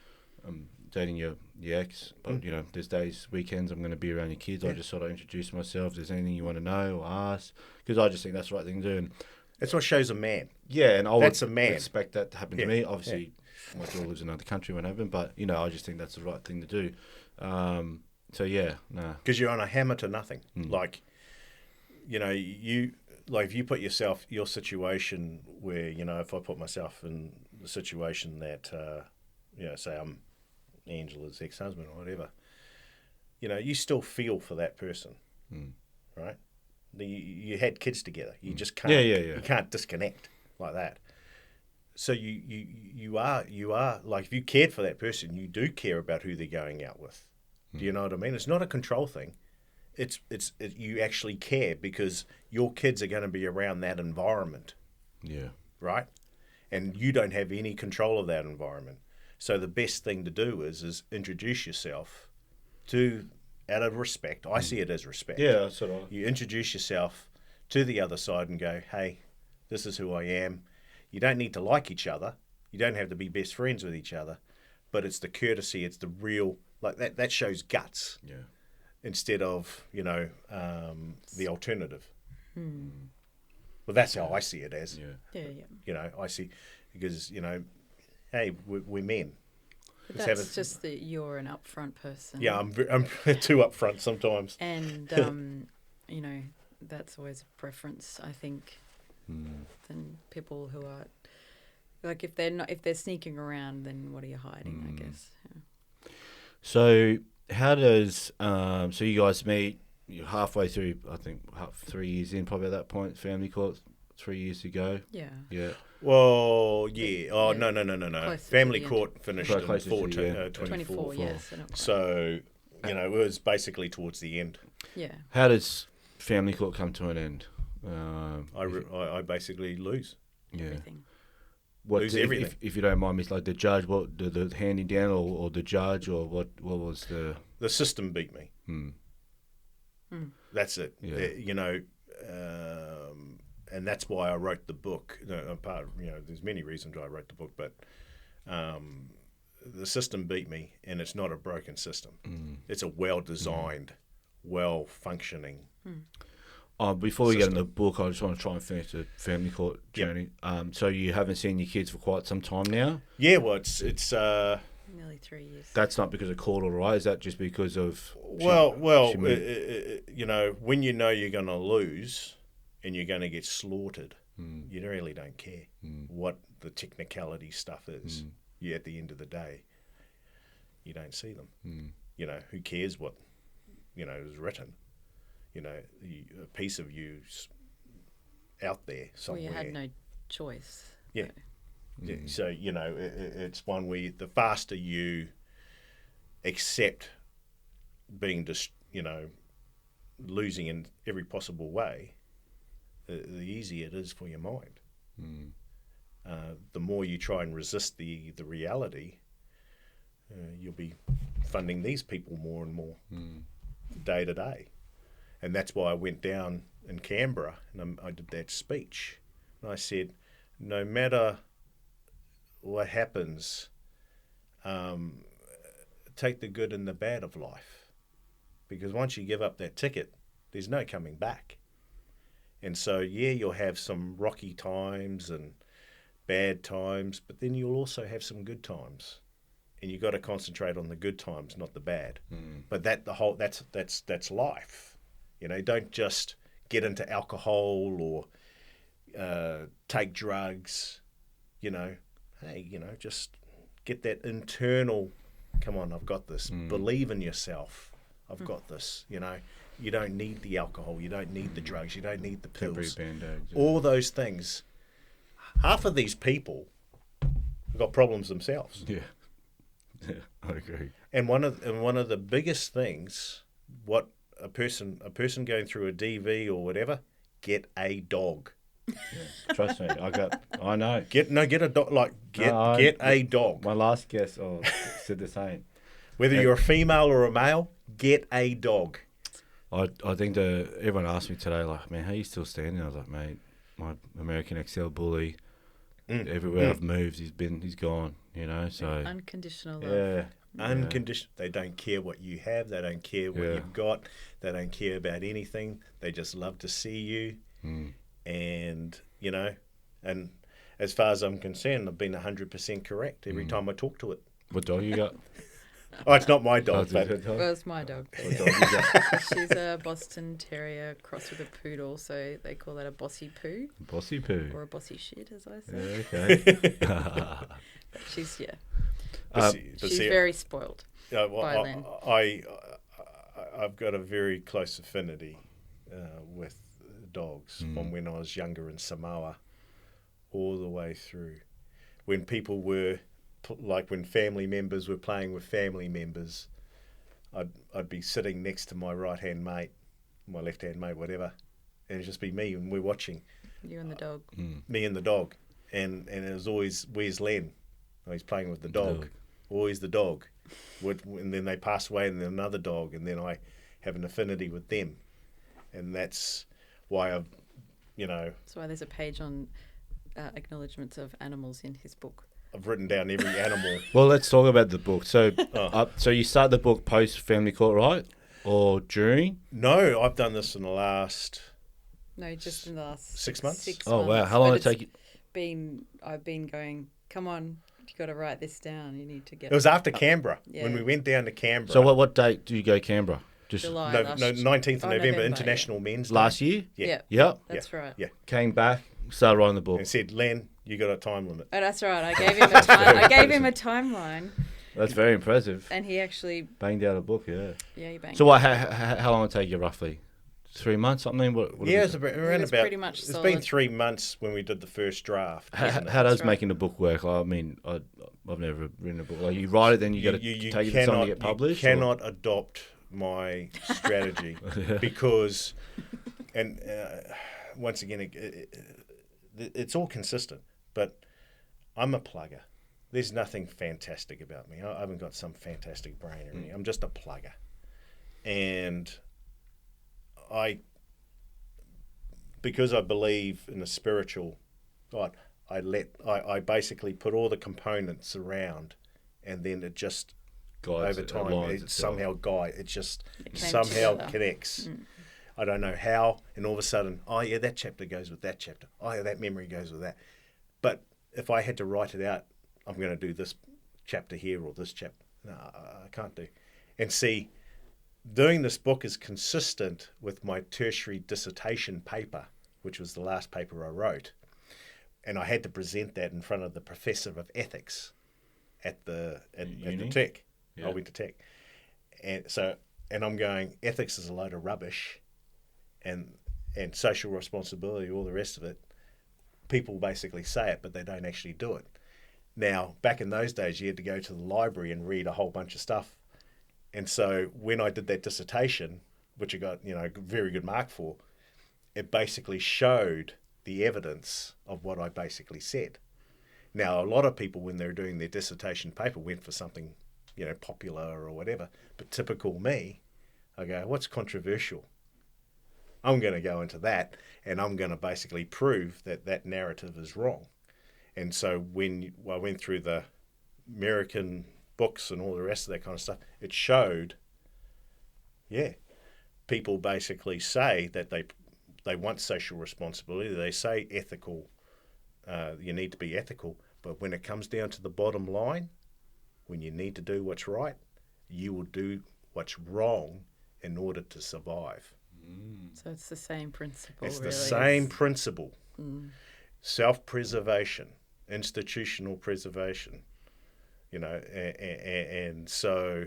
I'm dating your ex, but there's days, weekends, I'm going to be around your kids. I just thought I'd introduce myself. If there's anything you want to know or ask, because I just think that's the right thing to do. And that's what shows a man. Yeah, and I would a man. Expect that to happen to me. Obviously, my daughter lives in another country, won't happen, but I just think that's the right thing to do. So yeah, no. Because you're on a hammer to nothing. Like, if you put your situation where, if I put myself in the situation that, say I'm Angela's ex-husband or whatever, you still feel for that person, right? You had kids together. You just can't. You can't disconnect like that. So you are like, if you cared for that person, you do care about who they're going out with. Do you know what I mean? It's not a control thing. It's you actually care because your kids are going to be around that environment. Yeah. Right? And you don't have any control of that environment. So the best thing to do is introduce yourself out of respect. I see it as respect. Yeah, that's what you introduce yourself to the other side and go, hey, this is who I am. You don't need to like each other. You don't have to be best friends with each other. But it's the courtesy, it's the real, like that shows guts. Yeah. Instead of, the alternative. Well, that's how I see it as. Yeah. I see, because, hey, we're men. But that's just that you're an upfront person. Yeah, I'm too upfront sometimes. And, that's always a preference, I think, than people who are, like, if they're sneaking around, then what are you hiding, I guess. Yeah. So how does, so you guys meet, you're halfway through, I think 3 years in, probably at that point, family court, 3 years to go. Yeah. Yeah. Well, yeah. Oh, yeah. No. Family court finished in 24, yes. So, it was basically towards the end. Yeah. How does family court come to an end? I basically lose. Yeah. Everything. Lose everything. If you don't mind me, like the judge, what the handing down, or the judge, or what was the... The system beat me. That's it. Yeah. And that's why I wrote the book. There's many reasons why I wrote the book, but the system beat me, and it's not a broken system. It's a well-designed, well-functioning. Before we get in the book, I just want to try and finish the family court journey. Yep. So you haven't seen your kids for quite some time now? Yeah, well, it's nearly 3 years. That's not because of court order, right? Is that just because of... when you know you're going to lose and you're going to get slaughtered, you really don't care what the technicality stuff is. At the end of the day, you don't see them. Who cares what, is written? A piece of you's out there somewhere. Well, you had no choice. Yeah. Yeah. So, it's one where the faster you accept being losing in every possible way, the easier it is for your mind. The more you try and resist the reality, you'll be funding these people more and more day to day. And that's why I went down in Canberra and I did that speech. And I said, no matter what happens, take the good and the bad of life. Because once you give up that ticket, there's no coming back. And so, yeah, you'll have some rocky times and bad times, but then you'll also have some good times. And you've got to concentrate on the good times, not the bad. But that's life. You know, don't just get into alcohol or take drugs. You know, hey, you know, just get that internal, come on, I've got this. Believe in yourself. I've got this. You know, you don't need the alcohol. You don't need the drugs. You don't need the pills. All those things. Half of these people have got problems themselves. Yeah, I agree. And one of the biggest things, what a person going through a DV or whatever, get a dog. Yeah. Trust me, I know. Get a dog. Get a dog. My last guest said the same. Whether you're a female or a male, get a dog. I think everyone asked me today, like, man, how are you still standing? I was like, mate, my American Excel bully, everywhere I've moved, he's gone, you know, so. Unconditional love. Yeah. Unconditional. They don't care what you have. They don't care what you've got. They don't care about anything. They just love to see you. And, you know, and as far as I'm concerned, I've been 100% correct every time I talk to it. What dog you got? Oh, it's not my dog. Well, it's my dog. What dog you got? She's a Boston Terrier crossed with a poodle, so they call that a bossy poo. Bossy poo. Or a bossy shit, as I say. Yeah, okay. She's, She's very spoiled by Len. I've got a very close affinity with dogs from when I was younger in Samoa all the way through. When people were, like when family members were playing with family members, I'd be sitting next to my right-hand mate, my left-hand mate, whatever, and it'd just be me and we're watching. You and the dog. Me and the dog. And it was always, where's Len? Oh, he's playing with the dog. Always the dog. And then they pass away and then another dog, and then I have an affinity with them. And that's why I've, you know... That's why there's a page on acknowledgements of animals in his book. I've written down every animal. Well, let's talk about the book. So, so you start the book post family court, right? Or during? No, I've done this in the last... No, just in the last 6 months. 6 Oh, months. Wow. How long did it take you? I've been going, come on, you got to write this down. You need to get... It was after Canberra, when we went down to Canberra. So what date do you go Canberra? Just July. 19th of November, International Men's Day. Last year? Yeah. Yep. That's right. Yeah. Came back, started writing the book. And said, Len, you got a time limit. Oh, that's right. I gave him a time. I gave him a timeline. That's very impressive. And he actually banged out a book. Yeah. Yeah, he banged. So what? How long did it take you roughly? 3 months, something? What it's around about. Pretty much it's solid. been 3 months when we did the first draft. How does making a book work? I mean, I've never written a book. Like you write it, then you got to take it to someone to get published. You cannot adopt my strategy because, and once again, it's all consistent. But I'm a plugger. There's nothing fantastic about me. I haven't got some fantastic brain or anything. I'm just a plugger, and because I believe in the spiritual, I basically put all the components around, and then it just guides over time it somehow connects. I don't know how, and all of a sudden, oh yeah, that chapter goes with that chapter. Oh yeah, that memory goes with that. But if I had to write it out, I'm going to do this chapter here or this chapter. No, I can't do. And see, doing this book is consistent with my tertiary dissertation paper, which was the last paper I wrote. And I had to present that in front of the professor of ethics at the Tech. Yeah. I went to Tech. And I'm going, ethics is a load of rubbish, and social responsibility, all the rest of it. People basically say it, but they don't actually do it. Now, back in those days, you had to go to the library and read a whole bunch of stuff. And so when I did that dissertation, which I got, a very good mark for, it basically showed the evidence of what I basically said. Now, a lot of people, when they're doing their dissertation paper, went for something, popular or whatever. But typical me, I go, what's controversial? I'm going to go into that, and I'm going to basically prove that that narrative is wrong. And so when I went through the American books and all the rest of that kind of stuff, it showed, people basically say that they want social responsibility. They say ethical, you need to be ethical. But when it comes down to the bottom line, when you need to do what's right, you will do what's wrong in order to survive. So it's the same principle. It's the same principle. Self-preservation, institutional preservation, and so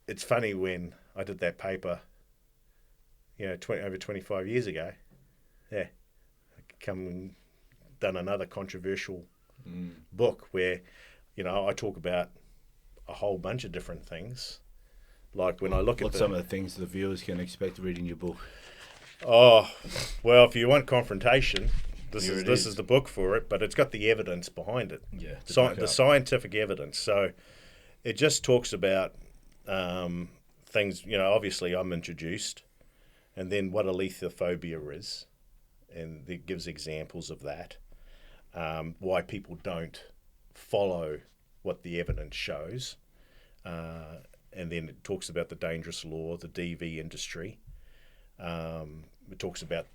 it's funny when I did that paper, over 25 years ago, I come and done another controversial book where, I talk about a whole bunch of different things. Like when I look at some of the things the viewers can expect reading your book? Oh, well, if you want confrontation, this is the book for it, but it's got the evidence behind it. Yeah, the scientific evidence. So it just talks about things, obviously I'm introduced, and then what a lethal phobia is, and it gives examples of that, why people don't follow what the evidence shows, and then it talks about the dangerous law, the DV industry. It talks about,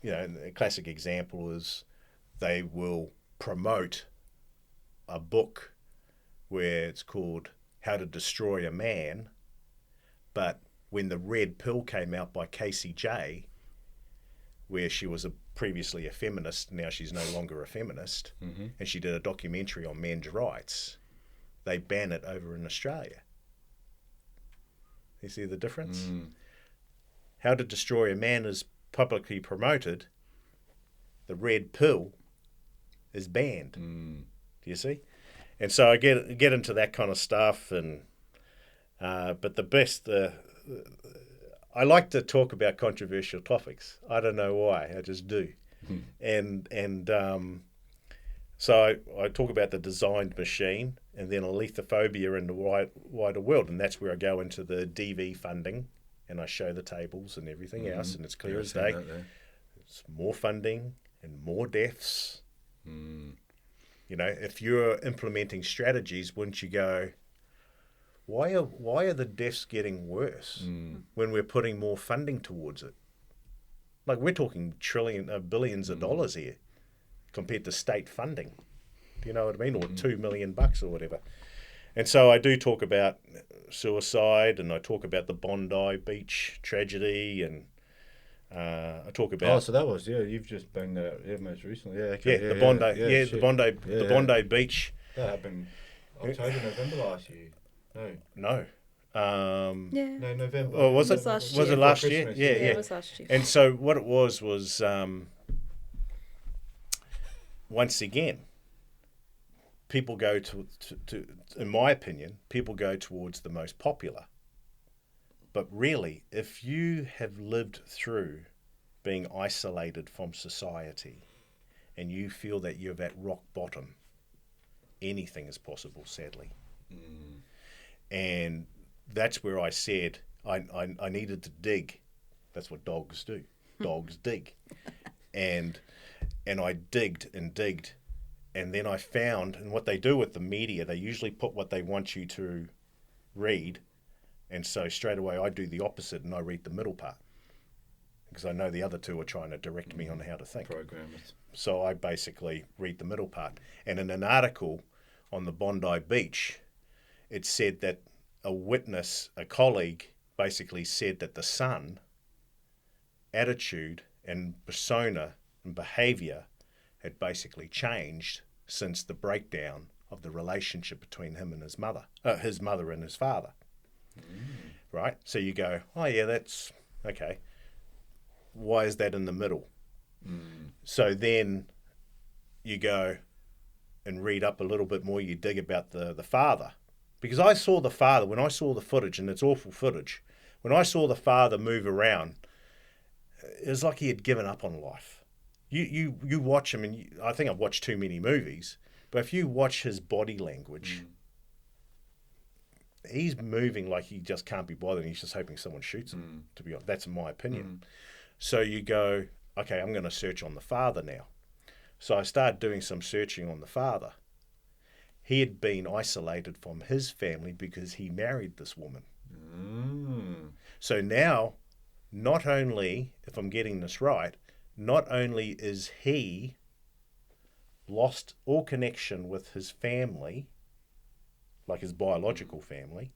a classic example is they will promote a book where it's called How to Destroy a Man, but when the Red Pill came out by Casey J, where she was previously a feminist, now she's no longer a feminist, and she did a documentary on men's rights, they ban it over in Australia. You see the difference? How to Destroy a Man is publicly promoted. The Red Pill is banned. Do you see? And so I get into that kind of stuff, and but the best, I like to talk about controversial topics. I don't know why, I just do. And so I talk about the designed machine, and then alethiophobia in the wider world, and that's where I go into the DV funding, and I show the tables and everything else, and it's clear as day. It's more funding and more deaths. If you're implementing strategies, wouldn't you go, why are the deaths getting worse when we're putting more funding towards it? Like, we're talking billions of dollars here compared to state funding. Do you know what I mean? Or $2 million or whatever. And so I do talk about suicide, and I talk about the Bondi Beach tragedy, and I talk about... Oh, so that was, you've just banged that out most recently. Yeah, okay. The Bondi Beach. That happened October, November last year. No. No, November. Oh, was it? Was it last year? Yeah, it was last year. And so what it was once again, people go to, in my opinion, people go towards the most popular. But really, if you have lived through being isolated from society and you feel that you're at rock bottom, anything is possible, sadly. And that's where I said I needed to dig. That's what dogs do. Dogs dig. And I digged, and then I found, and what they do with the media, they usually put what they want you to read, and so straight away I do the opposite, and I read the middle part, because I know the other two are trying to direct me on how to think. Programmers. So I basically read the middle part. And in an article on the Bondi Beach, it said that a colleague basically said that the son, attitude and persona and behaviour had basically changed since the breakdown of the relationship between him and his mother and his father. Right? So you go, oh yeah, that's okay. Why is that in the middle? So then you go and read up a little bit more, you dig about the father. Because I saw the father, when I saw the footage, and it's awful footage, When I saw the father move around, it was like he had given up on life. You watch him, and I think I've watched too many movies, but if you watch his body language, he's moving like he just can't be bothered. He's just hoping someone shoots him, to be honest. That's my opinion. So you go, okay, I'm going to search on the father now. So I started doing some searching on the father. He had been isolated from his family because he married this woman. So now, not only, if I'm getting this right, not only is he lost all connection with his family, like his biological family,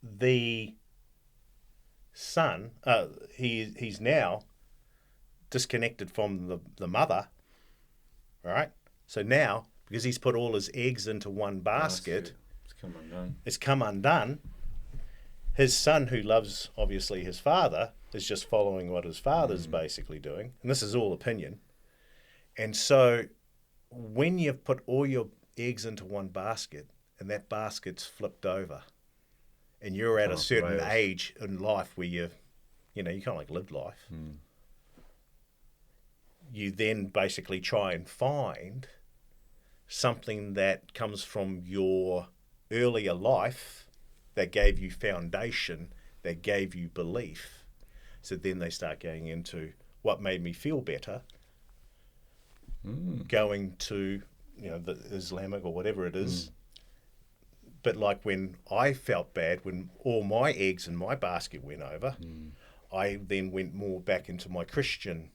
the son, he's now disconnected from the mother, all right? So now, because he's put all his eggs into one basket, it's come undone. His son, who loves, obviously, his father, is just following what his father's basically doing. And this is all opinion. And so when you've put all your eggs into one basket and that basket's flipped over and you're at a certain age in life where you kind of like lived life, you then basically try and find something that comes from your earlier life that gave you foundation, that gave you belief. So then they start going into what made me feel better, going to, the Islamic or whatever it is. But like when I felt bad, when all my eggs in my basket went over, I then went more back into my Christian,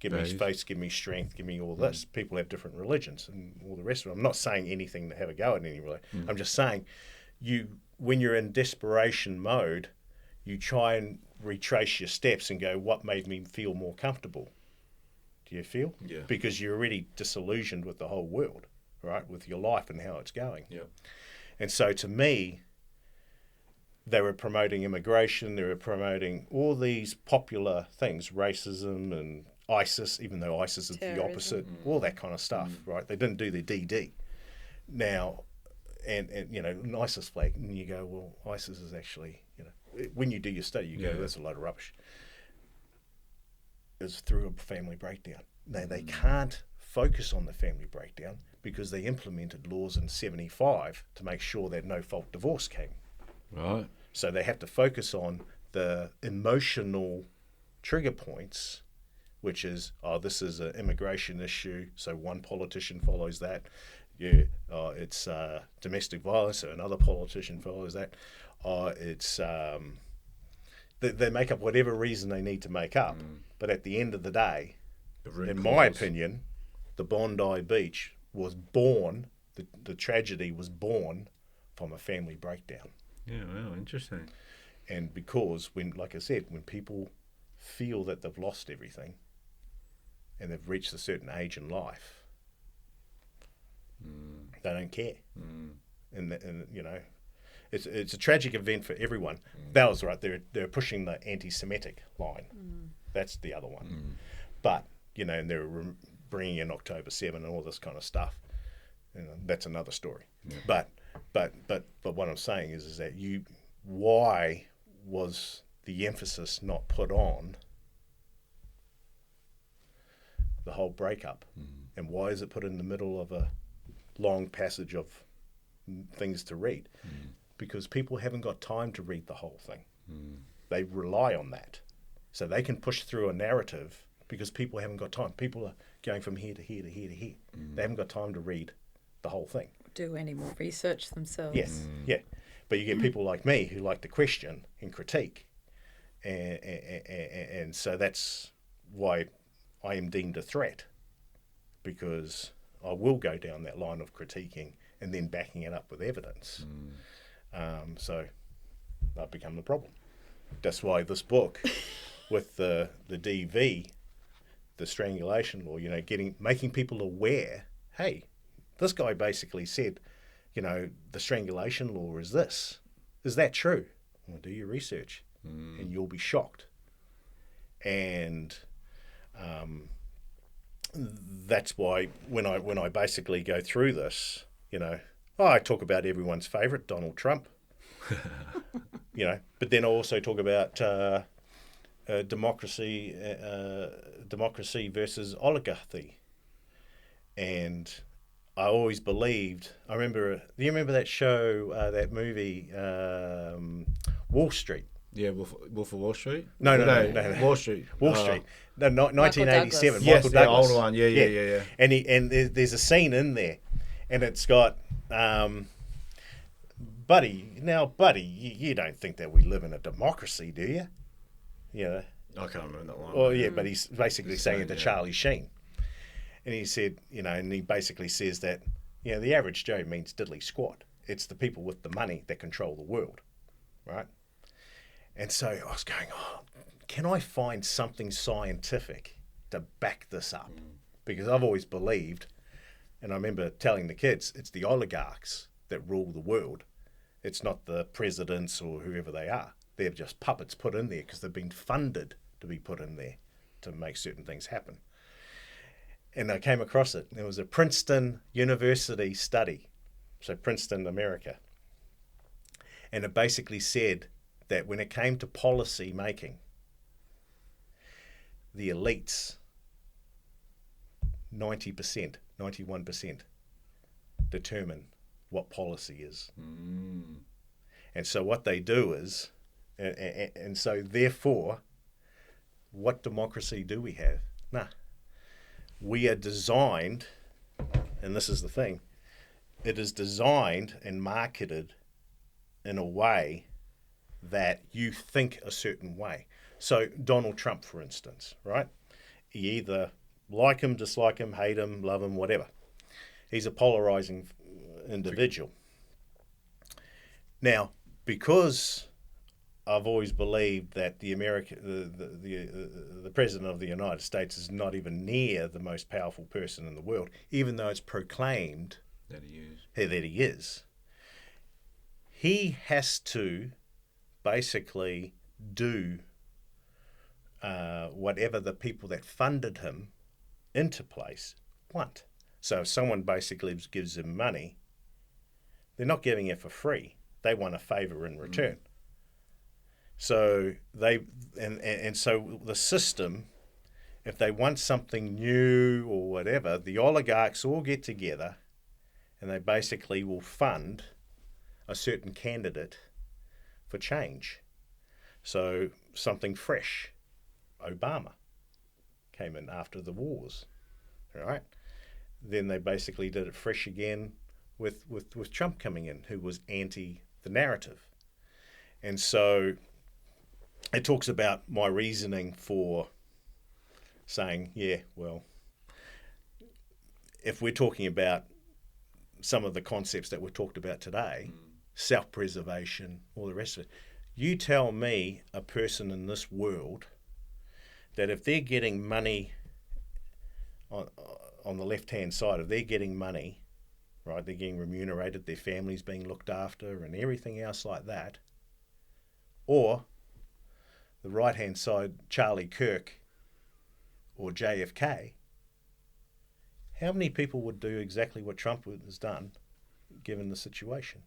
give me space, give me strength, give me all this. People have different religions and all the rest of it. I'm not saying anything to have a go at any religion. I'm just saying when you're in desperation mode, you try and retrace your steps and go, what made me feel more comfortable? Do you feel? Yeah. Because you're already disillusioned with the whole world, right? With your life and how it's going. Yeah. And so to me, they were promoting immigration, they were promoting all these popular things, racism and ISIS, even though ISIS is the opposite, all that kind of stuff, right? They didn't do the DD. Now, and an ISIS flag, and you go, well, ISIS is actually, when you do your study, you go, that's a load of rubbish. It's through a family breakdown. They can't focus on the family breakdown because they implemented laws in 75 to make sure that no-fault divorce came. Right. So they have to focus on the emotional trigger points, which is, this is an immigration issue, so one politician follows that. It's domestic violence, so another politician follows that. It's they make up whatever reason they need to make up. But at the end of the day, in my opinion, the Bondi Beach was born, the tragedy was born from a family breakdown. Yeah, wow, interesting. And because like I said, when people feel that they've lost everything and they've reached a certain age in life, they don't care. And it's a tragic event for everyone. That was right. They're pushing the anti-Semitic line. That's the other one. But and they're bringing in October 7 and all this kind of stuff. That's another story. Yeah. But what I'm saying is that why was the emphasis not put on the whole breakup, and why is it put in the middle of a long passage of things to read? Because people haven't got time to read the whole thing. They rely on that, so they can push through a narrative because people haven't got time. People are going from here to here to here to here. They haven't got time to read the whole thing. Do any more research themselves. Yes, yeah. But you get people like me who like to question and critique, and so that's why I am deemed a threat, because I will go down that line of critiquing and then backing it up with evidence. So I've become the problem. That's why this book with the DV, the strangulation law, making people aware, hey, this guy basically said, the strangulation law is this. Is that true? Well, do your research and you'll be shocked. And that's why when I basically go through this, I talk about everyone's favourite, Donald Trump. But then I also talk about democracy versus oligarchy. And I always believed, do you remember that show, that movie, Wall Street? Yeah, Wolf of Wall Street? No. Wall Street. Wall Street. No, 1987. Yes, Michael Douglas. the older one. Yeah. And there's a scene in there, and it's got, Buddy, you don't think that we live in a democracy, do you? Yeah. I can't remember that one. Well, yeah, but he's basically saying it to Charlie Sheen. And he said, and he basically says that, the average Joe means diddly squat. It's the people with the money that control the world, right? And so I was going, can I find something scientific to back this up? Because I've always believed, and I remember telling the kids, it's the oligarchs that rule the world. It's not the presidents or whoever they are. They're just puppets put in there because they've been funded to be put in there to make certain things happen. And I came across it. There was a Princeton University study, so Princeton, America. And it basically said that when it came to policy making, the elites, 90%, 91%, determine what policy is. And so what they do is, and so therefore, what democracy do we have? Nah. We are designed, and this is the thing, it is designed and marketed in a way that you think a certain way. So Donald Trump, for instance, right? You either like him, dislike him, hate him, love him, whatever. He's a polarizing individual. Now, because I've always believed that the president of the United States is not even near the most powerful person in the world, even though it's proclaimed that he is. He has to basically do whatever the people that funded him into place want. So if someone basically gives him money, they're not giving it for free. They want a favour in return. So so the system, if they want something new or whatever, the oligarchs all get together and they basically will fund a certain candidate for change. So something fresh. Obama came in after the wars, right? Then they basically did it fresh again with Trump coming in, who was anti the narrative. And so it talks about my reasoning for saying, if we're talking about some of the concepts that were talked about today, self-preservation, all the rest of it, you tell me a person in this world that if they're getting money on the left-hand side, if they're getting money, right, they're getting remunerated, their family's being looked after and everything else like that, or the right-hand side, Charlie Kirk or JFK, how many people would do exactly what Trump has done given the situation?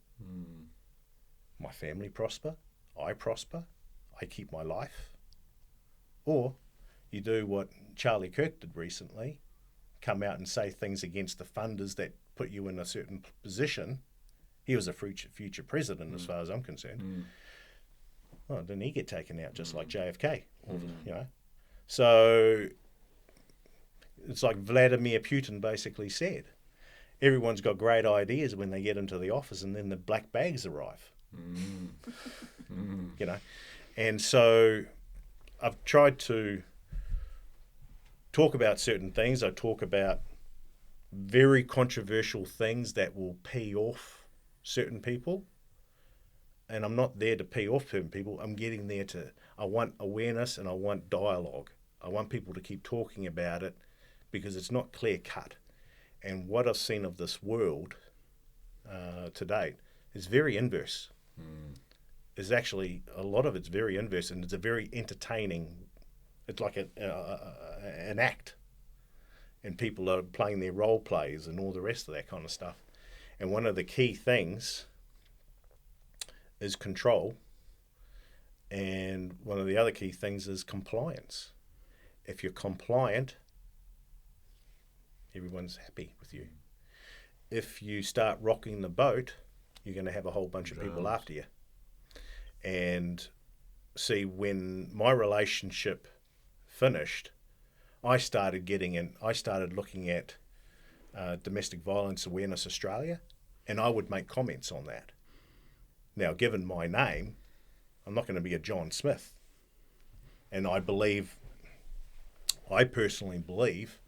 My family prosper, I keep my life. Or you do what Charlie Kirk did recently, come out and say things against the funders that put you in a certain position. He was a future president as far as I'm concerned. Well, didn't he get taken out just like JFK? So it's like Vladimir Putin basically said. Everyone's got great ideas when they get into the office and then the black bags arrive. And so I've tried to talk about certain things. I talk about very controversial things that will pee off certain people. And I'm not there to pee off certain people. I'm getting there I want awareness and I want dialogue. I want people to keep talking about it because it's not clear cut. And what I've seen of this world to date is very inverse. It's actually, a lot of it's very inverse, and it's a very entertaining, it's like an act. And people are playing their role plays and all the rest of that kind of stuff. And one of the key things is control, and one of the other key things is compliance. If you're compliant, everyone's happy with you. If you start rocking the boat, you're going to have a whole bunch of people after you. And see, when my relationship finished, I started looking at Domestic Violence Awareness Australia, and I would make comments on that. Now, given my name, I'm not going to be a John Smith. And I personally believe,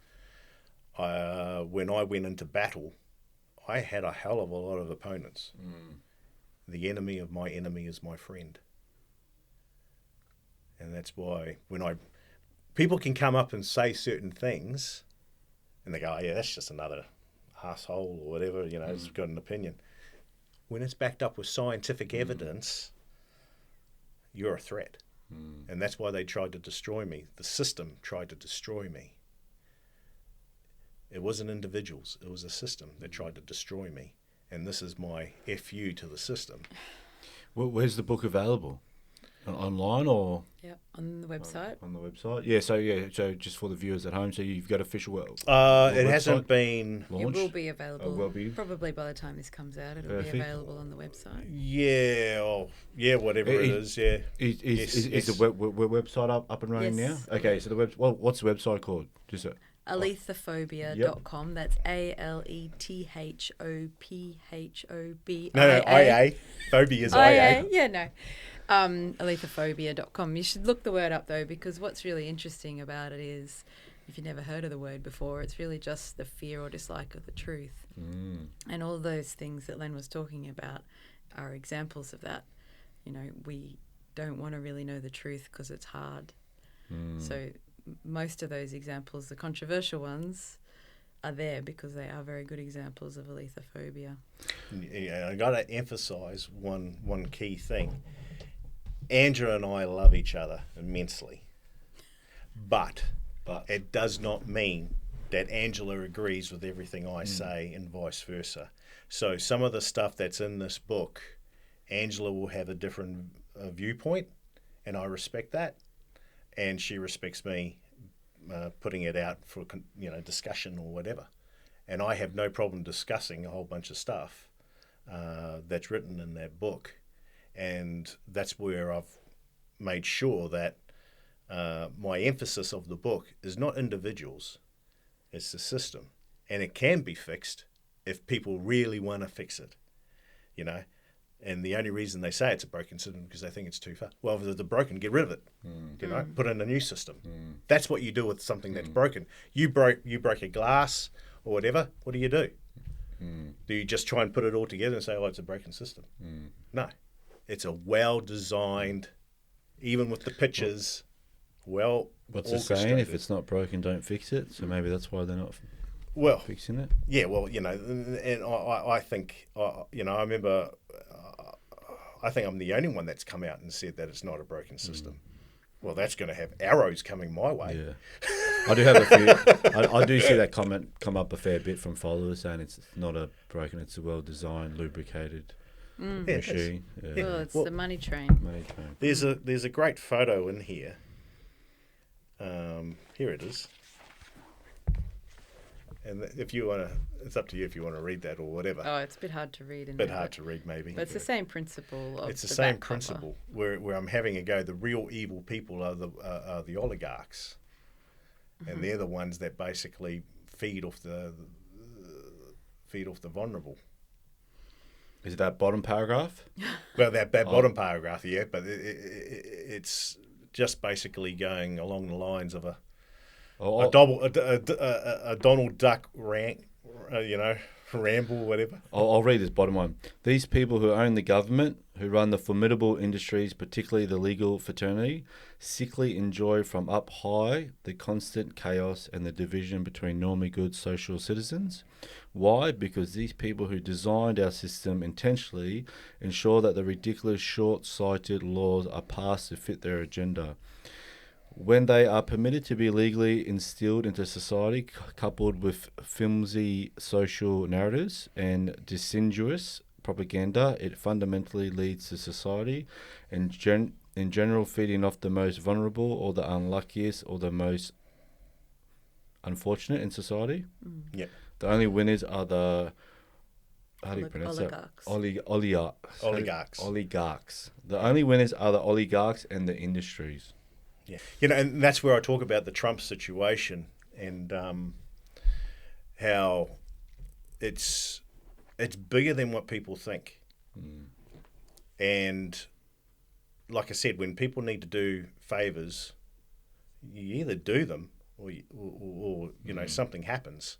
when I went into battle, I had a hell of a lot of opponents. The enemy of my enemy is my friend. And that's why people can come up and say certain things, and they go, oh, yeah, that's just another asshole or whatever, it's got an opinion. When it's backed up with scientific evidence, you're a threat. And that's why they tried to destroy me. The system tried to destroy me. It wasn't individuals, it was a system that tried to destroy me. And this is my FU to the system. Well, where's the book available? Online or? Yeah, on the website. On the website. So just for the viewers at home, so you've got official it hasn't been launched? It will be available. Probably by the time this comes out, it'll be available on the website. Whatever it is. Yeah. Is the website up and running now? Okay, so what's the website called? Just ALETHOPHOBIA.com. That's ALETHOPHOBIA. No, IA. Phobia is IA. Yeah, no. ALETHOPHOBIA.com. You should look the word up though, because what's really interesting about it is, if you've never heard of the word before, it's really just the fear or dislike of the truth. And all those things that Len was talking about are examples of that. We don't want to really know the truth because it's hard. So most of those examples, the controversial ones, are there because they are very good examples of allethophobia. Yeah, I got to emphasise one key thing. Angela and I love each other immensely, but it does not mean that Angela agrees with everything I say and vice versa. So some of the stuff that's in this book, Angela will have a different viewpoint, and I respect that, and she respects me putting it out for discussion or whatever. And I have no problem discussing a whole bunch of stuff that's written in that book. And that's where I've made sure that my emphasis of the book is not individuals, it's the system. And it can be fixed if people really want to fix it, And the only reason they say it's a broken system is because they think it's too far. Well, if they're broken, get rid of it. Put in a new system. That's what you do with something that's broken. You broke a glass or whatever. What do? Do you just try and put it all together and say, oh, it's a broken system? No. It's a well-designed, even with the pictures, What's the saying? If it's not broken, don't fix it. So maybe that's why they're not fixing it. Yeah, and I think, I remember, I think I'm the only one that's come out and said that it's not a broken system. Well, that's going to have arrows coming my way. Yeah. I do have a few. I do see that comment come up a fair bit from followers saying it's not a broken, it's a well-designed, lubricated machine. Yeah. Well, it's the money train. There's a great photo in here. Here it is. And if you want to, it's up to you if you want to read that or whatever. Oh, it's a bit hard to read. Hard to read, maybe. But it's the same principle of It's the same principle where I'm having a go. The real evil people are the oligarchs. And they're the ones that basically feed off the vulnerable. Is it that bottom paragraph? Well, that bottom paragraph, yeah, but it's just basically going along the lines of a Donald Duck rant, ramble, whatever. I'll read this bottom one. These people who own the government, who run the formidable industries, particularly the legal fraternity, sickly enjoy from up high the constant chaos and the division between normally good social citizens. Why? Because these people who designed our system intentionally ensure that the ridiculous short-sighted laws are passed to fit their agenda. When they are permitted to be legally instilled into society, coupled with flimsy social narratives and disingenuous propaganda. It fundamentally leads to society in general feeding off the most vulnerable or the unluckiest or the most unfortunate in society. Yep. The only winners are the... How do you pronounce oligarchs. that? Oligarchs. Oligarchs. The only winners are the oligarchs and the industries. Yeah. And that's where I talk about the Trump situation and how it's bigger than what people think. And like I said, when people need to do favours, you either do them or something happens.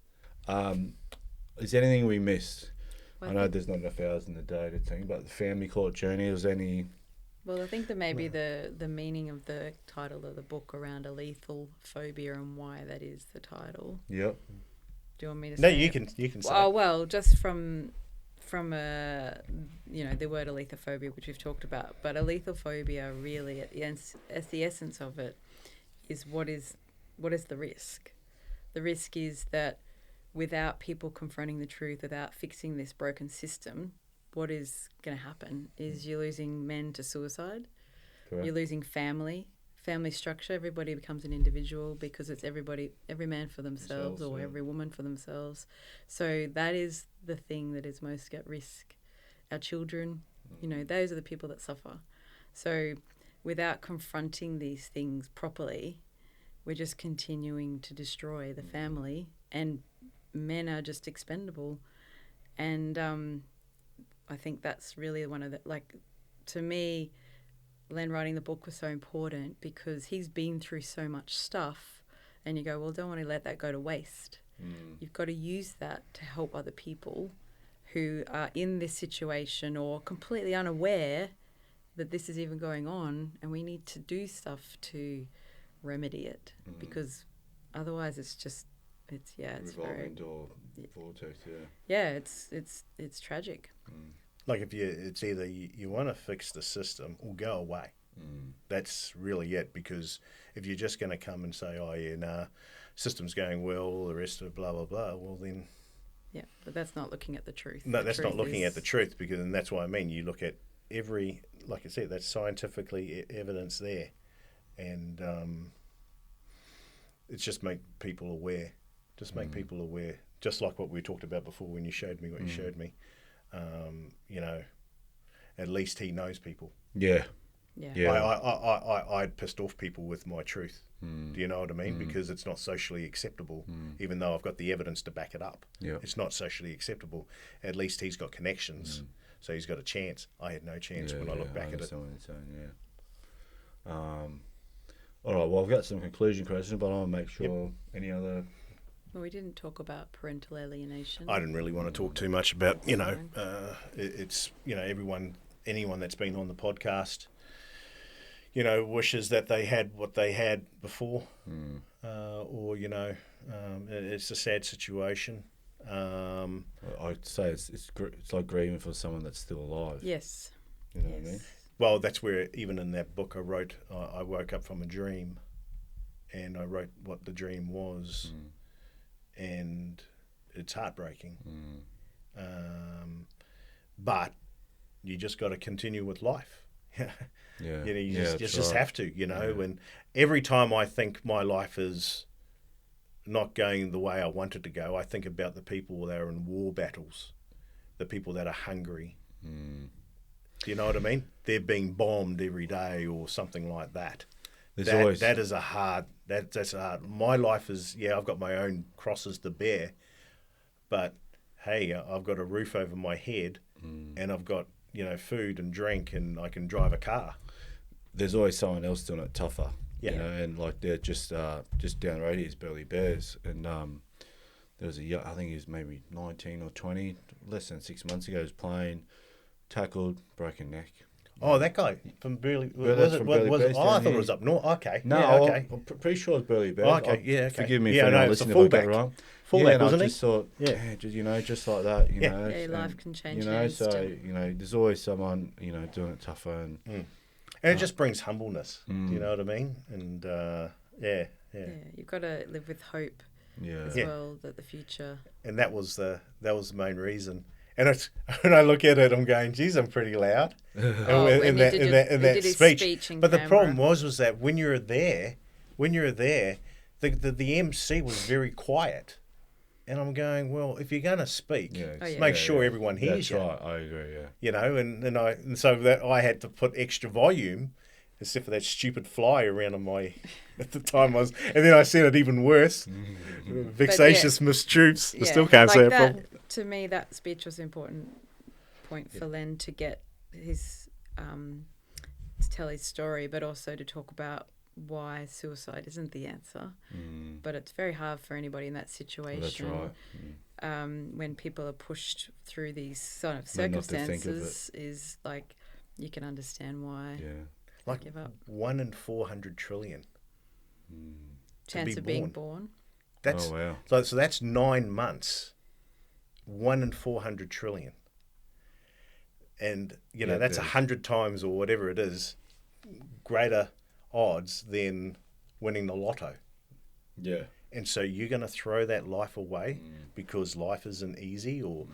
Is there anything we missed? Well, I know there's not enough hours in the day to think, but the family court journey, was any... Well, I think that maybe the meaning of the title of the book around a lethal phobia and why that is the title. Yep. Do you want me to say? No, you can say. Oh, well, just from the word alethophobia, which we've talked about, but alethophobia really at the essence of it is what is the risk? The risk is that without people confronting the truth, without fixing this broken system, what is going to happen is you're losing men to suicide. Correct. You're losing family structure. Everybody becomes an individual because it's every man for themselves or every woman for themselves. So that is the thing that is most at risk. Our children, those are the people that suffer. So without confronting these things properly, we're just continuing to destroy the family, and men are just expendable. And I think that's really one of the, to me, Len writing the book was so important because he's been through so much stuff, and you go, well, don't want to let that go to waste. You've got to use that to help other people who are in this situation or completely unaware that this is even going on, and we need to do stuff to remedy it because otherwise it's revolving door vortex. It's tragic. Like it's either you want to fix the system or go away. That's really it, because if you're just going to come and say, system's going well, the rest of it, blah blah blah, well then but that's not looking at the truth. No, that's not looking at the truth, and that's what I mean. You look at every, like I said, that's scientifically evidence there, and it's just make people aware. Make people aware, just like what we talked about before when you showed me what you showed me. At least he knows people. Yeah. I'd pissed off people with my truth. Do you know what I mean? Because it's not socially acceptable, even though I've got the evidence to back it up. Yeah. It's not socially acceptable. At least he's got connections, so he's got a chance. I had no chance when I look back at it. All right, well, I've got some conclusion questions, but I want to make sure any other... Well, we didn't talk about parental alienation. I didn't really want to talk too much about, it's, anyone that's been on the podcast, wishes that they had what they had before, or, it's a sad situation. I'd say it's like grieving for someone that's still alive. Yes. You know what I mean? Well, that's where, even in that book I wrote, I woke up from a dream, and I wrote what the dream was. And it's heartbreaking. But you just got to continue with life. You just have to, and every time I think my life is not going the way I want it to go, I think about the people that are in war battles, the people that are hungry. Do you know what I mean? They're being bombed every day or something like that. That's a hard. My life is, I've got my own crosses to bear, but hey, I've got a roof over my head, and I've got food and drink, and I can drive a car. There's always someone else doing it tougher, and like they're just down the road here is Burley Bears, and there was I think he was maybe 19 or 20, less than 6 months ago. He was playing, tackled, broken neck. Oh, that guy from Burley. I thought it was up north. Okay. No, okay. I'm pretty sure it's Burley Bears. Okay, Forgive me if I'm listening if I got it wrong. Fullback, wasn't he? I just thought, just like that, life can change. There's always someone, doing it tougher. And it just brings humbleness. Do you know what I mean? And, you've got to live with hope as well, that the future. And that was the main reason. And when I look at it, I'm going, geez, I'm pretty loud. In that speech. But the problem was that when you were there, the MC was very quiet. And I'm going, well, if you're going to speak, make sure everyone hears you. That's right. I agree, yeah. You know, and so that I had to put extra volume, except for that stupid fly around on my, at the time and then I said it even worse. Vexatious mistroops. I still can't say it properly. To me, that speech was an important point for Len to get his, to tell his story, but also to talk about why suicide isn't the answer. But it's very hard for anybody in that situation. That's right. When people are pushed through these sort of circumstances, is like, you can understand why. Yeah. Like give up. 1 in 400 trillion. Chance of being born. That's, so that's 9 months. 1 in 400 trillion. And, you know, that's 100 times or whatever it is, greater odds than winning the lotto. Yeah. And so you're going to throw that life away because life isn't easy, or,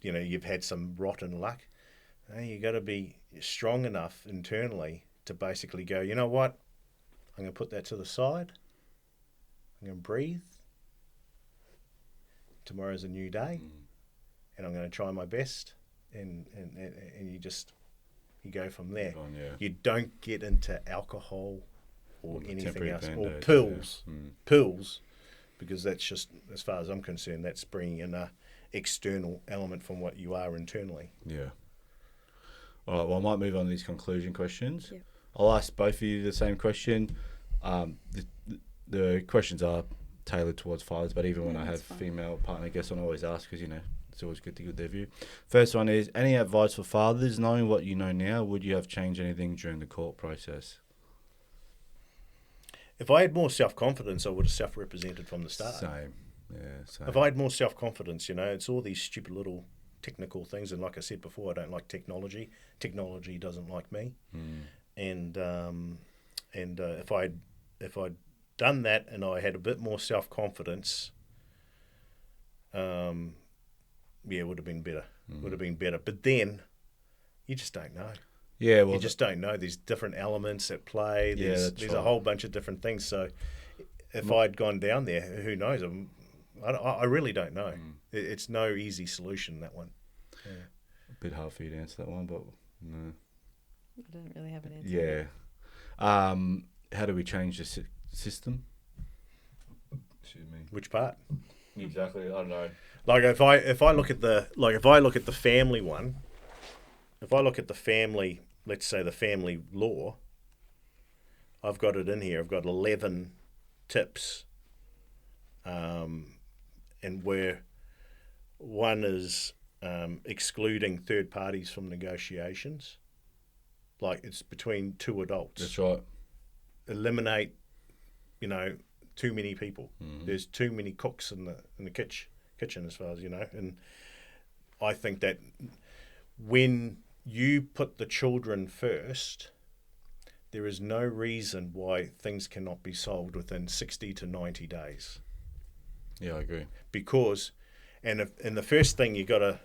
you know, you've had some rotten luck. You got to be strong enough internally to basically go, you know what? I'm going to put that to the side. I'm going to breathe. Tomorrow's a new day, and I'm going to try my best. And you go from there. You don't get into alcohol or anything else, or pills. Pills, because that's just, as far as I'm concerned, that's bringing in a external element from what you are internally. Yeah. All right, well, I might move on to these conclusion questions. Yep. I'll ask both of you the same question. The questions are tailored towards fathers, but even when I have female partner guests, I always ask because, you know, it's always good to get their view. First one is, any advice for fathers? Knowing what you know now, would you have changed anything during the court process? If I had more self-confidence, I would have self-represented from the start. Same. If I had more self-confidence, you know, it's all these stupid little technical things. And like I said before, I don't like technology. Technology doesn't like me. And if I'd done that and I had a bit more self-confidence, it would have been better. Would have been better. But then, you just don't know. Yeah, well, you just don't know. There's different elements at play. There's a whole bunch of different things. So, if I'd gone down there, who knows? I really don't know. It's no easy solution, that one. Yeah. A bit hard for you to answer that one, but no. I don't really have an answer. Yeah. How do we change the system? Excuse me. Which part? Exactly. I don't know. Like if I look at the family one, if I look at the family, let's say the family law, I've got it in here. I've got 11 tips, and where one is excluding third parties from negotiations, like it's between two adults. That's right. Eliminate, you know, too many people. There's too many cooks in the kitchen, as far as you know. And I think that when you put the children first, there is no reason why things cannot be solved within 60 to 90 days. Yeah, I agree. Because, the first thing you gotta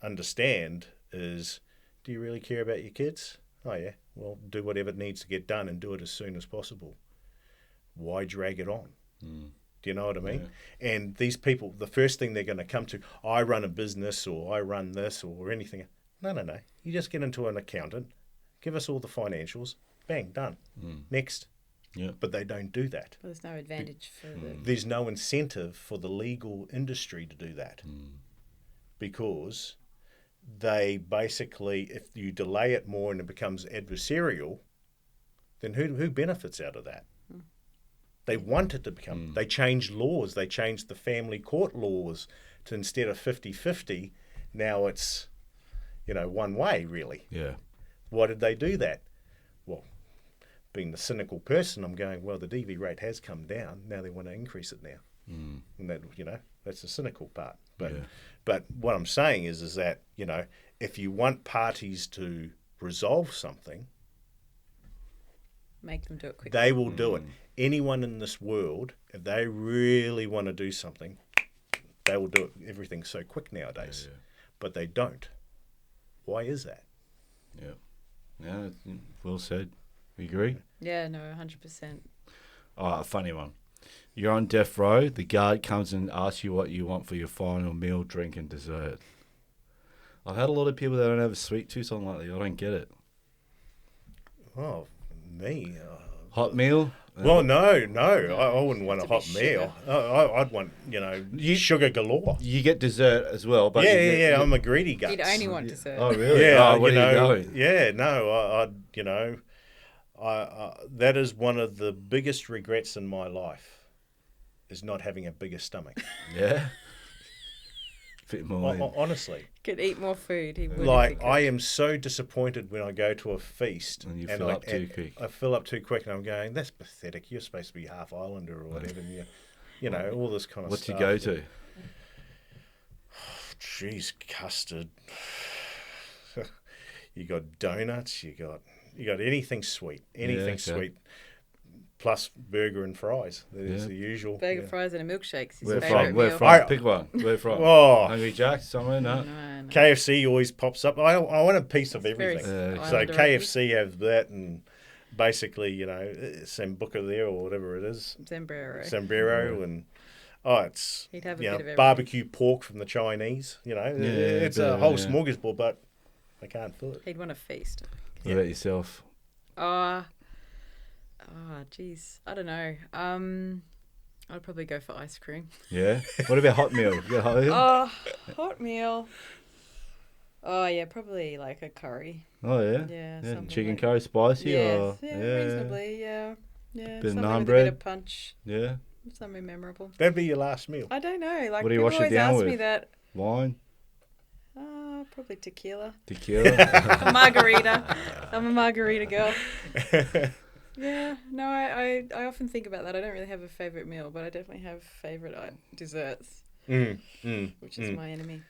understand is, do you really care about your kids? Oh yeah. Well, do whatever it needs to get done and do it as soon as possible. Why drag it on? Do you know what I mean? Yeah. And these people, the first thing they're going to come to, I run a business or I run this or anything. No. You just get into an accountant, give us all the financials, bang, done. Next. Yeah. But they don't do that. Well, there's no advantage for them. There's no incentive for the legal industry to do that. Because they basically, if you delay it more and it becomes adversarial, then who benefits out of that? They want it to become, they changed laws, they changed the family court laws to, instead of 50-50, now it's, you know, one way really. Yeah. Why did they do that? Well, being the cynical person, I'm going, well, the DV rate has come down, now they want to increase it now. And that, you know, that's the cynical part. But what I'm saying is that, you know, if you want parties to resolve something, make them do it quickly. They will do it. Anyone in this world, if they really want to do something, they will do everything so quick nowadays, but they don't. Why is that? Yeah, well said. You agree? Yeah, no, 100%. Oh, a funny one. You're on death row. The guard comes and asks you what you want for your final meal, drink, and dessert. I've had a lot of people that don't have a sweet tooth on lately. I don't get it. Oh, me. Hot meal? Well, no. I wouldn't want a hot meal. I'd want, sugar galore. You get dessert as well, but I'm a greedy guts. You'd only want dessert. Oh, really? Yeah, where are you going? Yeah, no, that is one of the biggest regrets in my life, is not having a bigger stomach. Yeah. Bit more. Honestly. Could eat more food. He would. I am so disappointed when I go to a feast and you fill up too quick. I fill up too quick, and I'm going, that's pathetic. You're supposed to be half Islander or whatever. And all this kind of stuff. What you go to? Jeez, custard. You got donuts. You got anything sweet. Sweet. Plus burger and fries. There's the usual. Burger, fries, and a milkshake. Where from? Pick one. Where from? Oh. Hungry Jack's somewhere? No. KFC always pops up. I want a piece of everything. So KFC have that, and basically, Sambuca there or whatever it is. Sombrero and it's he'd have a bit of everything. Barbecue pork from the Chinese. It's a whole smorgasbord, but I can't fill it. He'd want a feast. What about yourself? Geez. I don't know. I'd probably go for ice cream. Yeah? What about hot meal? You got hot meal? Hot meal. Oh, yeah, probably like a curry. Oh, yeah? Yeah. Chicken curry, spicy? Yeah, reasonably, yeah. Bit of something naan with bread? a bit of punch. Yeah. Something memorable. That'd be your last meal. I don't know. Like, what do you people wash it always down ask with? me that. Wine? Probably tequila. Tequila? Margarita. I'm a margarita girl. Yeah, no, I often think about that. I don't really have a favourite meal, but I definitely have favourite desserts, which is my enemy.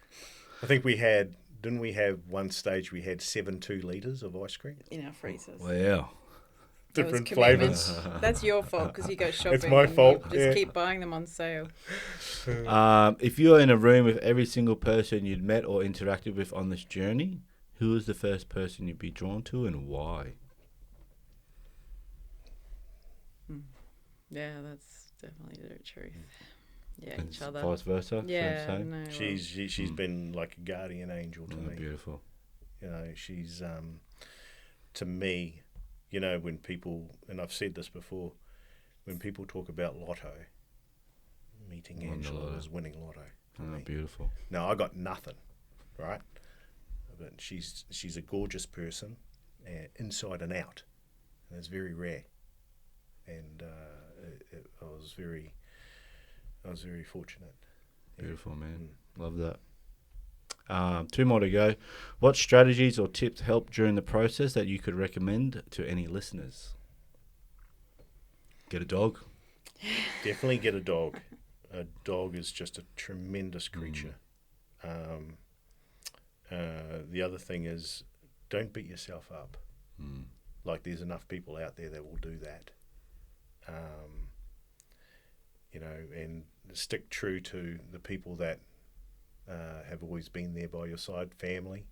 I think didn't we have one stage we had 7 2-litres of ice cream? In our freezers. Wow. Different flavours. That's your fault because you go shopping. It's my fault. Just keep buying them on sale. If you were in a room with every single person you'd met or interacted with on this journey, who is the first person you'd be drawn to and why? Yeah, that's definitely the truth. Yeah, and each other. Vice versa. Yeah, same. No, she's been like a guardian angel to me. Beautiful. She's to me, when people, and I've said this before, when people talk about lotto, meeting Angela was winning lotto. Beautiful. No, I got nothing, right? But she's a gorgeous person, inside and out, and it's very rare. And I was very fortunate. Beautiful, man. Love that. 2 more to go. What strategies or tips helped during the process that you could recommend to any listeners? Get a dog. Definitely get a dog. A dog is just a tremendous creature. The other thing is, don't beat yourself up. Like, there's enough people out there that will do that. And stick true to the people that have always been there by your side, family,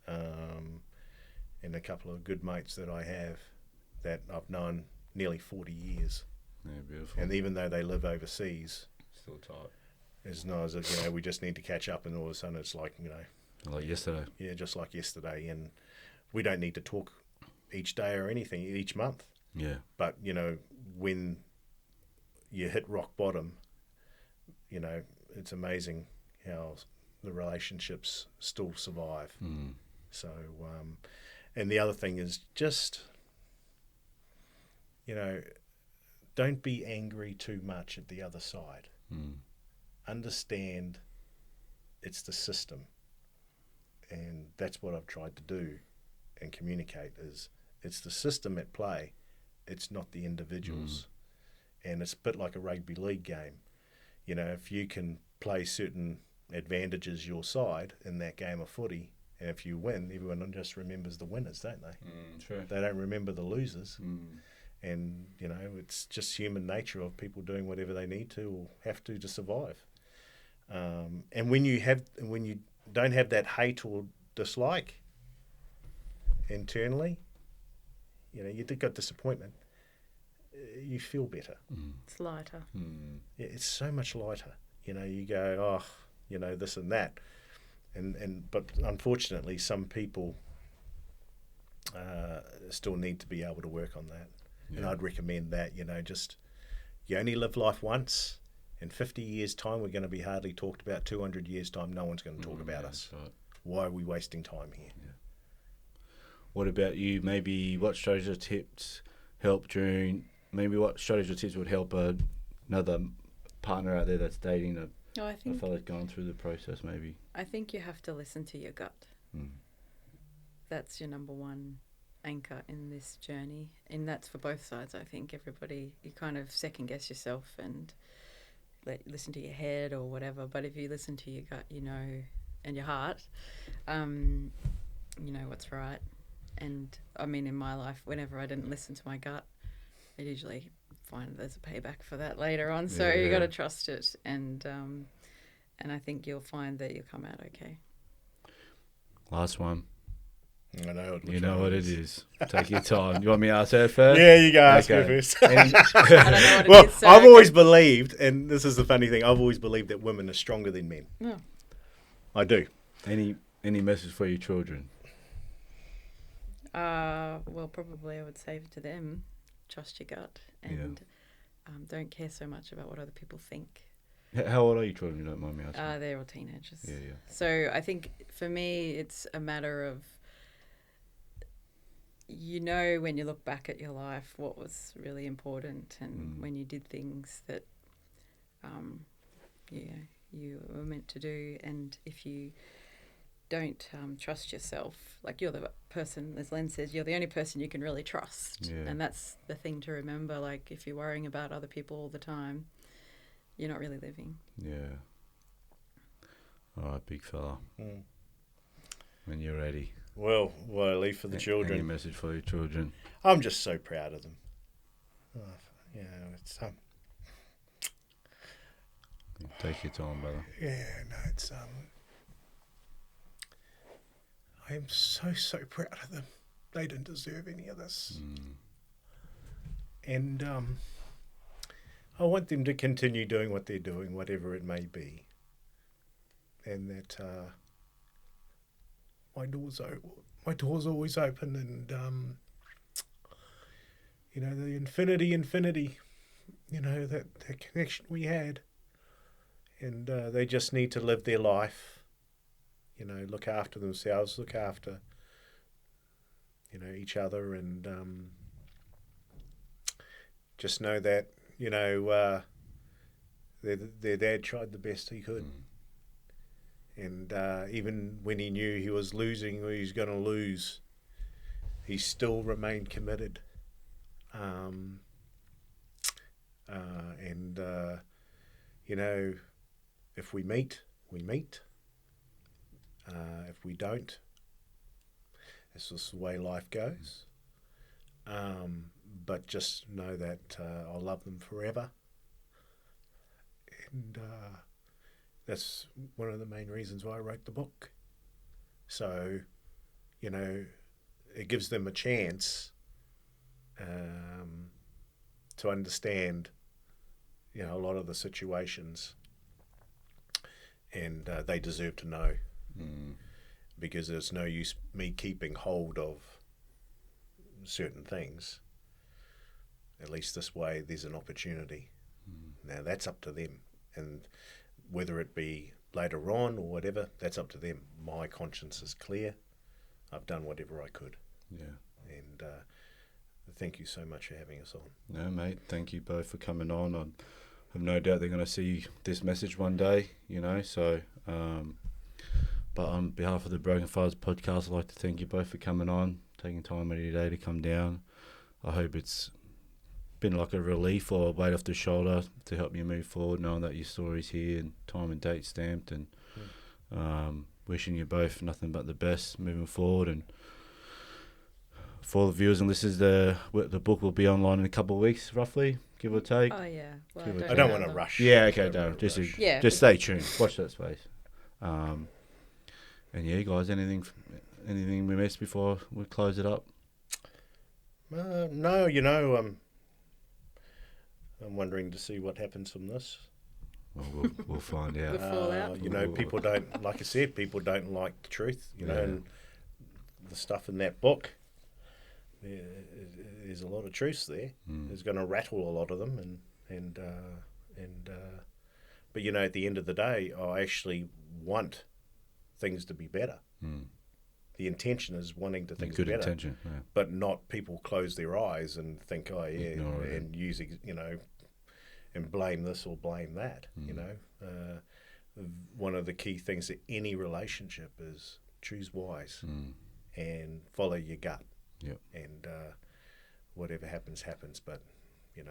and a couple of good mates that I have that I've known nearly 40 years. Yeah, beautiful. And even though they live overseas, still tight. It's not as if, we just need to catch up, and all of a sudden it's like, like yesterday. Yeah, just like yesterday. And we don't need to talk each day or anything, each month. Yeah. But, when you hit rock bottom, it's amazing how the relationships still survive. So, and the other thing is just, don't be angry too much at the other side. Understand it's the system. And that's what I've tried to do and communicate is it's the system at play. It's not the individuals. And it's a bit like a rugby league game. If you can play certain advantages your side in that game of footy, and if you win, everyone just remembers the winners, don't they? True. They don't remember the losers. And, it's just human nature of people doing whatever they need to or have to survive. And when you don't have that hate or dislike internally, you got disappointment, you feel better. It's lighter. Yeah, it's so much lighter. You go, this and that, but unfortunately, some people still need to be able to work on that. Yeah. And I'd recommend that. Just you only live life once. In 50 years' time, we're going to be hardly talked about. 200 years' time, no one's going to talk about us. Right. Why are we wasting time here? Yeah. What about you? Maybe what strategies or tips help during? Maybe what strategies or tips would help another partner out there that's dating a fellow going through the process? Maybe. I think you have to listen to your gut. That's your number one anchor in this journey, and that's for both sides. I think everybody, you kind of second guess yourself and listen to your head or whatever, but if you listen to your gut, and your heart, you know what's right. And I mean, in my life, whenever I didn't listen to my gut, I usually find there's a payback for that later on. So you got to trust it, and I think you'll find that you'll come out okay. Last one. I know you know what it is. Take your time. You want me to ask her first? Yeah, you go ask her first. I don't know what it is, so I've always believed, and this is the funny thing, I've always believed that women are stronger than men. Yeah. I do. Any message for your children? Well, probably I would say to them, trust your gut, and don't care so much about what other people think. How old are your children, you don't mind me asking? They're all teenagers. Yeah. So I think for me, it's a matter of, when you look back at your life, what was really important, and when you did things that, you were meant to do, and if you don't trust yourself, like you're the person, as Len says, you're the only person you can really trust, and that's the thing to remember. Like if you're worrying about other people all the time, you're not really living. Yeah. All right, big fella. When you're ready. Well, what I leave for the children. Any message for your children? I'm just so proud of them. It's take your time, brother. Yeah, no, it's I am so proud of them. They didn't deserve any of this. And I want them to continue doing what they're doing, whatever it may be. And that my door's always open, and the infinity, that connection we had, and they just need to live their life, look after themselves, look after each other, and just know that their dad tried the best he could. And even when he knew he was losing or he was going to lose, he still remained committed. If we meet, we meet. If we don't, it's just the way life goes. But just know that I'll love them forever. And that's one of the main reasons why I wrote the book. So, it gives them a chance to understand, a lot of the situations, and they deserve to know, because there's no use me keeping hold of certain things. At least this way, there's an opportunity. Now that's up to them, and whether it be later on or whatever, that's up to them. My conscience is clear. I've done whatever I could. Yeah. And thank you so much for having us on. No, mate. Thank you both for coming on. I have no doubt they're going to see this message one day, so... but on behalf of the Broken Fathers podcast, I'd like to thank you both for coming on, taking time out of your day to come down. I hope it's been like a relief or a weight off the shoulder to help you move forward, knowing that your story's here and time and date stamped, and wishing you both nothing but the best moving forward. And For the viewers and listeners, the book will be online in a couple of weeks, roughly, give or take. Oh yeah. Well, I don't want to rush. Yeah, okay, don't. Just stay tuned. Watch that space. And yeah, guys, anything we missed before we close it up? No, you know, I'm wondering to see what happens from this. Well, we'll find out. The fallout. You know, people don't, like I said, people don't like the truth. You know, and the stuff in that book, there's a lot of truths there. It's going to rattle a lot of them, but you know, at the end of the day, I actually want things to be better. The intention is wanting to things good better, intention, but not people close their eyes and think, oh yeah, and use, you know, and blame this or blame that. You know, one of the key things in any relationship is choose wise and follow your gut. Yep. And whatever happens, but you know,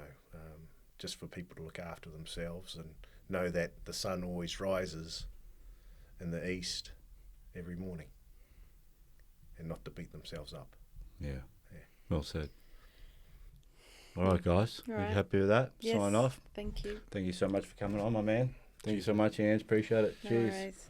just for people to look after themselves and know that the sun always rises in the east every morning, and not to beat themselves up. Yeah. Well said. All right, guys. All Are right. you happy with that? Yes. Sign off. Thank you. Thank you so much for coming on, my man. Thank you so much, Ange. Appreciate it. No Cheers. worries.